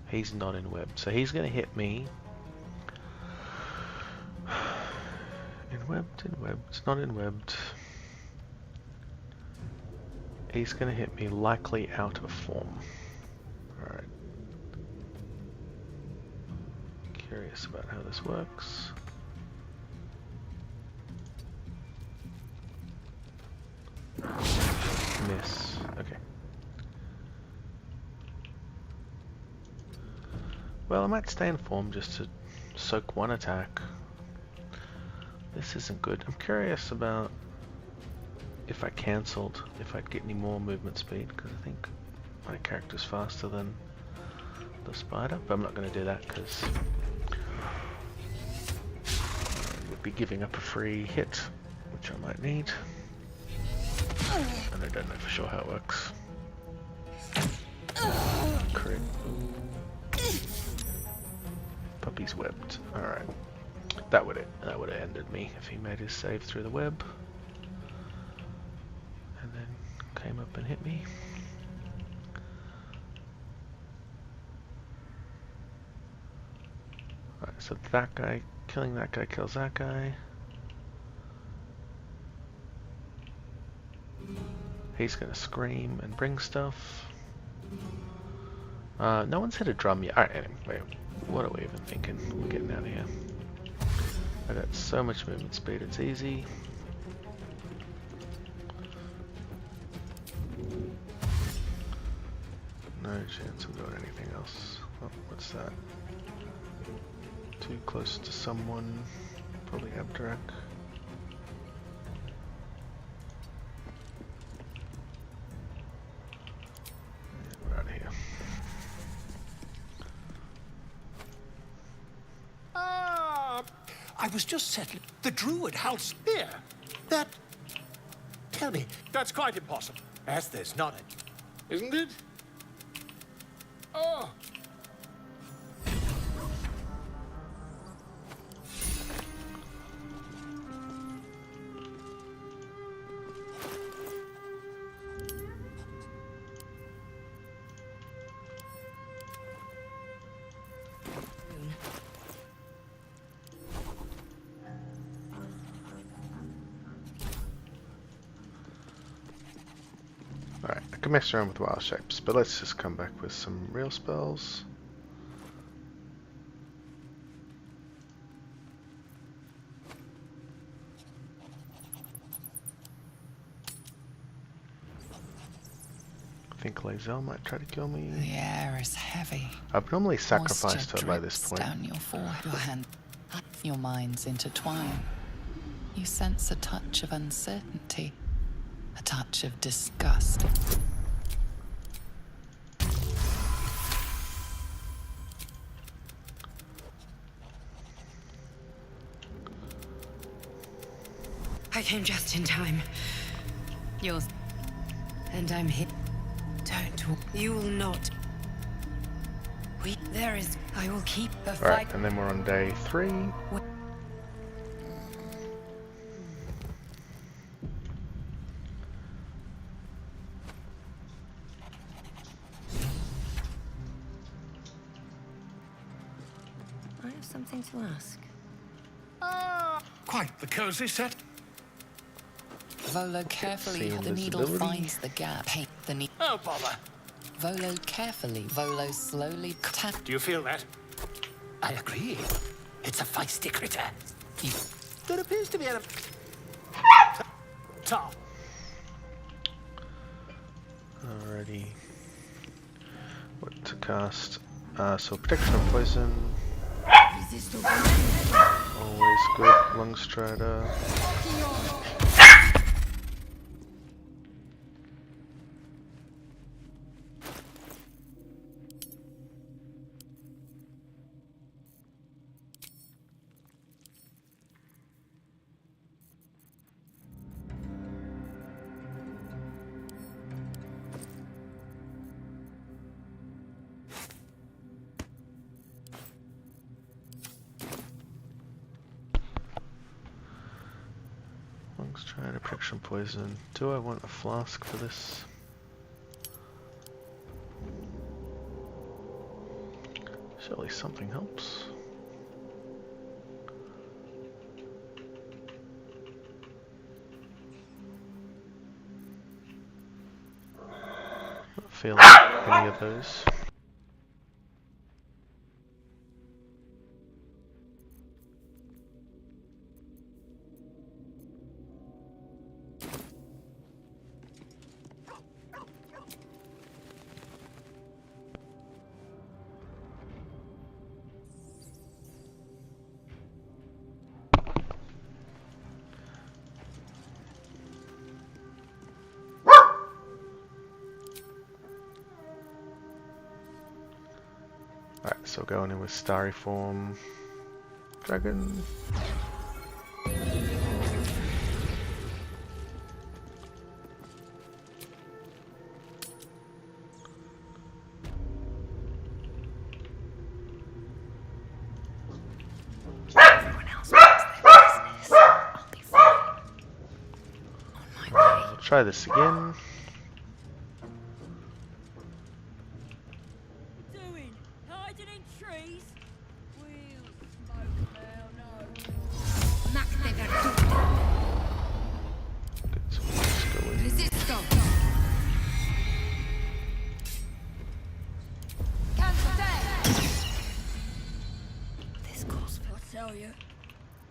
Speaker 10: He's not in webbed, so he's going to hit me. In webbed, not in webbed. He's going to hit me likely out of form. Alright. Curious about how this works. Miss. Okay. Well, I might stay in form just to soak one attack. This isn't good. I'm curious about if I cancelled, if I'd get any more movement speed, because I think my character's faster than the spider, but I'm not going to do that because I would be giving up a free hit, which I might need. And I don't know for sure how it works. Crypt. Puppy's webbed. Alright. That would have ended me if he made his save through the web. And then came up and hit me. Alright, so that guy, killing that guy kills that guy. He's gonna scream and bring stuff. No one's hit a drum yet. Alright, anyway, what are we even thinking? We're getting out of here. I got so much movement speed, it's easy. No chance of doing anything else. Oh, what's that? Too close to someone. Probably Abdirak. We're out of here.
Speaker 1: I was just settling the Druid house here. That... Tell me.
Speaker 6: That's quite impossible.
Speaker 1: As there's not a...
Speaker 6: Isn't it? Oh!
Speaker 10: Alright, I can mess around with wild shapes, but let's just come back with some real spells. I think Lae'zel might try to kill me.
Speaker 3: The air is heavy.
Speaker 10: I've normally sacrificed her by this point.
Speaker 3: Down your forehead, your hand, your minds intertwine. You sense a touch of uncertainty, a touch of disgust.
Speaker 5: I came just in time. Yours. And I'm hit. Don't. You will not. There is. I will keep the fight.
Speaker 10: Alright, and then we're on day 3.
Speaker 5: I have something to ask.
Speaker 6: Quite the cozy set.
Speaker 3: Volo carefully,
Speaker 10: See
Speaker 3: the needle
Speaker 10: invisibility.
Speaker 3: finds the gap. Paint the needle.
Speaker 6: Oh, bother.
Speaker 3: Volo carefully, Volo slowly tap.
Speaker 6: Do you feel that?
Speaker 1: I agree. It's a feisty critter.
Speaker 3: You
Speaker 6: There appears to be a... Top.
Speaker 10: Alrighty. What to cast? So protection of poison. Always good. Lungstrider. Lungstrider, protection poison. Do I want a flask for this? Surely something helps. Not feeling any of those. Alright, so going in with starry form. Dragon.
Speaker 15: Everyone else makes their business. I'll be fine. On my way.
Speaker 10: We'll try this again.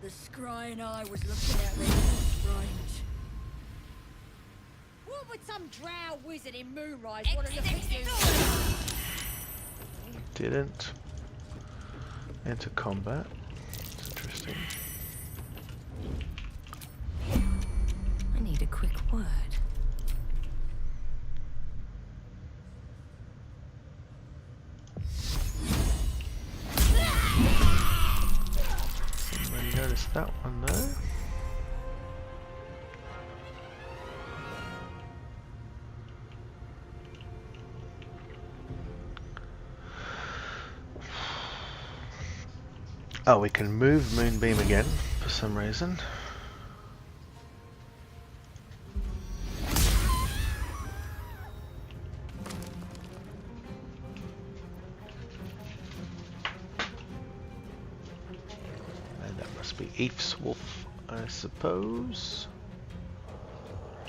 Speaker 9: The scrying eye was looking at me strange. What would some drow wizard in Moonrise want to look at you?
Speaker 10: Didn't enter combat. It's interesting.
Speaker 15: I need a quick word.
Speaker 10: Notice that one though. Oh, we can move Moonbeam again for some reason. Eve's Wolf, I suppose.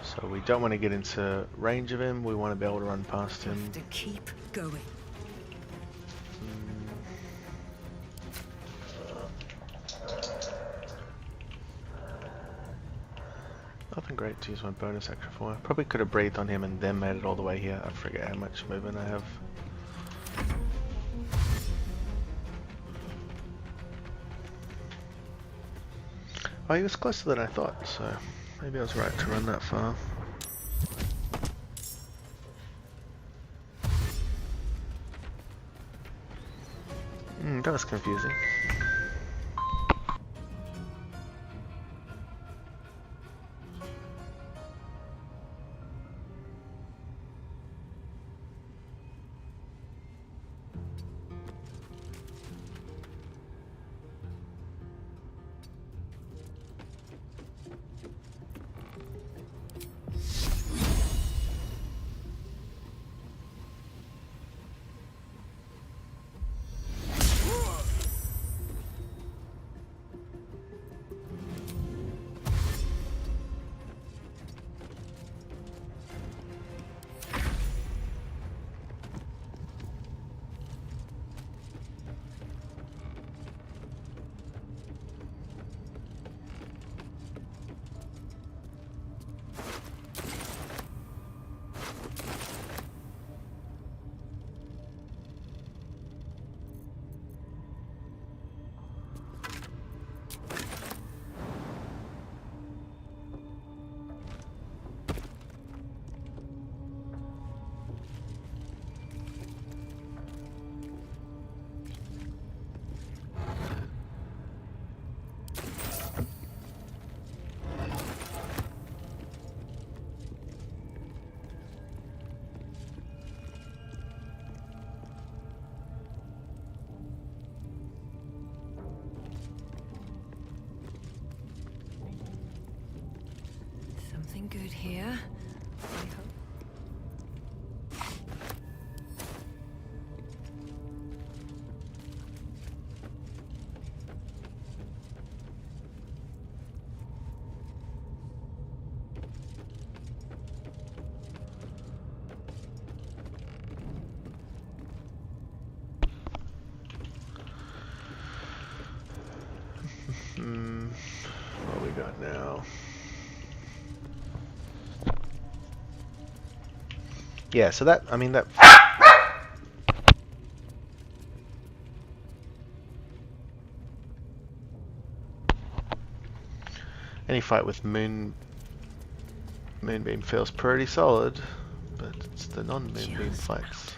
Speaker 10: So we don't want to get into range of him, we want to be able to run past him.
Speaker 15: Have to keep going.
Speaker 10: Nothing great to use my bonus action for. I probably could have breathed on him and then made it all the way here. I forget how much movement I have. Oh, he was closer than I thought, so maybe I was right to run that far. That was confusing.
Speaker 15: Good here, I hope.
Speaker 10: got now? Yeah, so that, I mean, that... Any fight with Moonbeam feels pretty solid, but it's the non-Moonbeam fights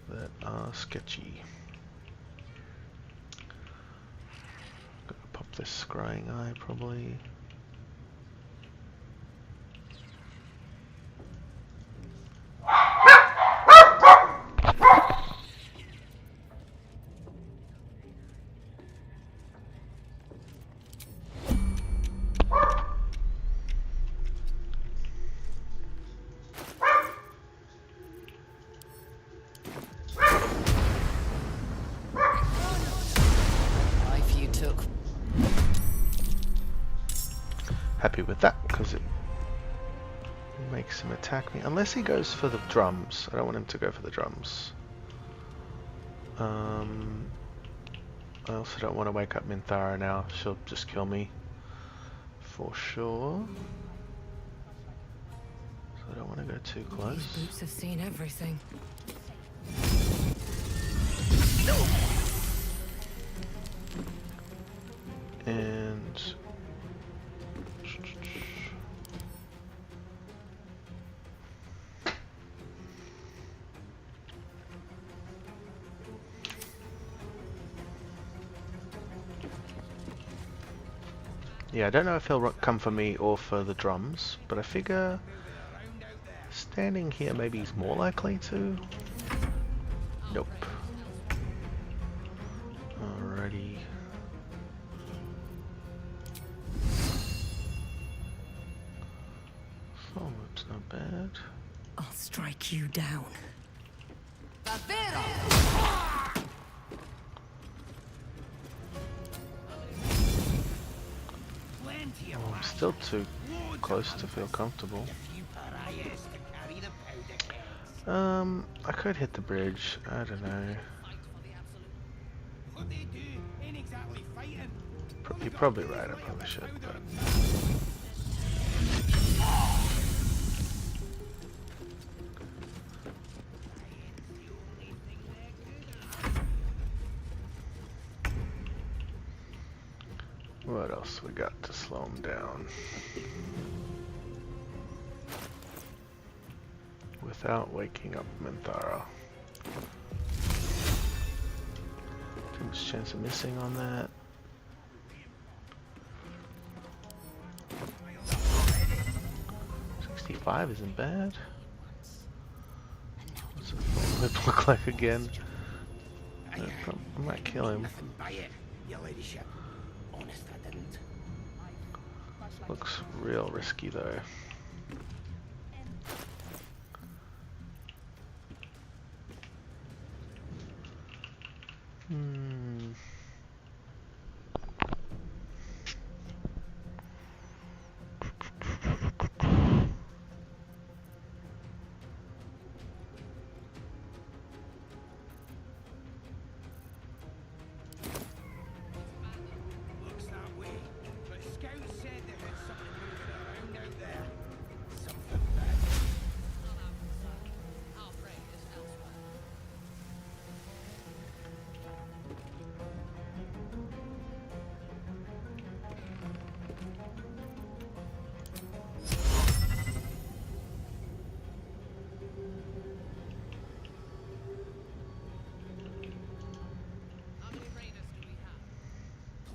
Speaker 10: that are sketchy. Gotta pop this scrying eye probably. Happy with that because it makes him attack me unless he goes for the drums. I don't want him to go for the drums. I also don't want to wake up Minthara now. She'll just kill me for sure. So I don't want to go too close.
Speaker 5: These boots have seen everything.
Speaker 10: And yeah, I don't know if he'll come for me or for the drums, but I figure standing here maybe he's more likely to. Nope. Alrighty. Oh, it's not bad.
Speaker 5: I'll strike you down.
Speaker 10: Oh, I'm still too close to feel comfortable. I could hit the bridge. I don't know. You're probably right. I probably should. But... what else we got to slow him down? Without waking up Minthara. Too much chance of missing on that. $65 isn't bad. What's the forehead look like again? I might kill him. Looks real risky though.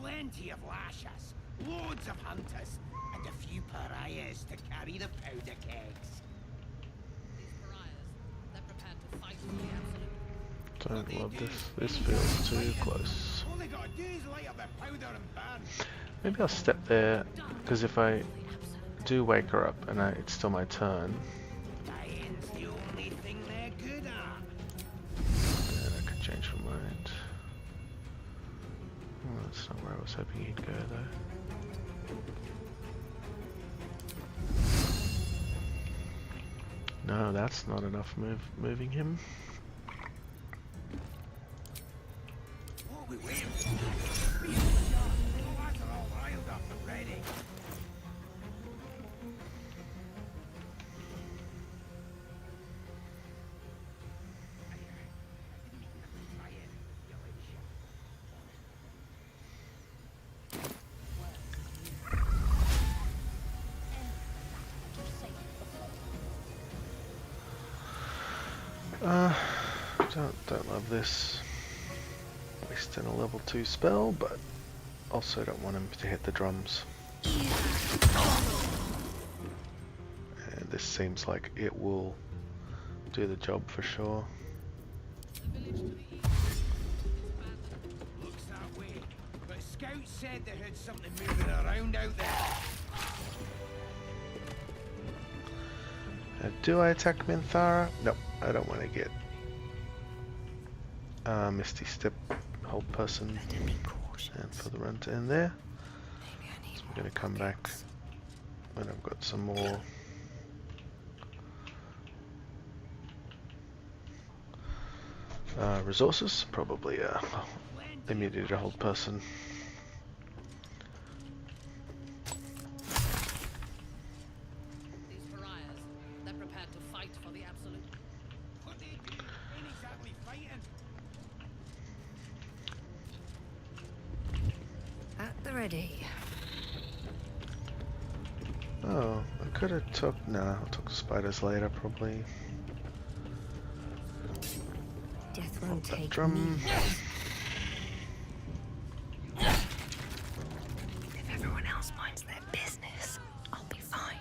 Speaker 16: Plenty of lashers, loads of hunters, and a few pariahs to carry the powder kegs.
Speaker 11: These pariahs, they're prepared to fight for the absolute.
Speaker 10: Don't love this. This feels too close.
Speaker 16: All they gotta do is light up their powder and burn.
Speaker 10: Maybe I'll step there, because if I do wake her up and it's still my turn,
Speaker 16: Baelen's the only thing they're good at.
Speaker 10: then I could change my mind. Oh, that's not where I was hoping he'd go though. No, that's not enough moving him.
Speaker 16: What are we waiting for? lads are all riled up and ready.
Speaker 10: Don't love this. Wasting a level 2 spell, but also don't want him to hit the drums. And this seems like it will do the job for sure.
Speaker 16: Looks that way, but scouts said they heard something moving around out there.
Speaker 10: Do I attack Minthara? Nope, I don't want to get Misty Step, hold person, and for the run to end there. So I'm going to come back when I've got some more resources, probably immunity to hold person. Oh, I could have took... Nah, I'll talk to spiders later, probably.
Speaker 5: Death won't take
Speaker 10: drum.
Speaker 5: If everyone else minds their business, I'll be fine.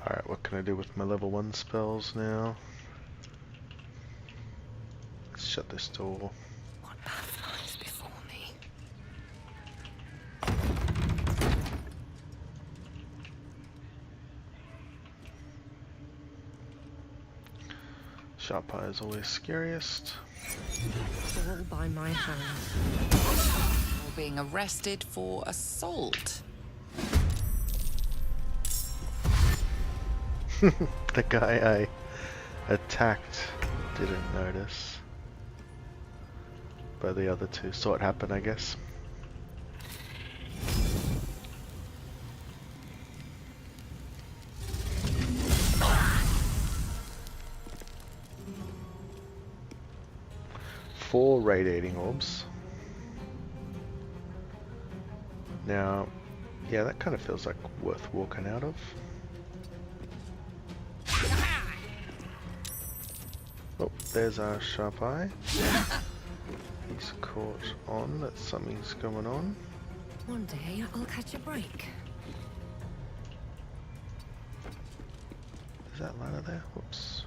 Speaker 10: Alright, what can I do with my level 1 spells now? Let's shut this door.
Speaker 5: What path lies before me?
Speaker 10: Sharp Eye is always scariest.
Speaker 5: All by my hand.
Speaker 3: You're being arrested for assault.
Speaker 10: The guy I attacked didn't notice. But the other two saw it happen, I guess. Four radiating orbs. Now, yeah, that kind of feels like worth walking out of. Oh, there's our Sharp Eye. He's caught on that something's going on.
Speaker 5: One day I'll catch a break.
Speaker 10: Is that ladder there? Whoops.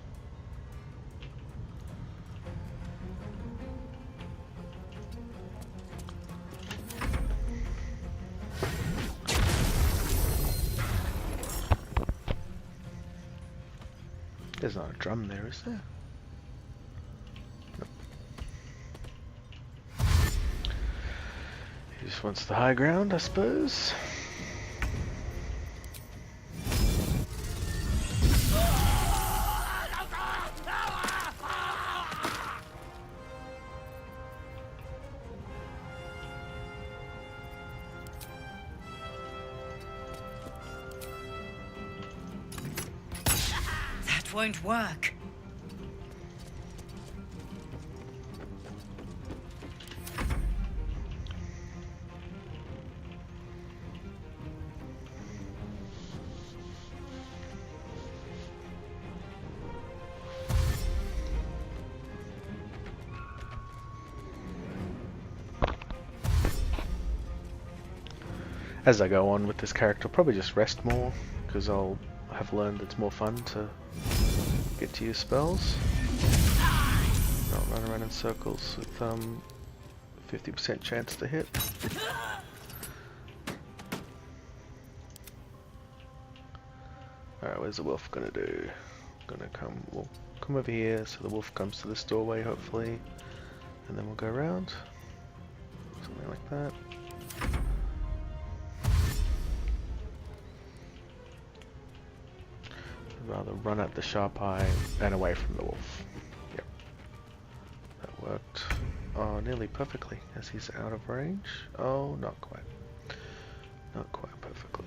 Speaker 10: There's not a drum there, is there? Nope. He just wants the high ground, I suppose.
Speaker 8: Won't work.
Speaker 10: As I go on with this character, I'll probably just rest more, because I'll have learned it's more fun to get to use spells. Not run around in circles with 50% chance to hit. Alright, where's the wolf gonna do? We'll come over here so the wolf comes to this doorway hopefully, and then we'll go around. Something like that. rather run at the sharp eye and away from the wolf. Yep. That worked. Oh, nearly perfectly, as he's out of range. Oh, not quite. Not quite perfectly.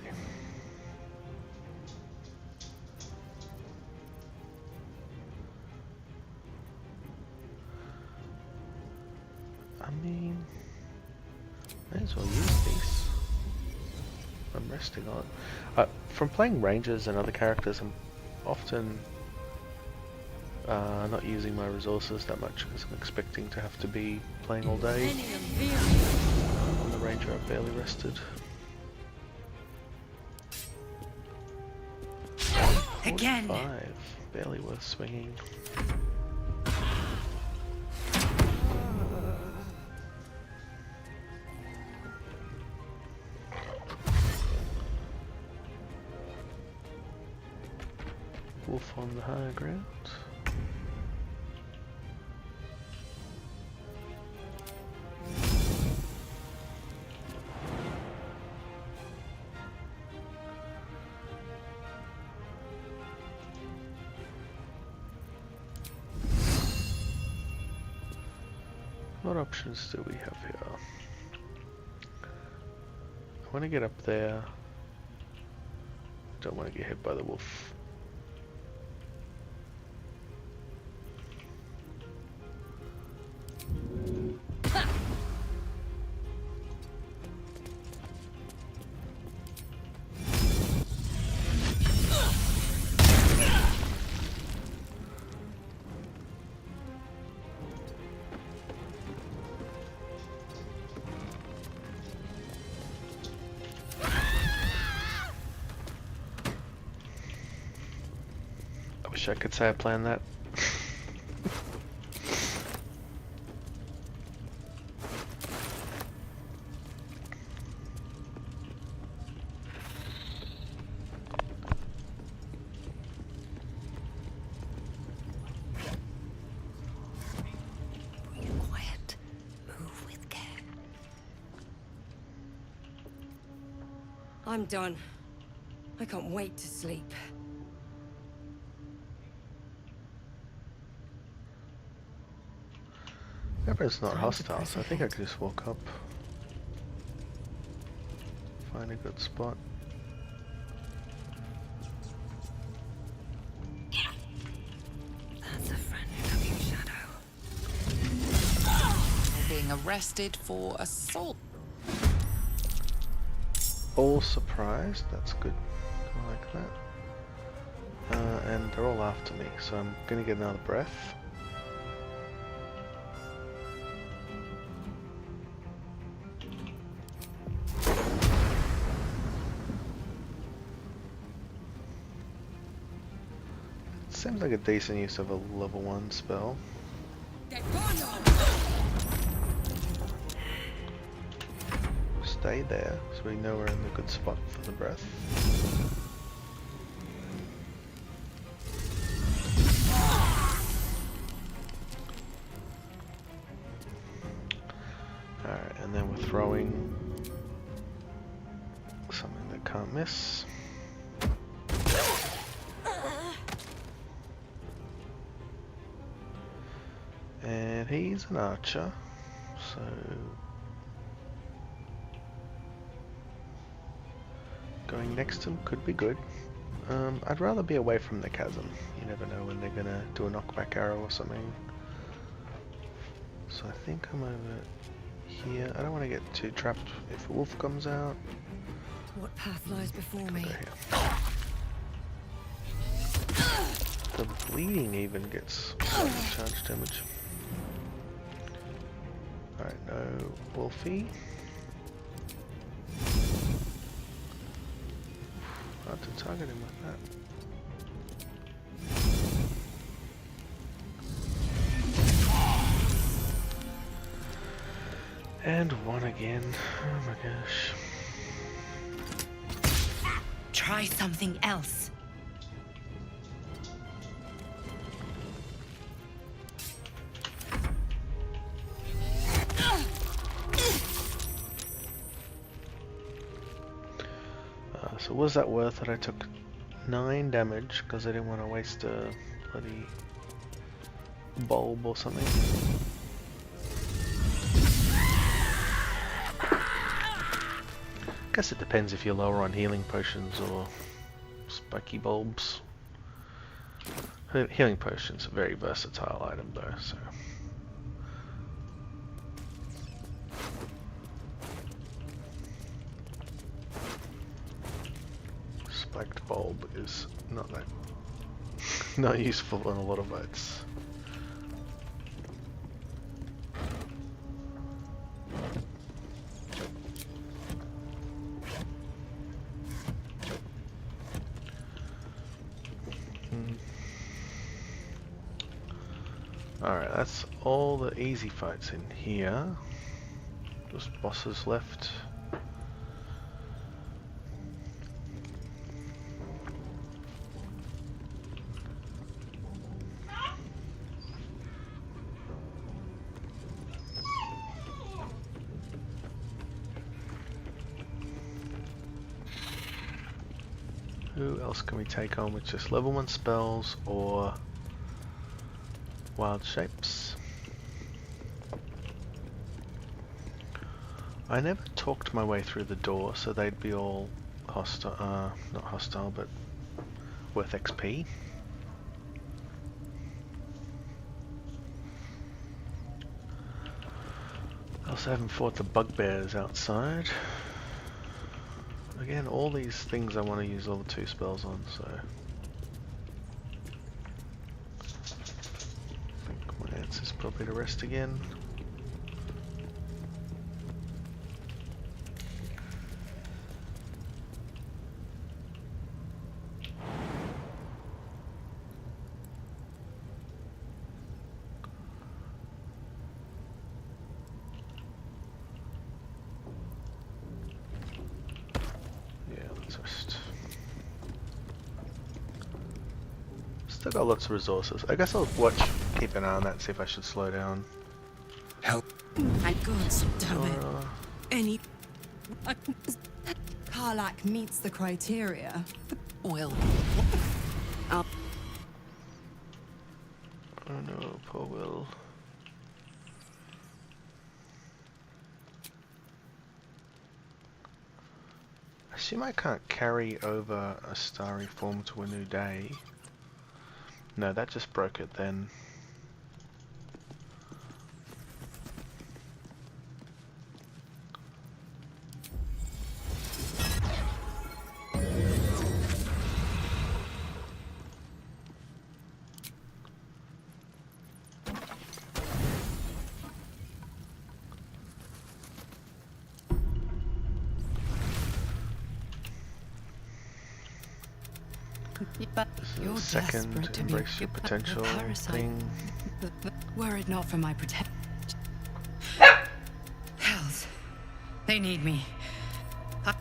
Speaker 10: I mean, may as well use these. I'm resting on it. From playing rangers and other characters, I'm often not using my resources that much because I'm expecting to have to be playing all day. On the ranger, I've barely rested.
Speaker 8: Again.
Speaker 10: 45, barely worth swinging. Wolf on the higher ground. What options do we have here? I want to get up there. Don't want to get hit by the wolf. Wish I could say I planned that.
Speaker 15: Quiet. Move with care.
Speaker 5: I'm done. I can't wait to sleep.
Speaker 10: It's not hostile, so I think I could just walk up. Find a good spot.
Speaker 15: That's a friendly-looking shadow.
Speaker 3: Being arrested for assault.
Speaker 10: All surprised, that's good. I like that. And they're all after me, so I'm gonna get another breath. Seems like a decent use of a level 1 spell. Stay there, so we know we're in the good spot for the breath. Alright, and then we're throwing something that can't miss. And he's an archer, so going next to him could be good. I'd rather be away from the chasm. You never know when they're gonna do a knockback arrow or something. So I think I'm over here. I don't want to get too trapped if a wolf comes out.
Speaker 5: What path lies before me?
Speaker 10: The bleeding even gets charge damage. Alright, no wolfie. Hard to target him with that. And one again. Oh my gosh.
Speaker 8: Try something else.
Speaker 10: So was that worth it? I took 9 damage because I didn't want to waste a bloody bulb or something. Guess it depends if you're lower on healing potions or spiky bulbs. Healing potions are a very versatile item though, so. Spiked bulb is not that not useful in a lot of fights. Alright, that's all the easy fights in here. Just bosses left. Who else can we take on with just level 1 spells or wild shapes? I never talked my way through the door, so they'd be all hostile, not hostile, but worth XP. I also haven't fought the bugbears outside. Again, all these things I want to use all the 2 spells on, so. I think my answer is probably to rest again. Still got lots of resources. I guess I'll keep an eye on that, see if I should slow down.
Speaker 5: Help. My gods, damn it. Any... Karlach meets the criteria.
Speaker 3: Will.
Speaker 10: Oh no, poor Will. I assume I can't carry over a starry form to a new day. No, that just broke it then.
Speaker 5: You're
Speaker 10: Second,
Speaker 5: desperate to
Speaker 10: embrace
Speaker 5: be
Speaker 10: your potential thing.
Speaker 5: Were it not for my protection. Hells. They need me.
Speaker 10: And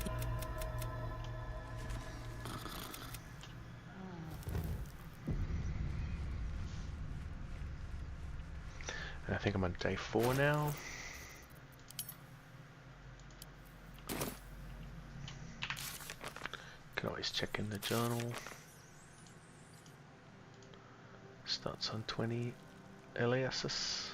Speaker 10: I think I'm on day 4 now. Can always check in the journal. Starts on 20 Eliasis.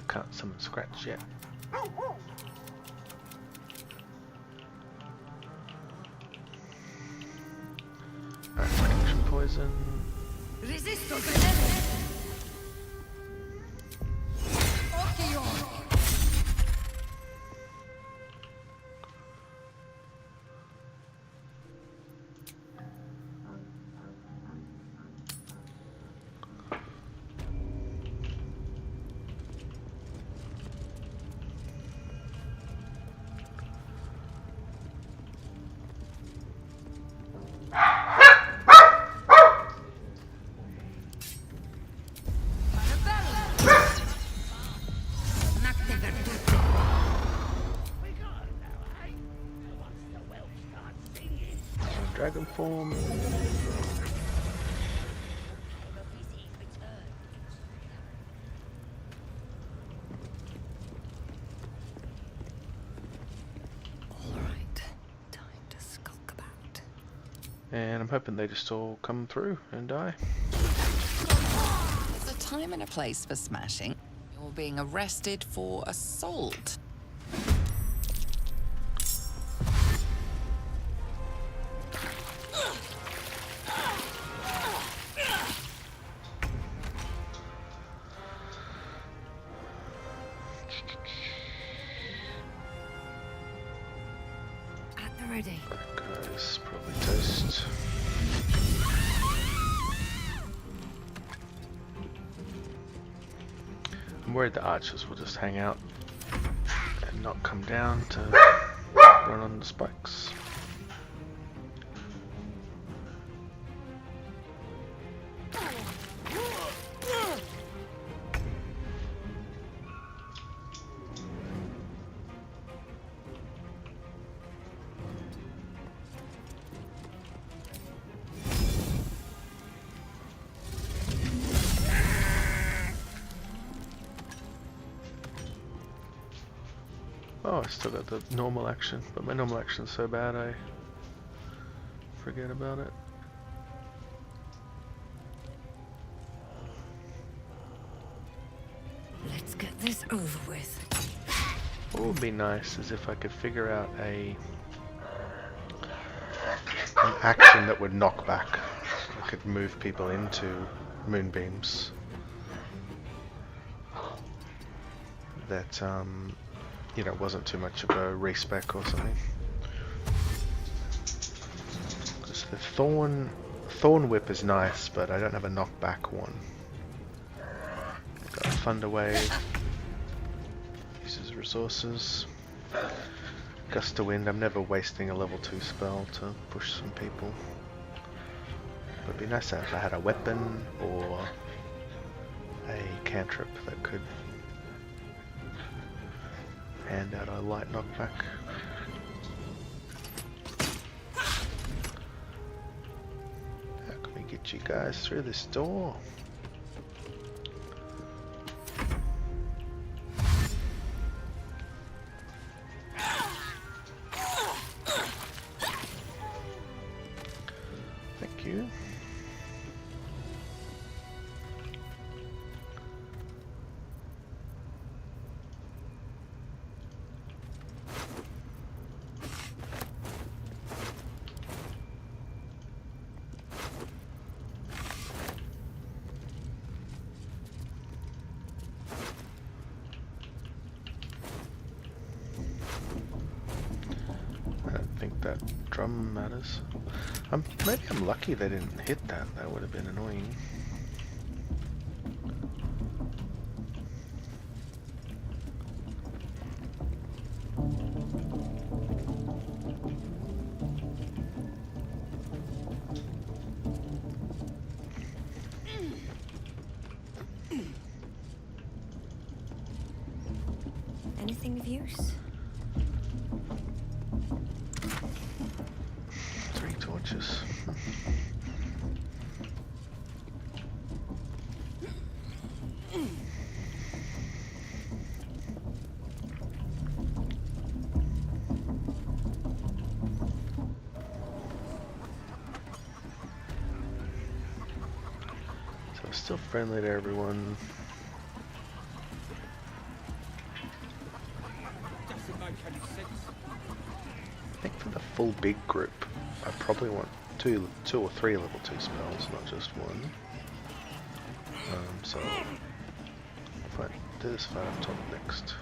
Speaker 10: Can't summon Scratch yet. Alright, protection poison.
Speaker 9: Resisto
Speaker 10: Dragon form. And I'm hoping they just all come through and die.
Speaker 3: There's a time and a place for smashing. You're being arrested for assault.
Speaker 5: At the ready.
Speaker 10: That guy's probably toast. I'm worried the archers will just hang out and not come down to run on the spikes. Oh, I still got the normal action, but my normal action's so bad I forget about it.
Speaker 5: Let's get this over with.
Speaker 10: What would be nice is if I could figure out an action that would knock back. I could move people into moonbeams. That you know, wasn't too much of a respec or something. Because the thorn whip is nice, but I don't have a knockback one. Got Thunder Wave. Uses resources. Gust of Wind. I'm never wasting a level 2 spell to push some people. But it'd be nice if I had a weapon or a cantrip that could hand out a light knockback. How can we get you guys through this door? Thank you. That drum matters. Maybe I'm lucky they didn't hit that. That would have been annoying.
Speaker 5: Anything of use?
Speaker 10: Torches. So still friendly to everyone. I think for the full big group, I probably want two or three level 2 spells, not just one. So if I do this fight up top next.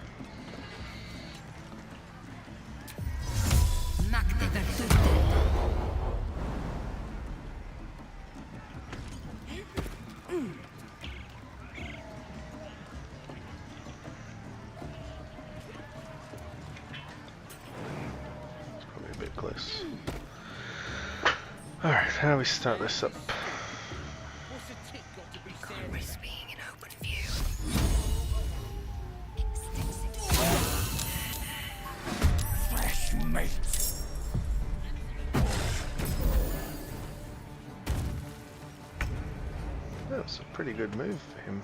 Speaker 10: It's probably a bit close. Alright, how do we start this up?
Speaker 5: Risk being in open view.
Speaker 16: Fresh meat.
Speaker 10: That was a pretty good move for him.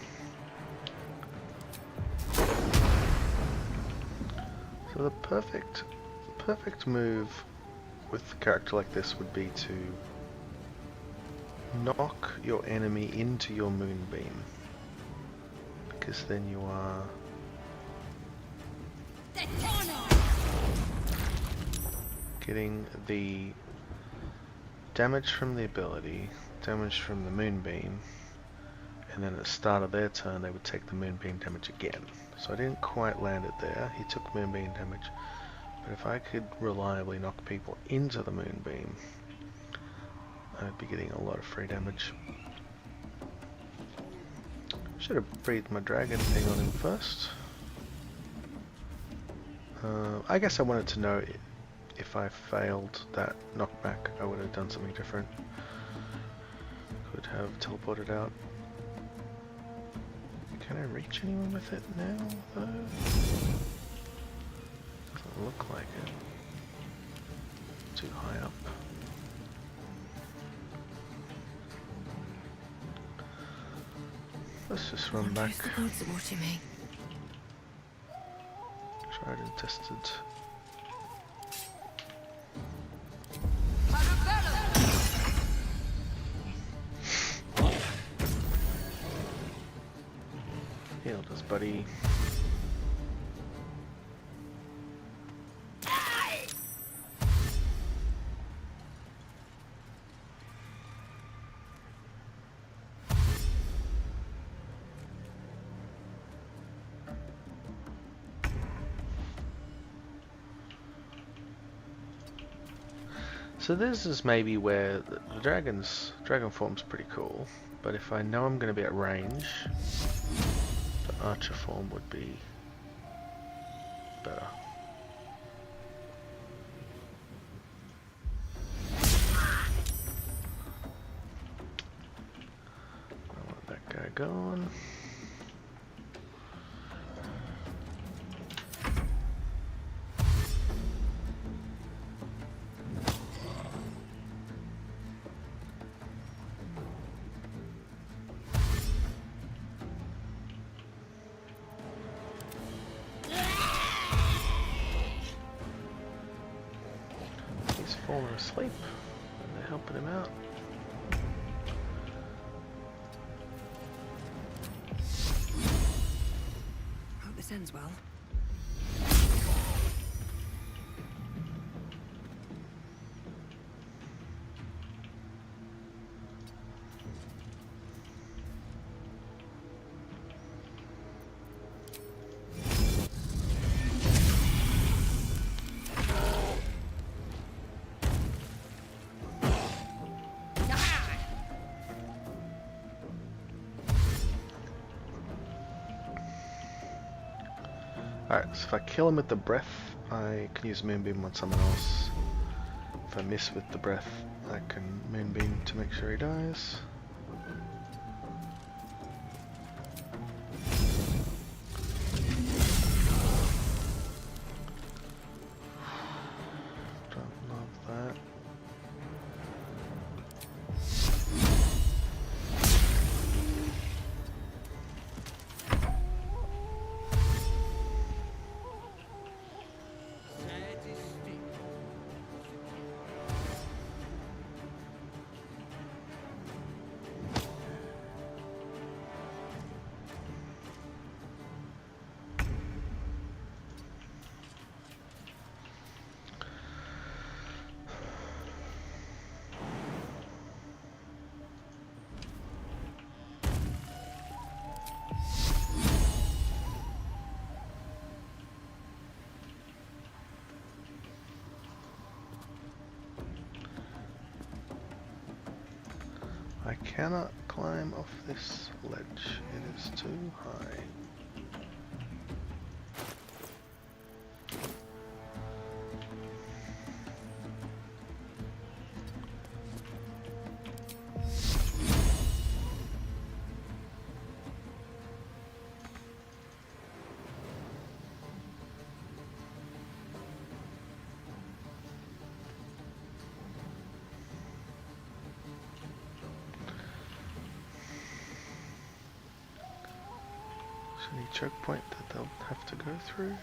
Speaker 10: So the perfect move with a character like this would be to knock your enemy into your moonbeam, because then you are getting the damage from the ability, damage from the moonbeam, and then at the start of their turn they would take the moonbeam damage again. So I didn't quite land it there. He took moonbeam damage, but if I could reliably knock people into the moonbeam, I'd be getting a lot of free damage. Should have breathed my dragon thing on him first. I guess I wanted to know if I failed that knockback, I would have done something different. Could have teleported out. Can I reach anyone with it now, though? Doesn't look like it. Too high up. Let's just run back. Tried and tested. Healed us, buddy. So this is maybe where the dragon form's pretty cool, but if I know I'm going to be at range, the archer form would be better. I want that guy gone. Falling asleep and they're helping him out.
Speaker 5: Hope this ends well.
Speaker 10: Alright, so if I kill him with the breath, I can use Moonbeam on someone else. If I miss with the breath, I can Moonbeam to make sure he dies. Don't love that. I cannot climb off this ledge, it is too high. Any choke point that they'll have to go through?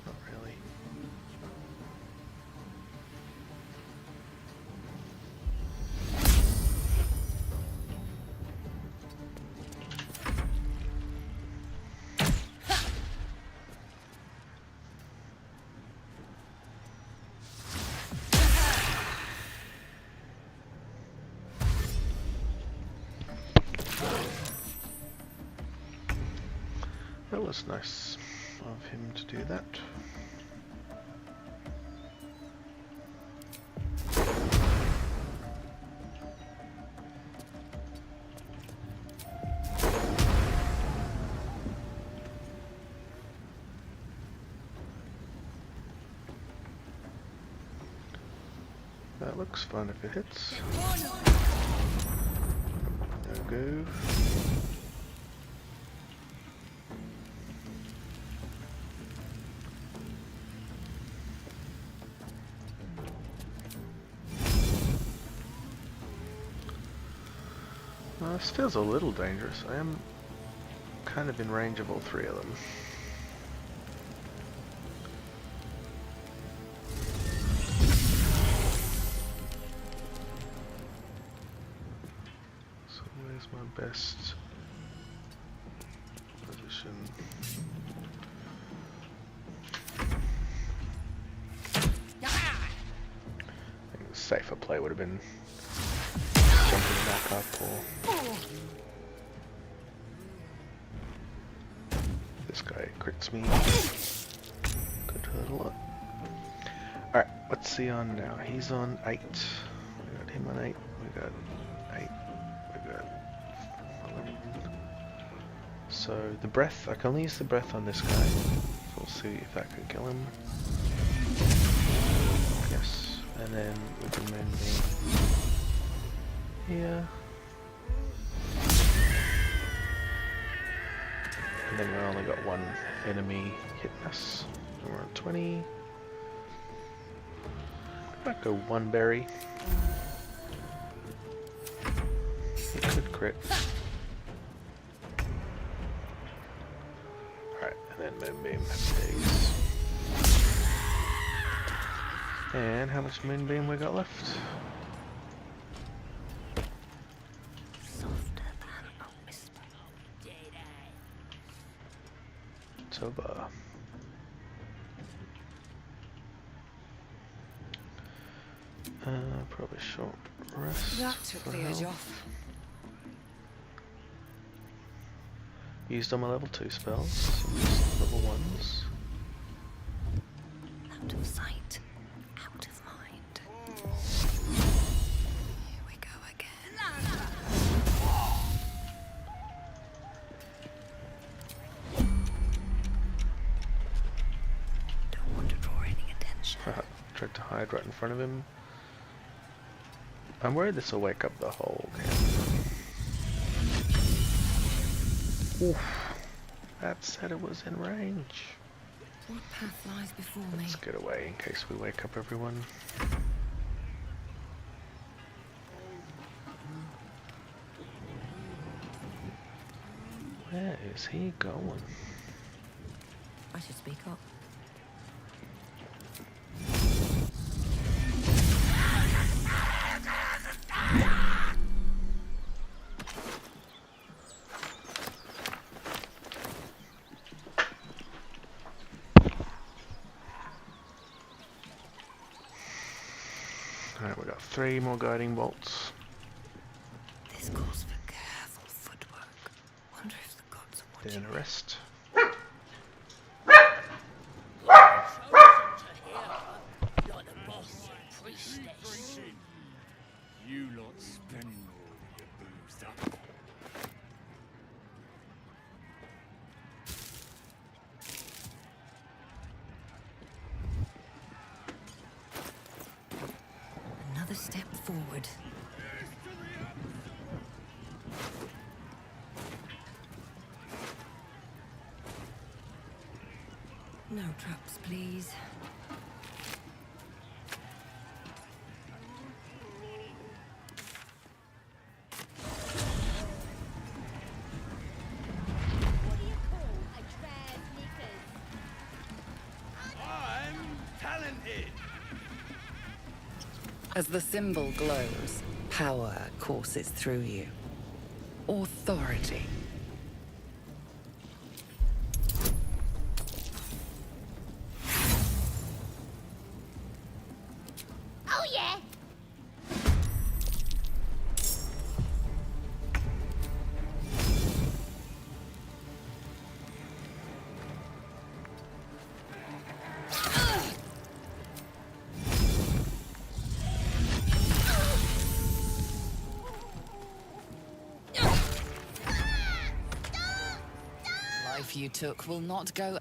Speaker 10: Not really. That was nice of him to do that. That looks fun if it hits. No go. This feels a little dangerous. I am kind of in range of all three of them. So where's my best position? I think the safer play would have been jumping back up or this guy crits me. Could hurt a lot. Alright, what's he on now? He's on 8. We got him on 8. We got 8. We got 11. So the breath, I can only use the breath on this guy. So we'll see if that can kill him. Yes. And then we can move here. And then we've only got one enemy hitting us. So we're on 20. Might go one berry. It could crit. Alright, and then Moonbeam stays. And how much Moonbeam we got left? Toba. Probably short rest.
Speaker 15: That took the edge off.
Speaker 10: Used on my level 2 spells, so just level 1s.
Speaker 2: Out of sight, out of mind. Here we go again. Don't want to draw any attention.
Speaker 10: Tried to hide right in front of him. I'm worried this will wake up the whole camp. Oof. That said it was in range.
Speaker 15: What path lies before me?
Speaker 10: Let's get away in case we wake up everyone. Where is he going?
Speaker 15: I should speak up.
Speaker 10: Alright, we got 3 more guiding bolts.
Speaker 15: This calls for careful footwork. Wonder if the gods are watching.
Speaker 10: Then a rest.
Speaker 6: You lot spend all your boozed up.
Speaker 15: Another step forward. No traps, please. As the symbol glows, power courses through you. Authority.
Speaker 9: Oh yeah!
Speaker 3: oath you took will not go.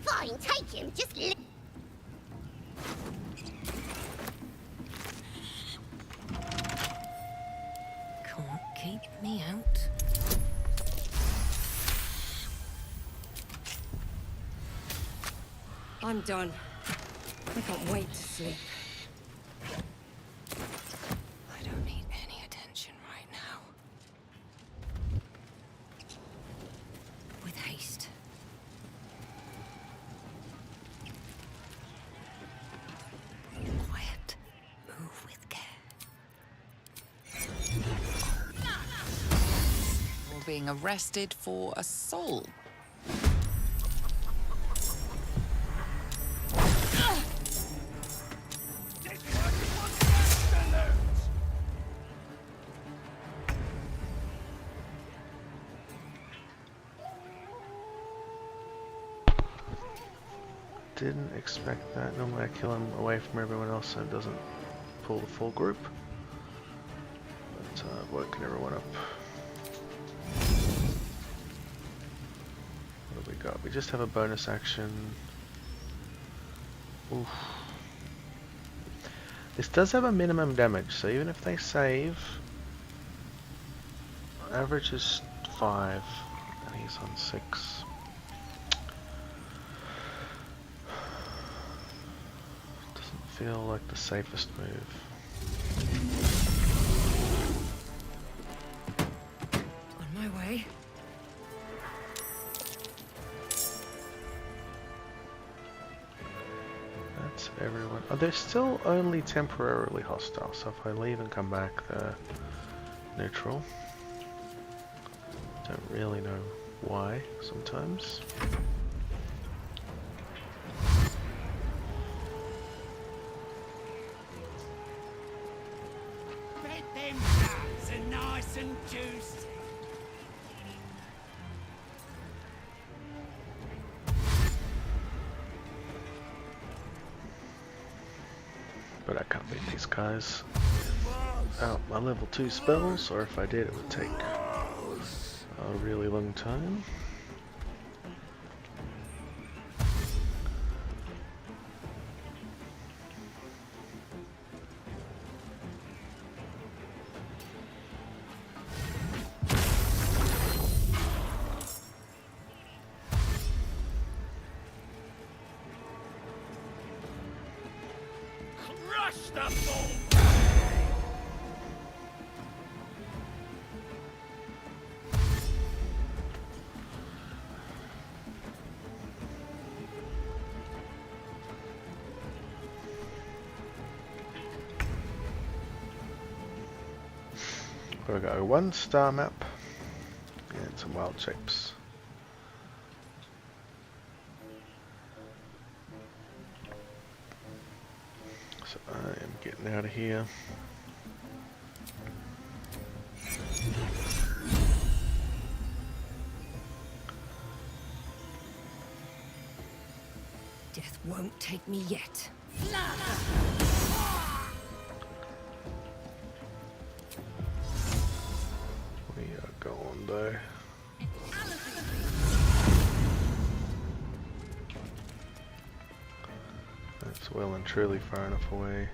Speaker 9: Fine, take him. Just
Speaker 5: Can't keep me out. I'm done. I can't wait to sleep. I don't need any attention right now. With haste. Quiet. Move with care.
Speaker 3: You're being arrested for assault.
Speaker 10: Didn't expect that. Normally I kill him away from everyone else so it doesn't pull the full group. But I've woken everyone up. What have we got? We just have a bonus action. Oof. This does have a minimum damage, so even if they save, average is 5, and he's on 6. Feel like the safest move.
Speaker 5: On my way.
Speaker 10: That's everyone. Oh, they're still only temporarily hostile, so if I leave and come back, they're neutral. Don't really know why sometimes.
Speaker 16: Nice and juicy.
Speaker 10: But I can't beat these guys out my level 2 spells, or if I did it would take a really long time. We've got a 1-star map and some wild shapes. So I am getting out of here.
Speaker 5: Death won't take me yet.
Speaker 10: We are going there. That's well and truly far enough away.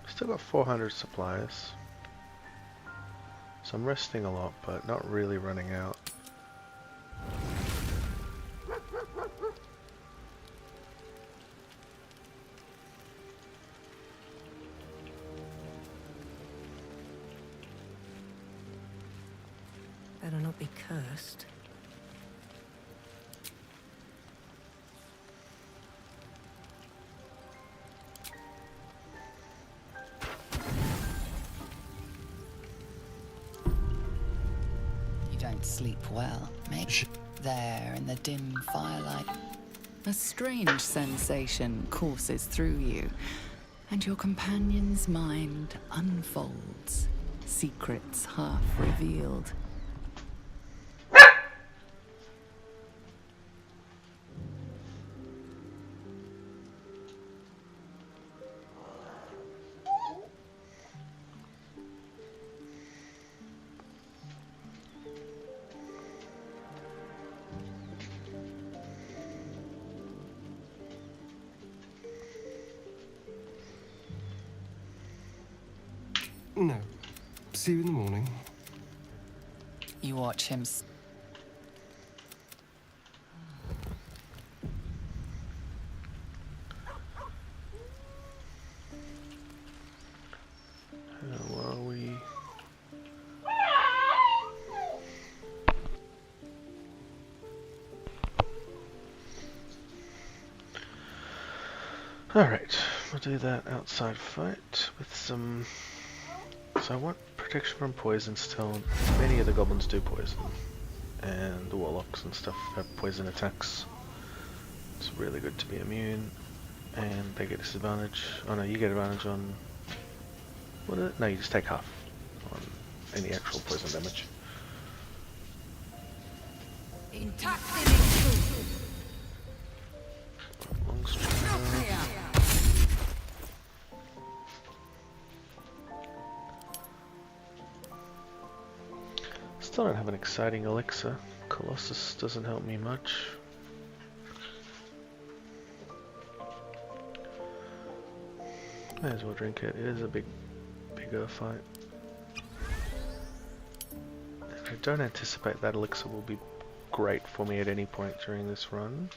Speaker 10: Still got 400 supplies. So I'm resting a lot, but not really running out.
Speaker 5: be cursed.
Speaker 3: You don't sleep well, mate. There in the dim firelight, a strange sensation courses through you, and your companion's mind unfolds, secrets half revealed.
Speaker 17: No. See you in the morning.
Speaker 3: You watch him.
Speaker 10: How are we? Alright, we'll do that outside fight with some... So I want protection from poison still. Many of the goblins do poison. And the warlocks and stuff have poison attacks. It's really good to be immune. And they get disadvantage. Oh no, you get advantage on... What is it? No, you just take half on any actual poison damage. Long strider. Still don't have an exciting elixir. Colossus doesn't help me much. May as well drink it. It is a bigger fight. I don't anticipate that elixir will be great for me at any point during this run.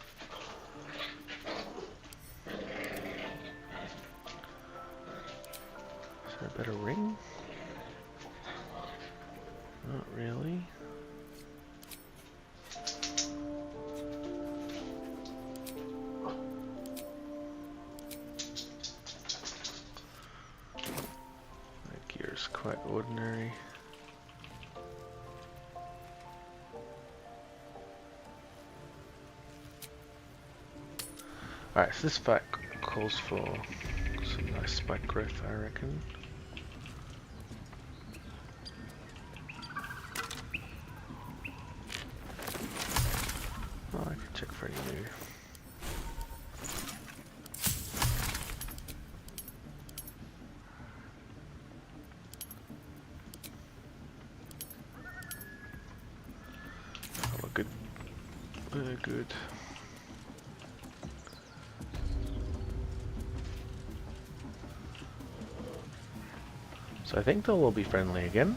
Speaker 10: Is there a better ring? Not really. That gear's quite ordinary. Alright, so this fight calls for some nice spike growth, I reckon. Oh, I can check for any new. Oh, good. Good. So I think they'll all be friendly again.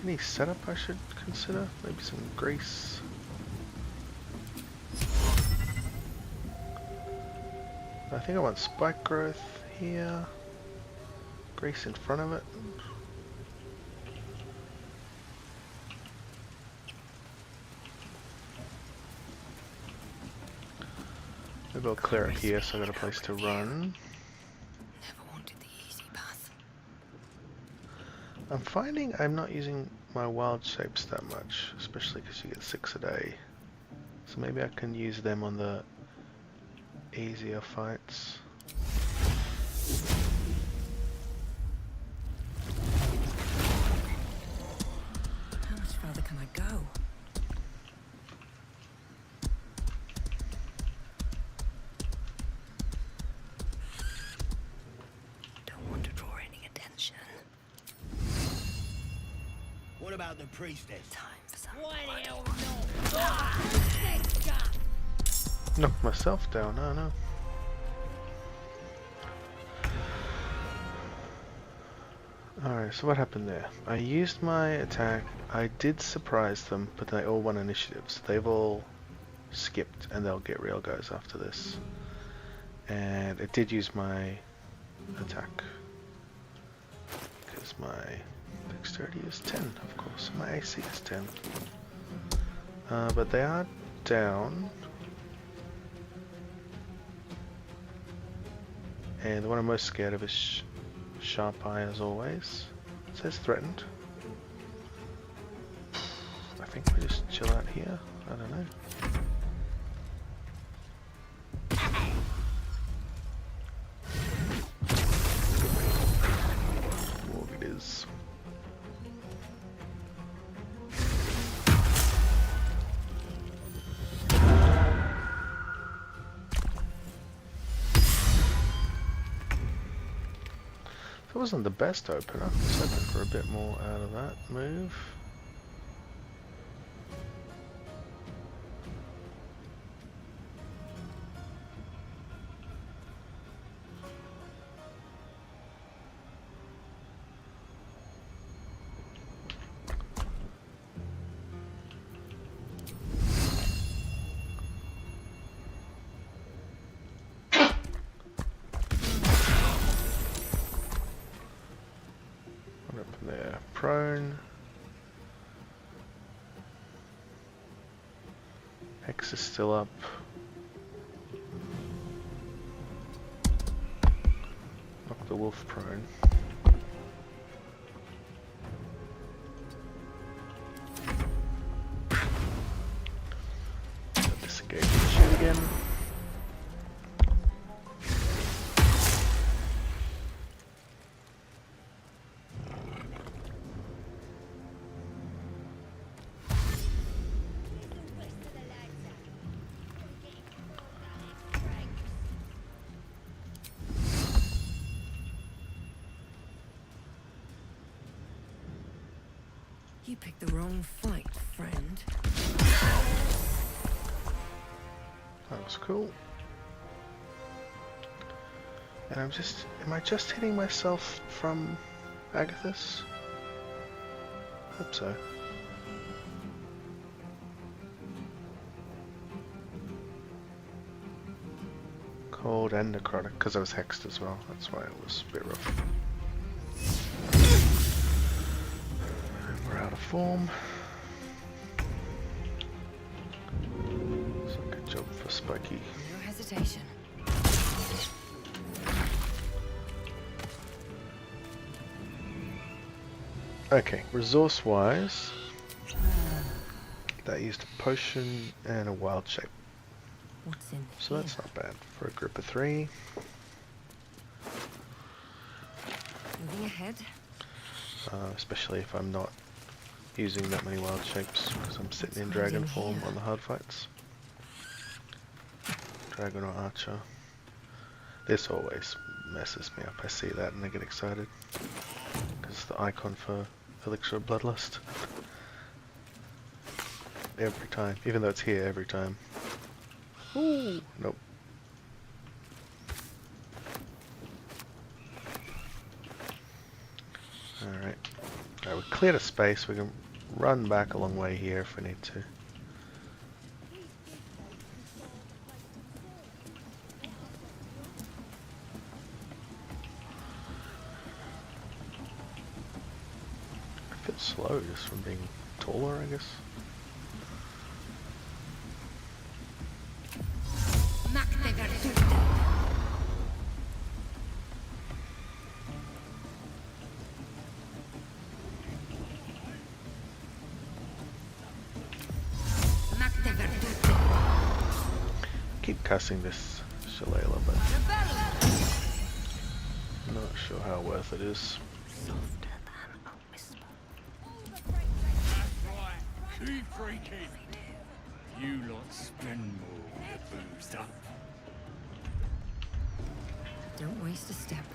Speaker 10: Any setup I should consider? Maybe some grace. I think I want spike growth here. Grace in front of it. Maybe I'll clear it here so I've got a place to run. I'm finding I'm not using my wild shapes that much, especially because you get 6 a day. So maybe I can use them on the easier fights.
Speaker 5: How much further can I go? Don't want to draw any attention.
Speaker 16: What about the priestess?
Speaker 5: Time for some.
Speaker 9: Why the hell not?
Speaker 10: Knock myself down, oh no. Alright, so what happened there? I used my attack, I did surprise them, but they all won initiatives. They've all skipped and they'll get real guys after this. And it did use my attack. Because my dexterity is 10, of course. My AC is 10. But they are down. And the one I'm most scared of is Sharp Eye, as always. It says threatened. I think we just chill out here. I don't know. What it is. That wasn't the best opener. I was hoping for a bit more out of that move. There, prone. Hex is still up. Knock the wolf prone. Disengage and shoot again.
Speaker 5: You picked the wrong fight, friend.
Speaker 10: That was cool. And am I just hitting myself from Agathis? Hope so. Cold and necrotic, because I was hexed as well. That's why it was a bit rough. We're out of form. So good job for Spiky.
Speaker 5: No hesitation.
Speaker 10: Okay, resource-wise, that used a potion and a wild shape.
Speaker 5: What's in
Speaker 10: So that's not bad for a group of 3.
Speaker 5: Moving ahead.
Speaker 10: Especially if I'm not using that many wild shapes, because I'm sitting in dragon form on the hard fights. Dragon or archer. This always messes me up. I see that and I get excited. Because it's the icon for Elixir of Bloodlust. Every time. Even though it's here every time. Ooh, nope. Alright. Alright, we cleared a space. We can run back a long way here if we need to. I feel slow just from being taller, I guess. Keep cussing this shillelagh, but sure how worth it is.
Speaker 6: Keep freaking. You lot spend more when you're boozed up.
Speaker 5: Don't waste a step.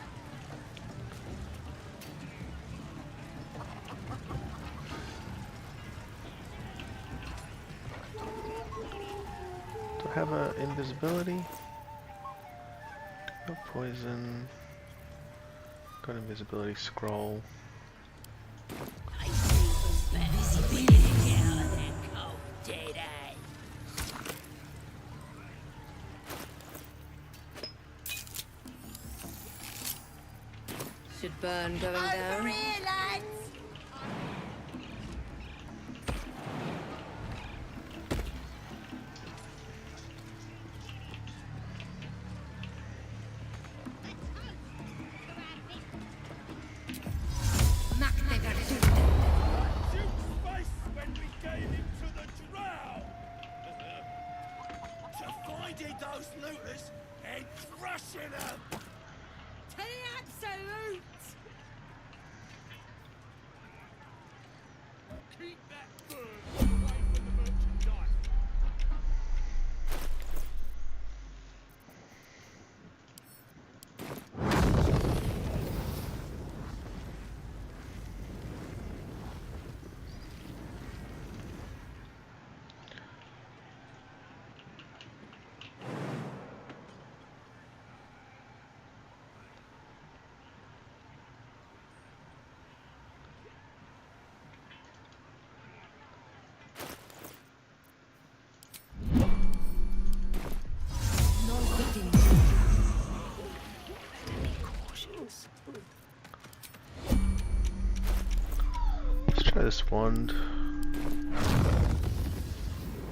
Speaker 10: Do I have a invisibility? No poison. Got invisibility scroll.
Speaker 5: Should burn going down.
Speaker 6: Those looters and crushing them! To the absolute! Keep that bird away from the merchandise!
Speaker 10: Let's try this wand.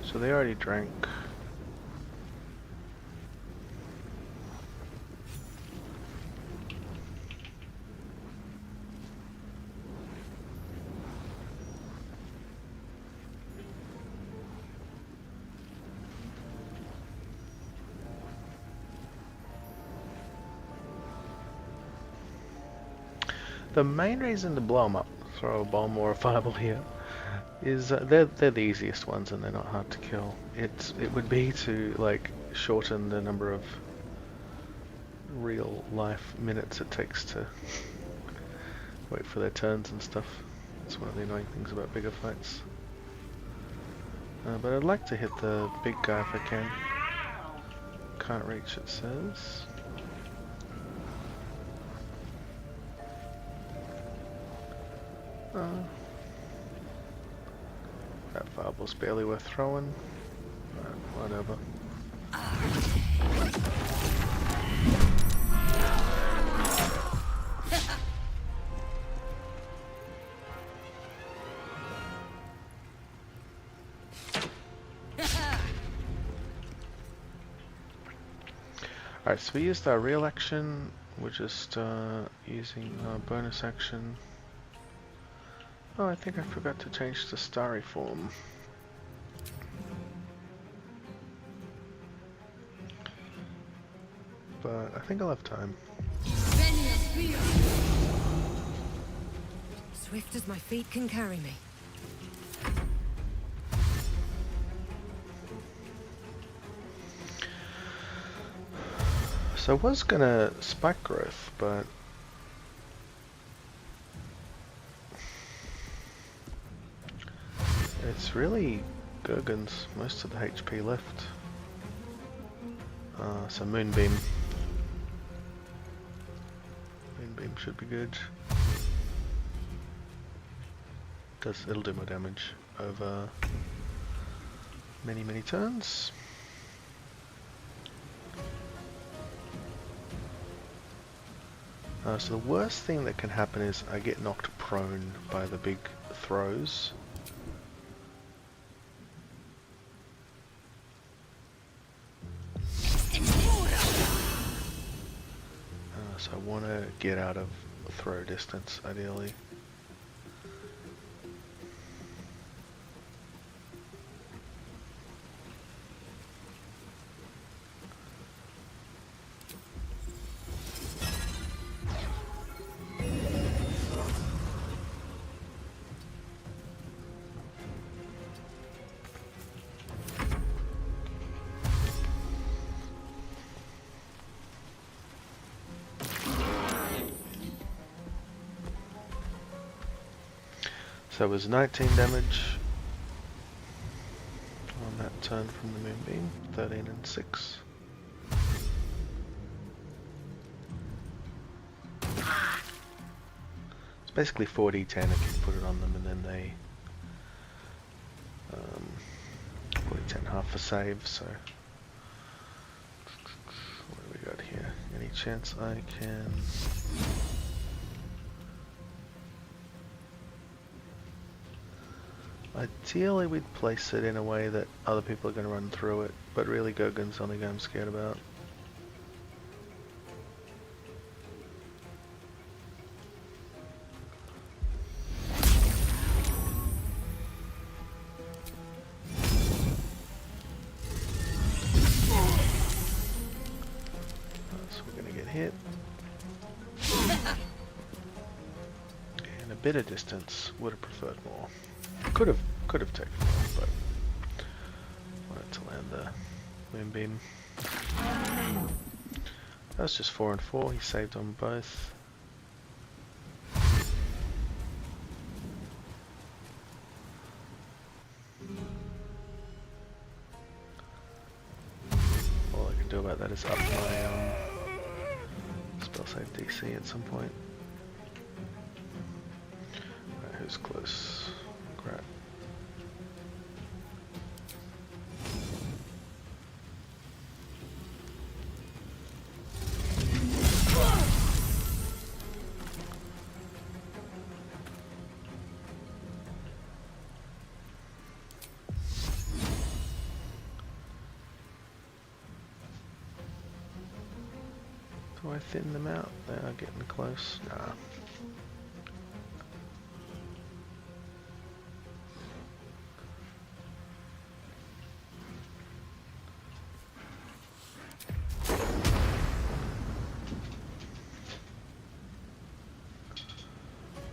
Speaker 10: So they already drank. The main reason to blow them up, throw a bomb or a fireball here, is they're the easiest ones and they're not hard to kill. It would be to like shorten the number of real life minutes it takes to wait for their turns and stuff. That's one of the annoying things about bigger fights. But I'd like to hit the big guy if I can. Can't reach, it says. That fireball's barely worth throwing. Whatever. Alright, so we used our real action. We're just using our bonus action. Oh, I think I forgot to change the starry form. But I think I'll have time.
Speaker 5: Swift as my feet can carry me.
Speaker 10: So I was gonna spike growth, but it's really Gurgan's most of the HP left. So Moonbeam. Moonbeam should be good. It'll do more damage over many turns. So the worst thing that can happen is I get knocked prone by the big throws. So I want to get out of throw distance, ideally. So it was 19 damage on that turn from the Moonbeam, 13 and 6. It's basically 4d10 if you put it on them, and then they 4d10 half for save. So what do we got here? Any chance I can? Ideally we'd place it in a way that other people are going to run through it, but really Gogun's the only guy I'm scared about. So we're going to get hit. And a bit of distance, would have preferred more. Could have taken more, but wanted to land the Moonbeam. That was just 4 and 4, he saved on both. All I can do about that is up my spell save DC at some point. Right, who's close? Crap. Do I thin them out? They are getting close. Nah.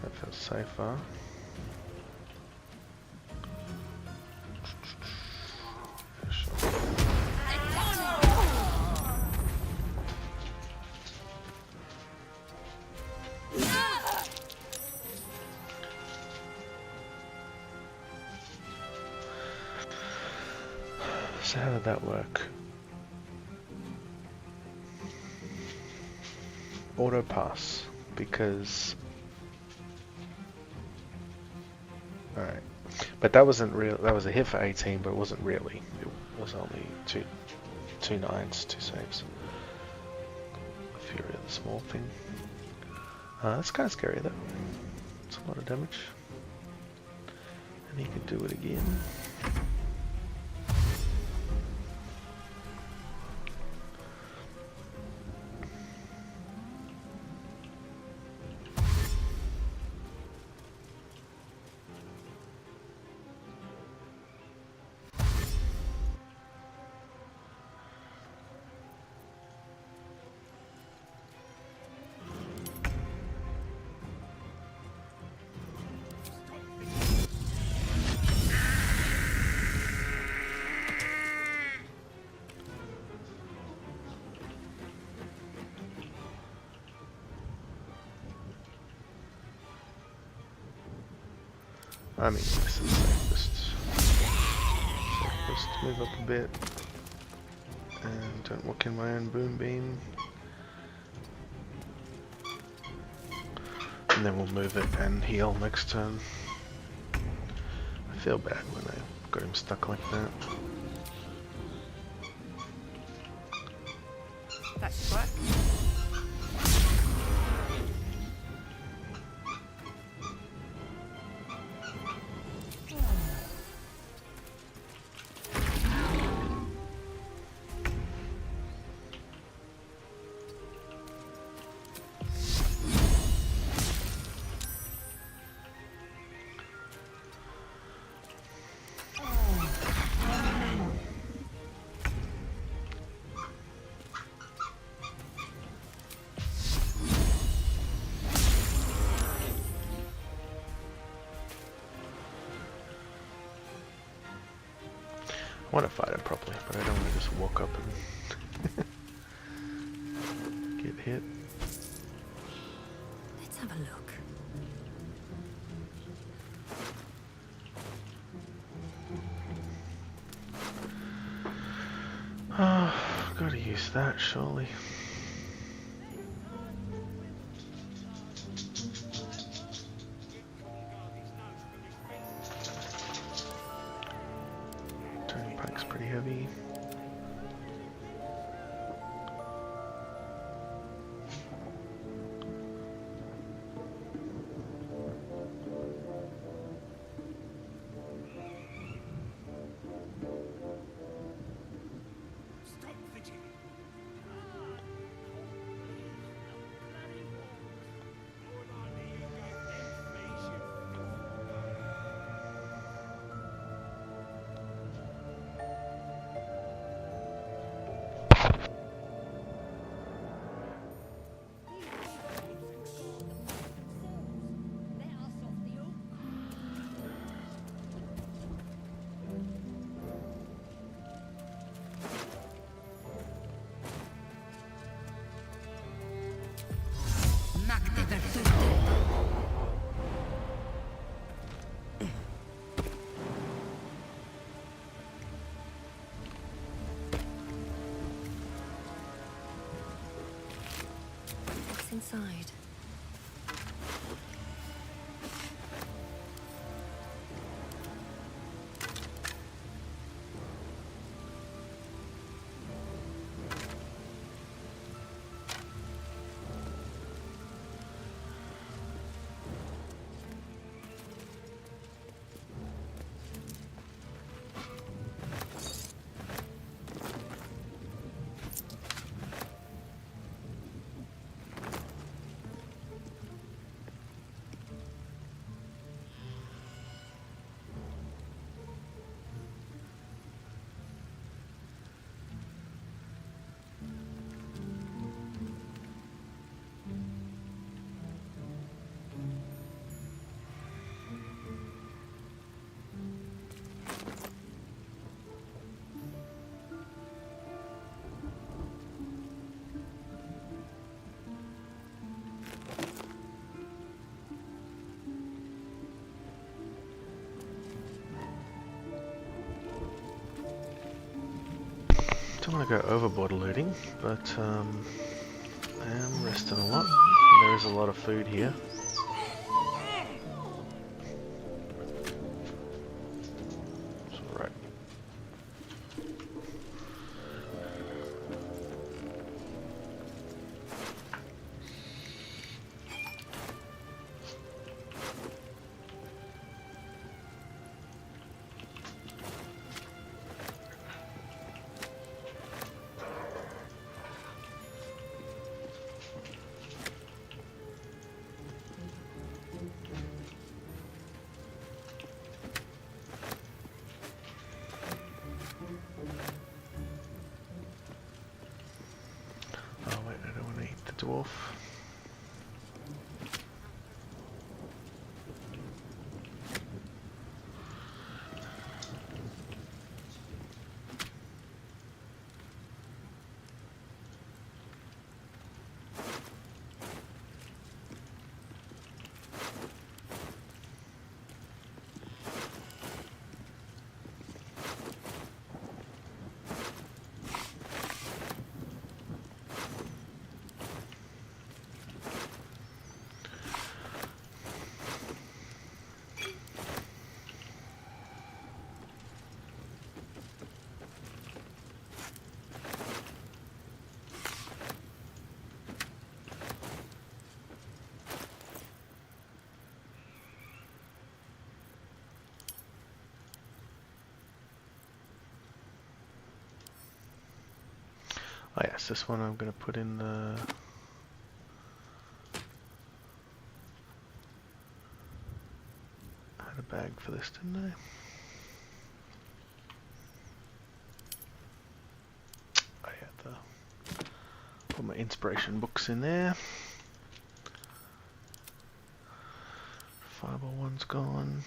Speaker 10: That feels safer. So how did that work? Auto pass, because alright, but that wasn't real. That was a hit for 18, but it wasn't really. It was only two 9s, 2 saves. Fury of the small thing. That's kind of scary though. It's a lot of damage, and he could do it again. I mean, this is safest. Move up a bit. And don't walk in my own boom beam. And then we'll move it and heal next turn. I feel bad when I got him stuck like that.
Speaker 5: That should work.
Speaker 10: I want to fight it properly, but I don't want to just walk up and get hit.
Speaker 5: Let's have a look.
Speaker 10: use that, surely. Turning pike's pretty heavy.
Speaker 5: What's inside?
Speaker 10: Don't want to go overboard looting, but I am resting a lot. There is a lot of food here. It's alright. Dwarf. Oh yes, this one I'm going to put in the... I had a bag for this, didn't I? I had put my inspiration books in there. Fireball one's gone.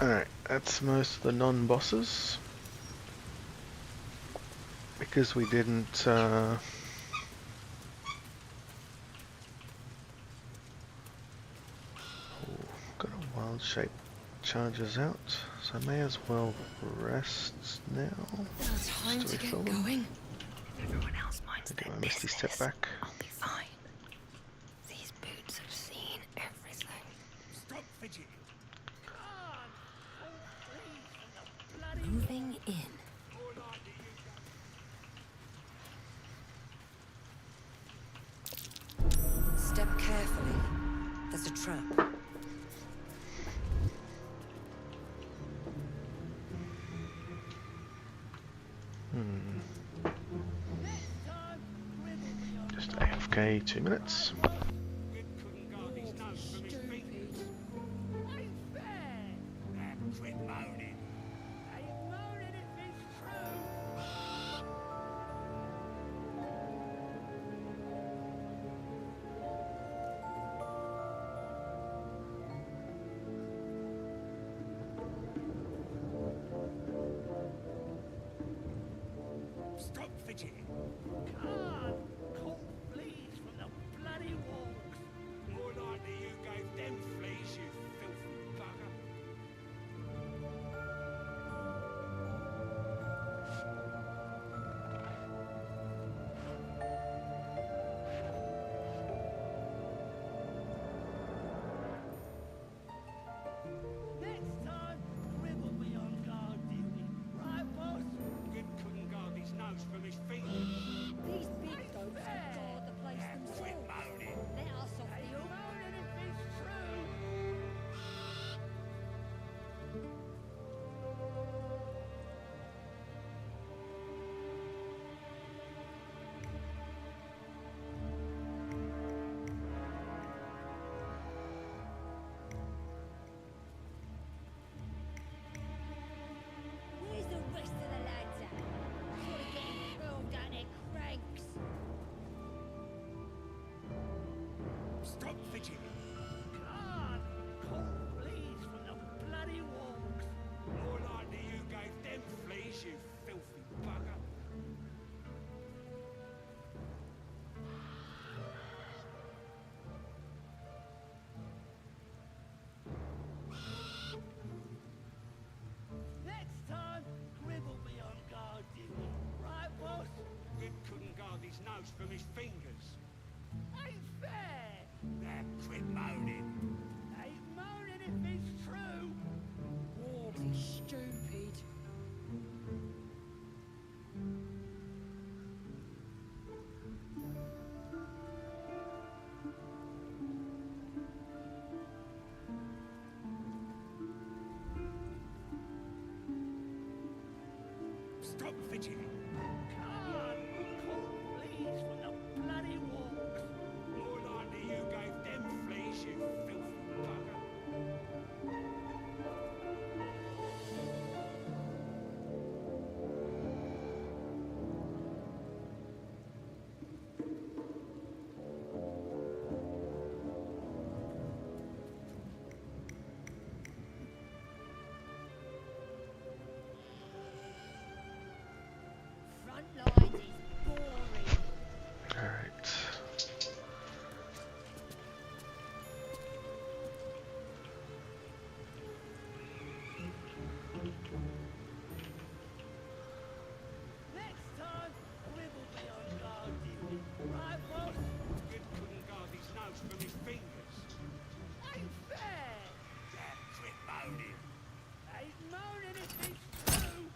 Speaker 10: Alright, that's most of the non-bosses. Because we didn't Wild shape charges out, so I may as well rest now.
Speaker 5: Time to get going.
Speaker 3: Everyone else minds their
Speaker 10: I missed his step
Speaker 3: business.
Speaker 10: back.
Speaker 3: I'll be fine.
Speaker 5: These boots have seen everything.
Speaker 16: Stop fidgeting.
Speaker 5: Moving in. Step carefully. There's a trap.
Speaker 10: Just AFK 2 minutes.
Speaker 16: Stop fidgeting.
Speaker 6: Fleas from the bloody walls.
Speaker 16: More likely you gave them fleas, you filthy bugger.
Speaker 6: Next time, Grim will be on guard duty. Right, boss?
Speaker 16: Grim couldn't guard his nose from his feet.
Speaker 9: These big dogs can guard the place
Speaker 16: Quit
Speaker 9: themselves.
Speaker 16: moaning.
Speaker 9: Let us off the hook.
Speaker 6: Moaning if it's true.
Speaker 9: Where's the rest of the lads at? Sort of getting hurled down their cranks.
Speaker 16: Stop fidgeting.
Speaker 6: God, fleas from the bloody walls.
Speaker 16: More likely you gave them fleas, you filthy bugger.
Speaker 6: Next time, Grim will be on guard duty. Right, boss?
Speaker 16: Grim couldn't guard his nose from his fingers.
Speaker 6: Ain't fair.
Speaker 16: Now quit moaning.
Speaker 6: Ain't moaning if it's true.
Speaker 9: Warmly stupid.
Speaker 16: Stop fidgeting.
Speaker 6: God, fleas from the bloody walls.
Speaker 16: More likely you gave them fleas, you filthy bugger.
Speaker 9: Front lines is boring.
Speaker 10: Alright.
Speaker 6: Next time, Grim will be on guard duty. Right, boss?
Speaker 16: Grim couldn't guard his nose from his fingers.
Speaker 6: Ain't fair.
Speaker 16: Now quit moaning.
Speaker 6: Ain't moaning if it's true.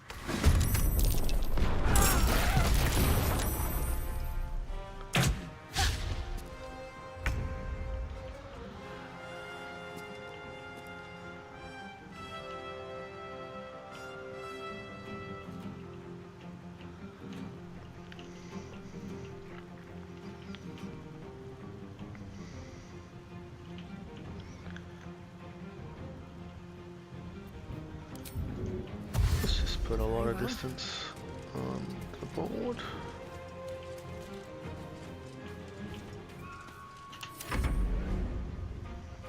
Speaker 10: Let's just put a lot of distance on the board.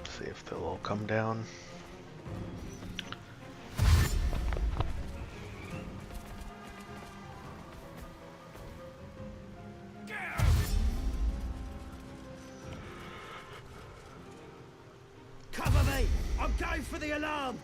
Speaker 10: See if they'll all come down.
Speaker 16: Cover me! I'm Go for the alarm!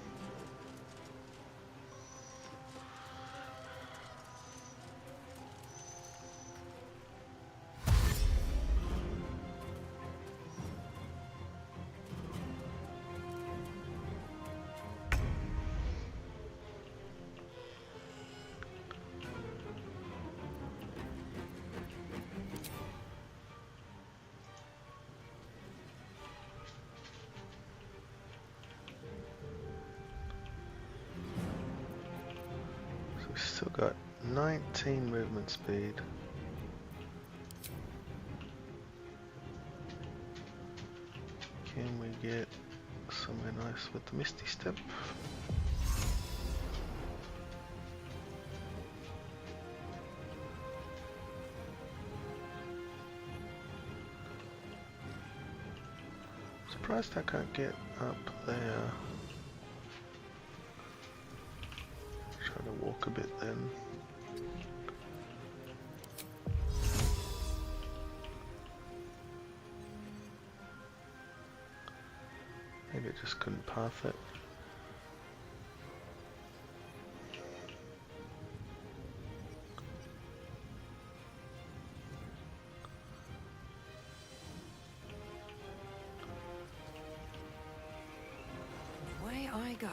Speaker 10: We've still got 19 movement speed. Can we get somewhere nice with the Misty Step? Surprised I can't get up there. Try to walk a bit then. Maybe I just couldn't path it.
Speaker 5: Away I go.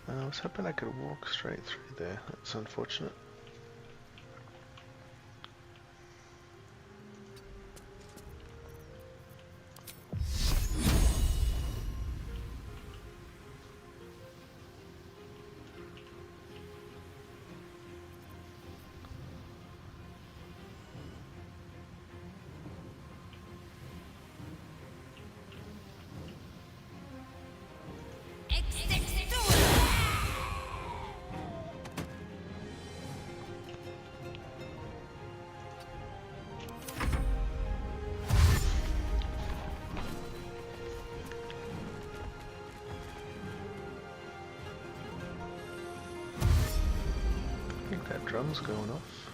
Speaker 10: I was hoping I could walk straight through there. That's unfortunate. I think that drum's going off.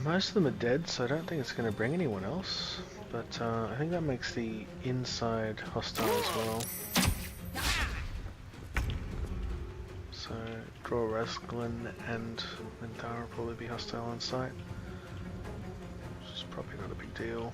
Speaker 10: Most of them are dead, so I don't think it's going to bring anyone else. But I think that makes the inside hostile as well. So draw Rasglin and Minthara will probably be hostile on site, which is probably not a big deal.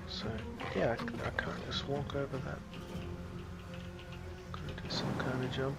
Speaker 10: So yeah, I can't just walk over that. Gotta do some kind of jump.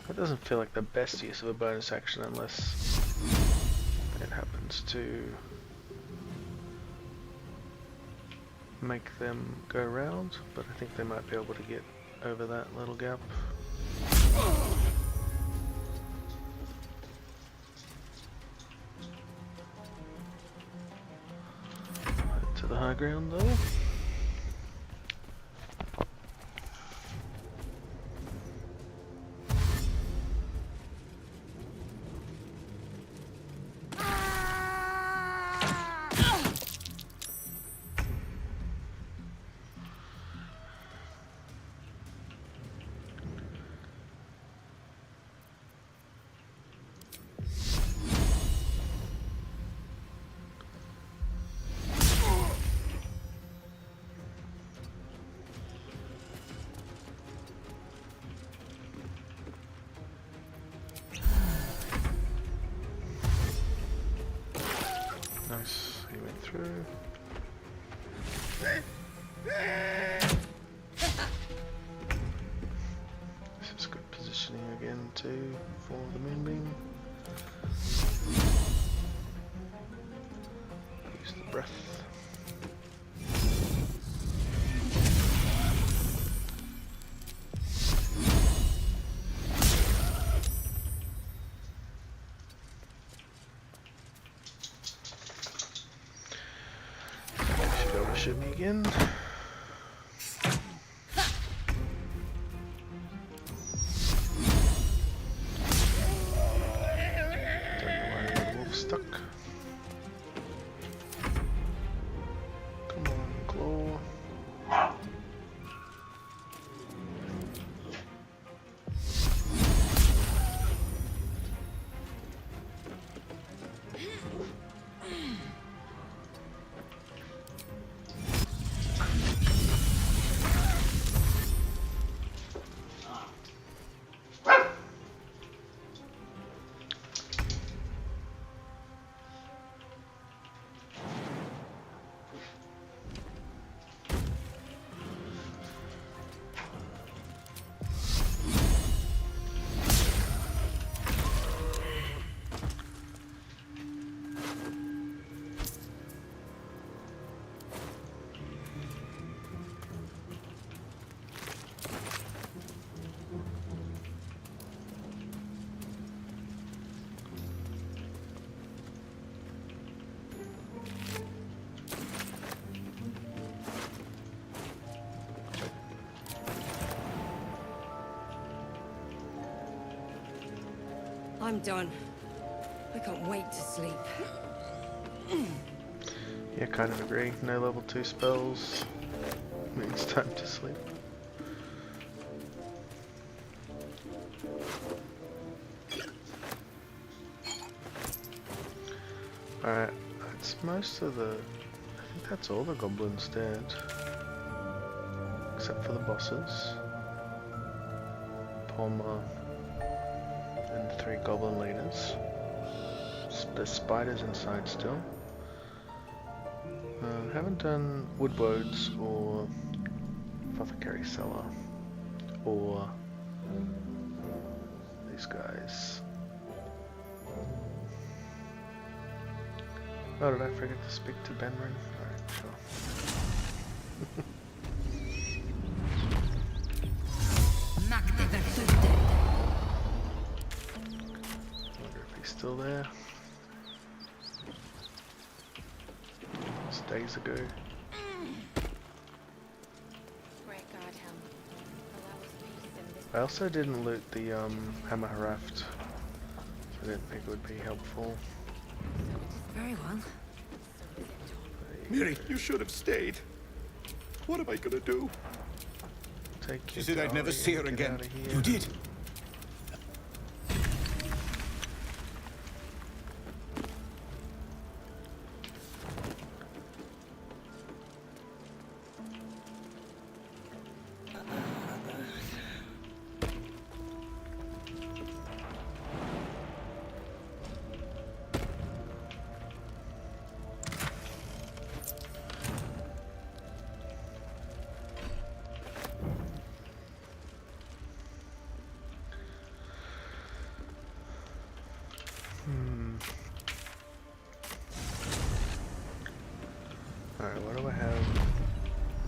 Speaker 10: That doesn't feel like the best use of a bonus action unless it happens to make them go round, but I think they might be able to get over that little gap. Head to the high ground though. Nice. He went through. This is good positioning again too for the moonbeam. Use the breath. Should be able to shoot me again.
Speaker 5: I'm done. I can't wait to sleep.
Speaker 10: Yeah, kind of agree. No level 2 spells means time to sleep. Alright, that's most of the... I think that's all the goblins dead. Except for the bosses. Palmer and the 3 goblin leaders. There's spiders inside still. Haven't done Woodwards or Apothecary Cellar or these guys. Oh, did I forget to speak to Benrin? Alright, sure. Wonder if he's still there. Days ago. I also didn't loot the Hammer Haraft. I didn't think it would be helpful.
Speaker 5: Very well.
Speaker 18: Miri, you should have stayed. What am I gonna do?
Speaker 10: Take
Speaker 18: you said I'd never see her again. You did.
Speaker 10: Alright, what do I have?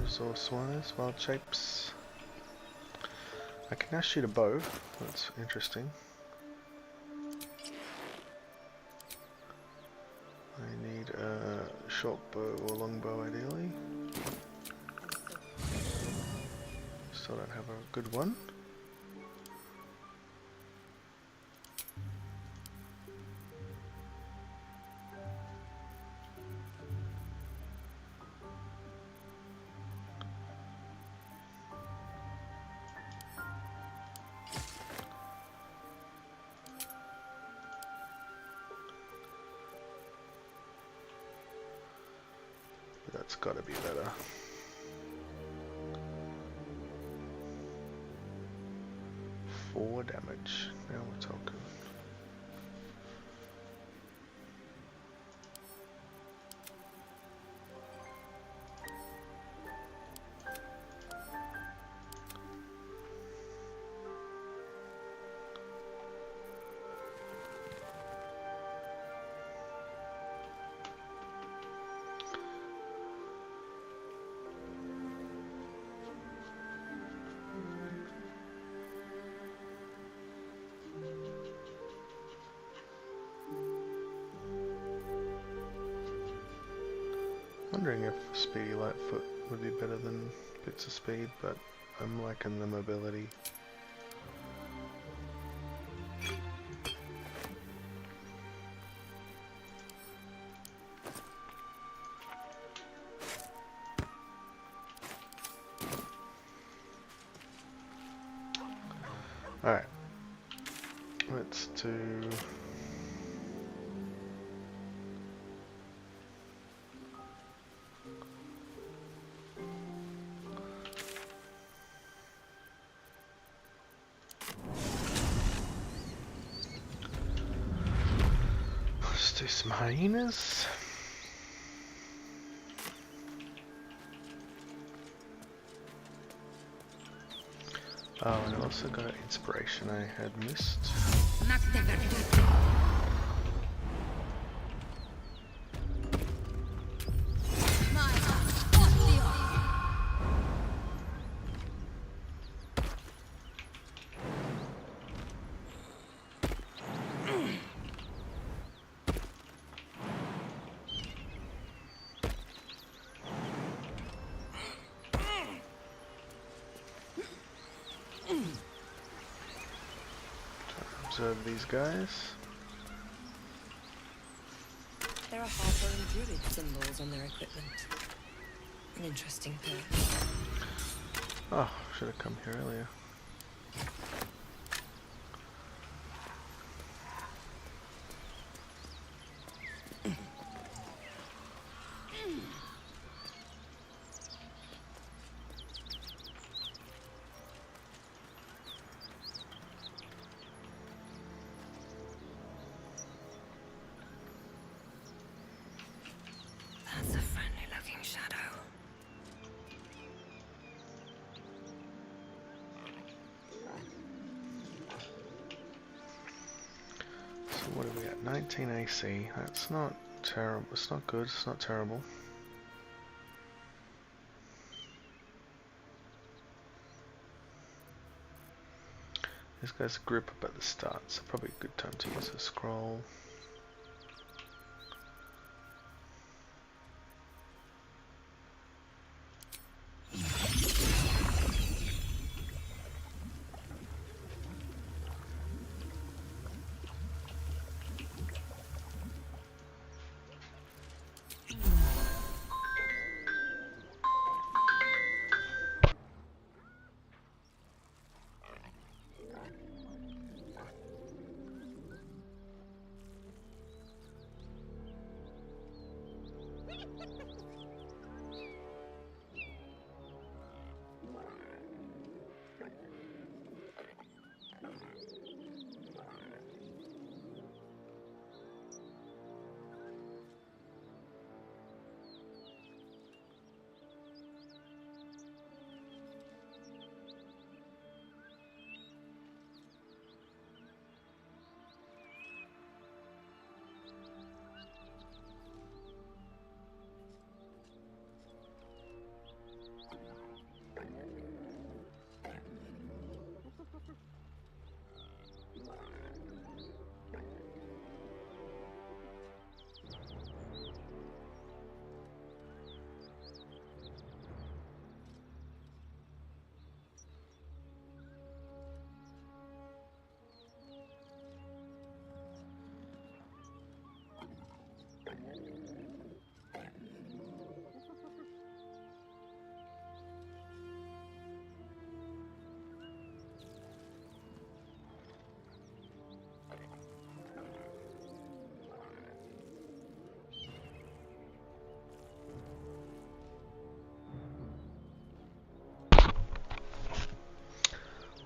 Speaker 10: Resource wise, wild shapes. I can now shoot a bow, that's interesting. I need a short bow or long bow ideally. Still don't have a good one. That's gotta be better. Four damage. Now we're talking. wondering if Speedy Lightfoot would be better than Bits of Speed, but I'm liking the mobility. Alright, let's do... Let's do some hyenas. Oh, and I also got an inspiration I had missed. Observe these guys.
Speaker 5: There are Harper and Druid symbols on their equipment. An interesting pair.
Speaker 10: Oh, should have come here earlier.
Speaker 5: That's a friendly looking shadow.
Speaker 10: So what are we at? 19 AC. That's not terrible. It's not good. It's not terrible. This guy's grip up at the start, so probably a good time to use a scroll.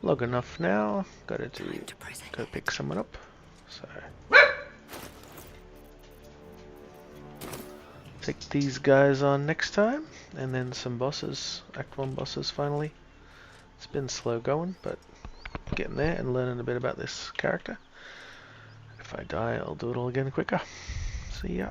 Speaker 10: Log enough now. Gotta pick someone up. So take these guys on next time, and then some bosses, Act 1 bosses finally. It's been slow going, but getting there and learning a bit about this character. If I die, I'll do it all again quicker. See ya.